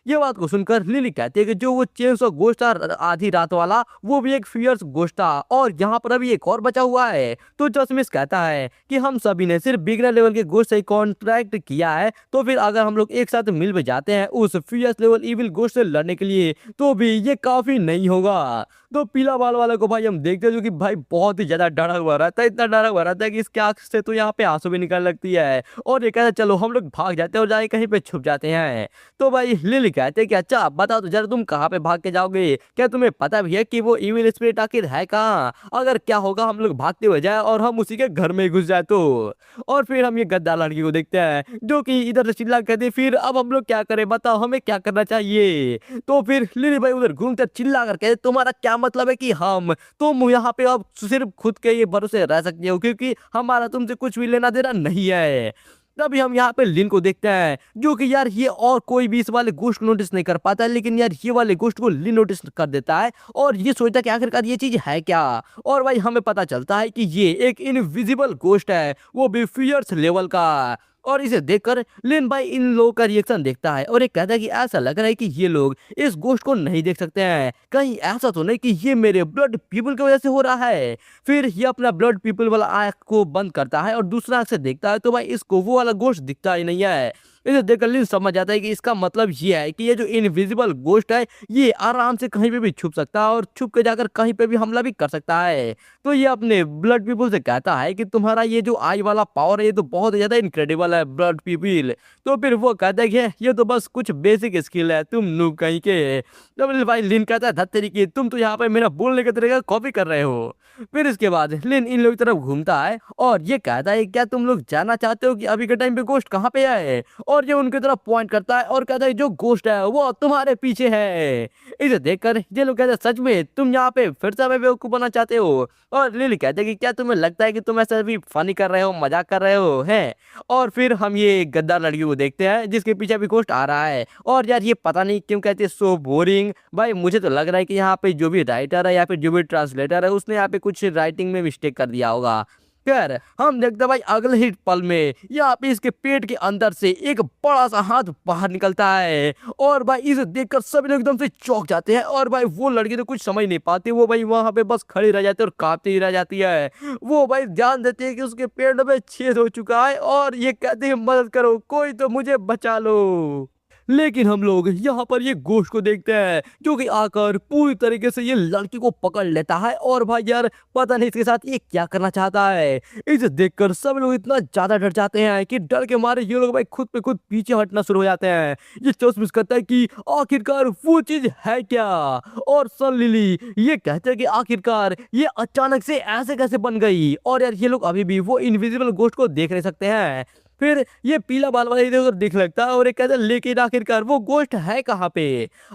ये बात को सुनकर लिली कहती है कि जो वो चेनसॉ गोस्ट था आधी रात वाला वो भी एक फियर्स गोस्ट था और यहाँ पर अभी एक और बचा हुआ है। तो जसमिस कहता है कि हम सभी ने सिर्फ बिगनर लेवल के गोस्ट से कॉन्ट्रैक्ट किया है तो फिर अगर हम लोग एक साथ मिल भी जाते हैं उस फियर्स लेवल इविल गोस्ट से लड़ने के लिए तो भी ये काफी नहीं होगा। तो पीला बाल वाले को भाई हम देखते हैं जो कि भाई बहुत ही ज्यादा डरा हुआ रहता है इतना डरा हुआ रहता है कि इसके आंख से तो यहाँ पे आंसू भी निकल लगती है और ये कहता है चलो हम लोग भाग जाते हैं और जाके कहीं पे छुप जाते हैं। तो भाई लिली कहते हैं कि अच्छा बताओ तो जरा तुम कहाँ पे भाग के जाओगे, क्या तुम्हें पता भी है कि वो इविल स्पिरिट आखिर है कहाँ, अगर क्या होगा हम लोग भागते हुए जाए और हम उसी के घर में घुस जाए तो। और फिर हम ये गद्दार लड़की को देखते हैं जो कि इधर से चिल्ला कहती है फिर अब हम लोग क्या करें, बताओ हमें क्या करना चाहिए। तो फिर लिली भाई उधर घूमते चिल्ला कर कहते तुम्हारा क्या मतलब है कि हम तुम यहाँ पे अब सिर्फ खुद के ये भरोसे रह सकते हो क्योंकि हमारा तुमसे कुछ भी लेना देना नहीं है। तभी हम यहाँ पे लिन को देखते हैं जो कि यार ये और कोई भी इस वाले गोश्त को नोटिस नहीं कर पाता है, लेकिन यार ये वाले गोश्त को लिन नोटिस कर देता है और ये सोचता है कि आखिरकार ये चीज है क्या। और भाई हमें पता चलता है कि ये एक इनविजिबल गोश्त है, वो भी फियर्स लेवल का। और इसे देखकर लिन भाई इन लोगों का रिएक्शन देखता है और ये कहता है कि ऐसा लग रहा है कि ये लोग इस गोश्त को नहीं देख सकते हैं, कहीं ऐसा तो नहीं कि ये मेरे ब्लड पीपल की वजह से हो रहा है। फिर ये अपना ब्लड पीपल वाला आंख को बंद करता है और दूसरा आंख से देखता है तो भाई इसको वो वाला गोश्त दिखता ही नहीं है। इसे देखकर लिन समझ जाता है कि इसका मतलब ये है कि ये जो इनविजिबल गोश्त है ये आराम से कहीं पे भी छुप सकता है और छुप के जाकर कहीं पे भी हमला भी कर सकता है। तो ये अपने ब्लड पीपल से कहता है कि तुम्हारा ये जो आई वाला पावर है ये तो बहुत ही ज्यादा इनक्रेडिबल है ब्लड पीपल। तो फिर वो कहता है कि ये तो बस कुछ बेसिक स्किल है, तुम नूब कहीं के। तो भाई लिन कहता है धत तरीके तुम तो यहाँ पे मेरा बोलने के तरीका कॉपी कर रहे हो। फिर इसके बाद लिन इन लोगों की तरफ घूमता है और ये कहता है क्या तुम लोग जानना चाहते हो कि अभी के टाइम पे गोश्त कहाँ पे है। और ये उनकी तरफ पॉइंट करता है और कहता है जो गोश्त है वो तुम्हारे पीछे है। इसे देखकर ये लोग कहते हैं सच में तुम यहाँ पे फिर से हमें बेवकूफ बनना चाहते हो। और लिली कहते हैं कि क्या तुम्हें लगता है कि तुम ऐसा भी फनी कर रहे हो, मजाक कर रहे हो हैं। और फिर हम ये गद्दार लड़की को देखते हैं जिसके पीछे भी गोश्त आ रहा है। और यार ये पता नहीं क्यों कहते हैं सो बोरिंग। भाई मुझे तो लग रहा है कि यहाँ पे जो भी राइटर है या फिर जो भी ट्रांसलेटर है उसने यहाँ पे कुछ राइटिंग में मिस्टेक कर दिया होगा। खैर हम देखते हैं भाई अगले ही पल में यहाँ पे इसके पेट के अंदर से एक बड़ा सा हाथ बाहर निकलता है। और भाई इसे देखकर सभी लोग एकदम से चौंक जाते हैं और भाई वो लड़की तो कुछ समझ नहीं पाती, वो भाई वहां पे बस खड़ी रह जाती है और कांपती ही रह जाती है। वो भाई ध्यान देती है कि उसके पेट में छेद हो चुका है और ये कहती है मदद करो कोई तो मुझे बचा लो। लेकिन हम लोग यहाँ पर ये गोश्त को देखते हैं जो कि आकर पूरी तरीके से ये लड़की को पकड़ लेता है। और भाई यार पता नहीं इसके साथ ये क्या करना चाहता है। इसे देखकर सब लोग इतना ज्यादा डर जाते हैं कि डर के मारे ये लोग भाई खुद पे खुद पीछे हटना शुरू हो जाते हैं। ये चौसमिस करता है कि आखिरकार वो चीज है क्या। और सन लिली ये कहते हैं कि आखिरकार ये अचानक से ऐसे कैसे बन गई। और यार ये लोग अभी भी वो इनविजिबल गोश्त को देख नहीं सकते हैं। फिर ये पीला बाल वाला इधर उधर दिख लगता है और ये कहता है लेकिन आखिरकार वो गोश्त है कहाँ पे।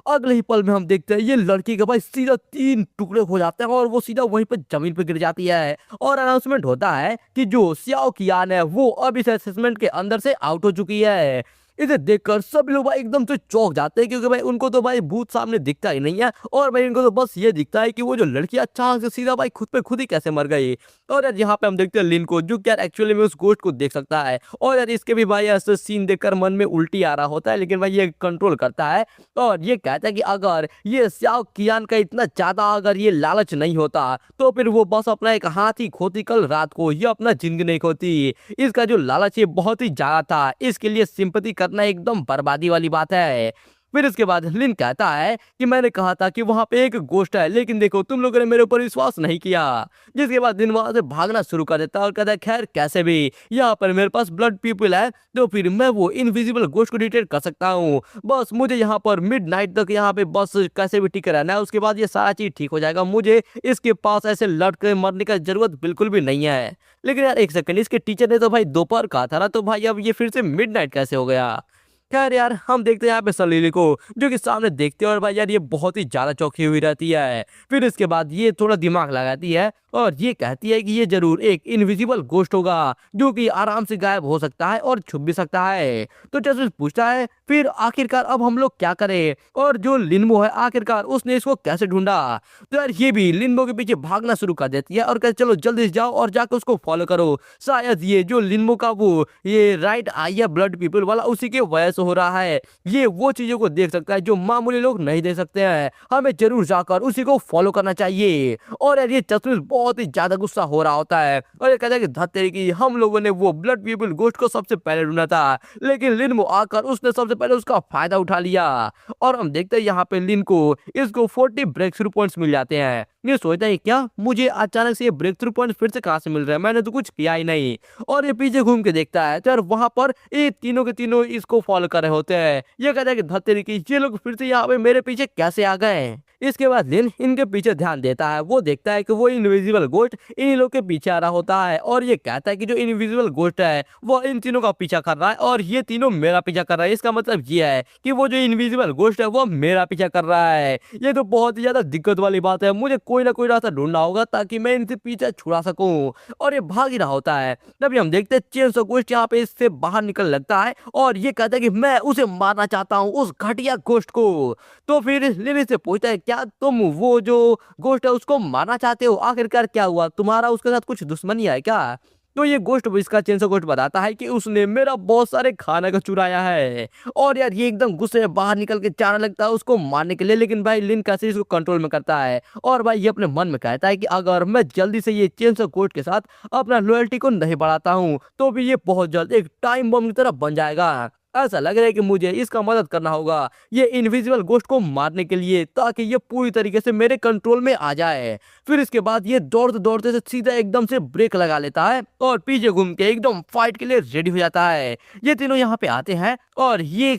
अगले ही पल में हम देखते हैं ये लड़की का भाई सीधा 3 टुकड़े हो जाते हैं और वो सीधा वहीं पे जमीन पे गिर जाती है। और अनाउंसमेंट होता है कि जो सियाओ कियान है वो अब इस असेसमेंट के अंदर से आउट हो चुकी है। इसे देखकर सब लोग भाई एकदम से चौंक जाते हैं क्योंकि भाई उनको तो भाई भूत सामने दिखता ही नहीं है और भाई इनको तो बस ये दिखता है कि वो जो लड़की अचानक से सीधा भाई खुद पे खुद ही कैसे मर गई। और यार यहाँ पे हम देखते हैं लिन को जो यार एक्चुअली में उस गोश्त को देख सकता है। और यार इसके भी भाई ऐसे सीन देखकर मन में उल्टी आ रहा होता है, लेकिन भाई ये कंट्रोल करता है और ये कहता है कि अगर ये स्याओ कियान का इतना ज्यादा अगर ये लालच नहीं होता तो फिर वो बस अपना एक हाथ ही खोती कल रात को, ये अपना जिंदगी नहीं खोती। इसका जो लालच है बहुत ही ज्यादा था, इसके लिए सिंपैथी करना एकदम बर्बादी वाली बात है। फिर इसके बाद लिन कहता है कि मैंने कहा था कि वहां पे एक गोश्त है लेकिन देखो तुम लोगों ने मेरे ऊपर विश्वास नहीं किया। जिसके बाद लिन वहां से भागना शुरू कर देता है और कहता है खैर कैसे भी यहाँ पर मेरे पास ब्लड पीपल है तो फिर मैं वो इनविजिबल गोश्त को डिटेक्ट कर सकता हूँ। बस मुझे यहाँ पर मिडनाइट तक यहाँ पे बस कैसे भी टिके रहना है, उसके बाद ये सारा चीज ठीक हो जाएगा। मुझे इसके पास ऐसे लट के मरने का जरूरत बिल्कुल भी नहीं है। लेकिन यार एक सेकंड, इसके टीचर ने तो भाई दोपहर कहा था ना, तो भाई अब ये फिर से मिडनाइट कैसे हो गया। खैर यार हम देखते हैं यहाँ पे सलीली को जो कि सामने देखते हैं और भाई यार ये बहुत ही ज्यादा चौंकी हुई रहती है। फिर इसके बाद ये थोड़ा दिमाग लगाती है और ये कहती है कि ये जरूर एक इनविजिबल गोश्त होगा जो कि आराम से गायब हो सकता है और छुप भी सकता है। तो जैसे पूछता है फिर आखिरकार अब हम लोग क्या करें, और जो लिनमो है आखिरकार उसने इसको कैसे ढूंढा। तो यार ये भी लिनमो के पीछे भागना शुरू कर देती है और कहते चलो जल्दी से जाओ और जाकर उसको फॉलो करो, शायद ये जो लिनमो का वो ये राइट आई है ब्लड पीपल वाला उसी के वजह से हो रहा है। ये वो चीजों को देख सकता है जो मामूली लोग नहीं देख सकते हैं, हमें जरूर जाकर उसी को फॉलो करना चाहिए। और यार ये चश्मिश बहुत ही ज्यादा गुस्सा हो रहा होता है और ये कहता है कि धत्तेरी की हम लोगों ने वो ब्लड पीपल गोश्त को सबसे पहले ढूंढा था, लेकिन लिन वो आकर उसने सबसे पहले उसका फायदा उठा लिया। और हम देखते हैं यहाँ पे लिन को इसको 40 ब्रेक थ्रू पॉइंट्स मिल जाते हैं। ये सोचता है क्या मुझे अचानक से ये ब्रेक थ्रू पॉइंट फिर से कहाँ से मिल रहा है, मैंने तो कुछ किया ही नहीं। और ये पीछे घूम के देखता है तो यार वहां पर ये तीनों के तीनों इसको फॉलो कर रहे होते हैं। ये कहता है कि धत्तेरी की ये लोग फिर से यहाँ पे मेरे पीछे कैसे आ गए। इसके बाद लिन इनके पीछे ध्यान देता है, वो देखता है कि वो इनविजिबल गोस्ट इन्हीं लोग के पीछे आ रहा होता है और ये कहता है कि जो इनविजिबल गोस्ट है वो इन तीनों का पीछा कर रहा है और ये तीनों मेरा पीछा कर रहा है। इसका मतलब ये है कि वो जो इनविजिबल गोस्ट है वो मेरा पीछा कर रहा है। ये तो बहुत ही ज्यादा दिक्कत वाली बात है, मुझे कोई ना कोई रास्ता ढूंढना होगा ताकि मैं इनसे पीछा छुड़ा सकूं। और ये भाग ही रहा होता है। तभी हम देखते हैं चेनसो गोस्ट यहाँ पे इससे बाहर निकल लगता है और ये कहता है कि मैं उसे मारना चाहता हूँ, उस घटिया गोस्ट को। तो फिर लिली से पूछता है क्या तुम वो जो गोस्ट है उसको मारना चाहते हो, आखिरकार क्या हुआ, तुम्हारा उसके साथ कुछ दुश्मनी है क्या। तो ये गोस्ट इसका चेंसो गोस्ट बताता है कि उसने मेरा बहुत सारे खाना का चुराया है। और यार ये एकदम गुस्से में बाहर निकल के जाने लगता है उसको मारने के लिए, लेकिन भाई लिन कैसे इसको कंट्रोल में करता है और भाई ये अपने मन में कहता है कि अगर मैं जल्दी से ये चेंसो गोस्ट के साथ अपना लॉयल्टी को नहीं बढ़ाता हूँ तो भी ये बहुत जल्द एक टाइम बम की तरह बन जाएगा। ऐसा लग रहा है कि मुझे इसका मदद करना होगा ये इनविजिबल गोस्ट को मारने के लिए ताकि ये पूरी तरीके से मेरे कंट्रोल में आ जाए। फिर इसके बाद ये दौड़ते दौड़ते से सीधा एकदम से ब्रेक लगा लेता है और पीछे घूम के एकदम फाइट के लिए रेडी हो जाता है। ये तीनों यहाँ पे आते हैं और ये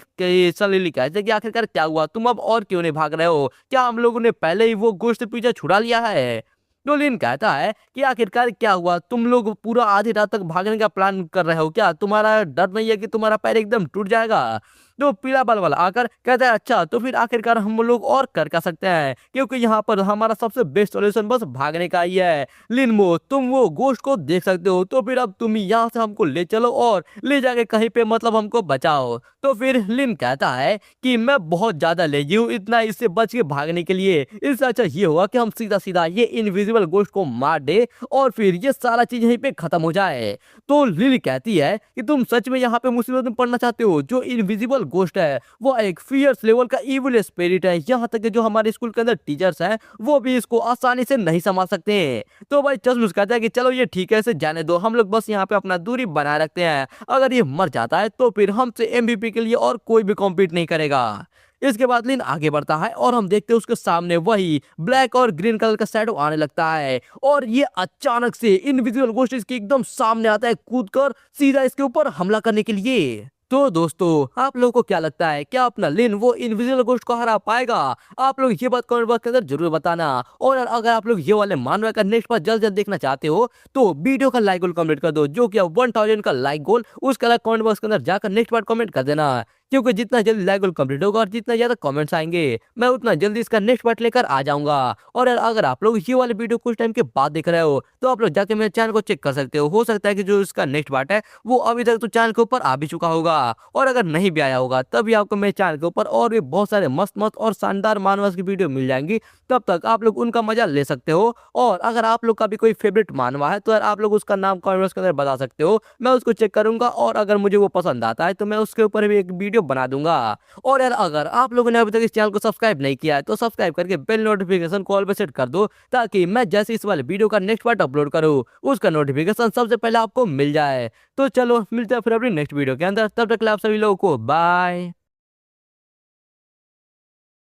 सलीली कहते हैं कि आखिरकार क्या हुआ, तुम अब और क्यों नहीं भाग रहे हो, क्या हम लोगों ने पहले ही वो गोश्त पीछे छुड़ा लिया है। तो लिन कहता है कि आखिरकार क्या हुआ, तुम लोग पूरा आधी रात तक भागने का प्लान कर रहे हो क्या, तुम्हारा डर नहीं है कि तुम्हारा पैर एकदम टूट जाएगा। तो पीला बाल वाला आकर कहता है अच्छा तो फिर आखिरकार हम लोग और कर क्या सकते हैं, क्योंकि यहाँ पर हमारा सबसे बेस्ट सॉल्यूशन बस भागने का ही है। लिनमो तुम वो गोश्त को देख सकते हो, तो फिर अब तुम यहाँ से हमको ले चलो और ले जाके कहीं पे मतलब हमको बचाओ। तो फिर लिन कहता है कि मैं बहुत ज्यादा लेजी हूँ इतना इससे बच के भागने के लिए, इससे अच्छा ये होगा कि हम सीधा सीधा ये इनविजिबल गोश्त को मार दे और फिर ये सारा चीज यहीं पे खत्म हो जाए। तो लिली कहती है कि तुम सच में यहाँ पे मुसीबत में पड़ना चाहते हो, जो इनविजिबल गोश्ट है वो एक फियर्स लेवल का इविल स्पिरिट है, यहाँ तक कि जो हमारे स्कूल के अंदर टीचर्स हैं वो भी इसको आसानी से नहीं संभाल सकते हैं। तो भाई चश्मुश कहता है कि चलो ये ठीक है, इसे जाने दो, हम लोग बस यहाँ पे अपना दूरी बनाए रखते हैं, अगर ये मर जाता है तो फिर हमसे एमवीपी के लिए और कोई भी कॉम्पीट नहीं करेगा। इसके बाद लिन आगे बढ़ता है और हम देखते हैं उसके सामने वही ब्लैक और ग्रीन कलर का शैडो आने लगता है और ये अचानक से इनविजिबल गोश्ट इसके एकदम सामने आता है कूदकर सीधा इसके ऊपर हमला करने के लिए। तो दोस्तों आप लोगों को क्या लगता है, क्या अपना लिन वो इनविजिबल गोश्ट को हरा पाएगा? आप लोग ये बात कमेंट बॉक्स के अंदर जरूर बताना। और अगर आप लोग ये वाले मानव का नेक्स्ट पार्ट जल्द जल्द देखना चाहते हो तो वीडियो का लाइक गोल कमेंट कर दो, जो कि 1000 का लाइक गोल उसका कमेंट बॉक्स के अंदर जाकर नेक्स्ट पार्ट कमेंट कर देना, क्योंकि जितना जल्दी लाइक गोल कंप्लीट होगा और जितना ज्यादा कमेंट्स आएंगे मैं उतना जल्दी इसका नेक्स्ट पार्ट लेकर आ जाऊंगा। और अगर आप लोग ये वाले वीडियो कुछ टाइम के बाद देख रहे हो तो आप लोग जाके मेरे चैनल को चेक कर सकते हो सकता है कि जो इसका नेक्स्ट पार्ट है वो अभी तक तो चैनल के ऊपर आ भी चुका होगा, और अगर नहीं भी आया होगा तब भी आपको मेरे चैनल के ऊपर और भी बहुत सारे मस्त मस्त और शानदार मानवास की वीडियो मिल जाएंगी, तब तक आप लोग उनका मजा ले सकते हो। और अगर आप लोग का भी कोई फेवरेट मानवा है तो यार आप लोग उसका नाम कमेंट्स के अंदर बता सकते हो, मैं उसको चेक करूंगा और अगर मुझे वो पसंद आता है तो मैं उसके ऊपर भी एक वीडियो बना दूंगा। और यार अगर आप लोगों ने अभी तक इस चैनल को सब्सक्राइब नहीं किया है तो सब्सक्राइब करके बेल नोटिफिकेशन कॉल पे सेट कर दो, ताकि मैं जैसे इस वाले वीडियो का नेक्स्ट पार्ट अपलोड करूँ उसका नोटिफिकेशन सबसे पहले आपको मिल जाए। तो चलो मिलते हैं फिर अपनी नेक्स्ट वीडियो के अंदर, तब तक के लिए आप सभी लोगों को बाय।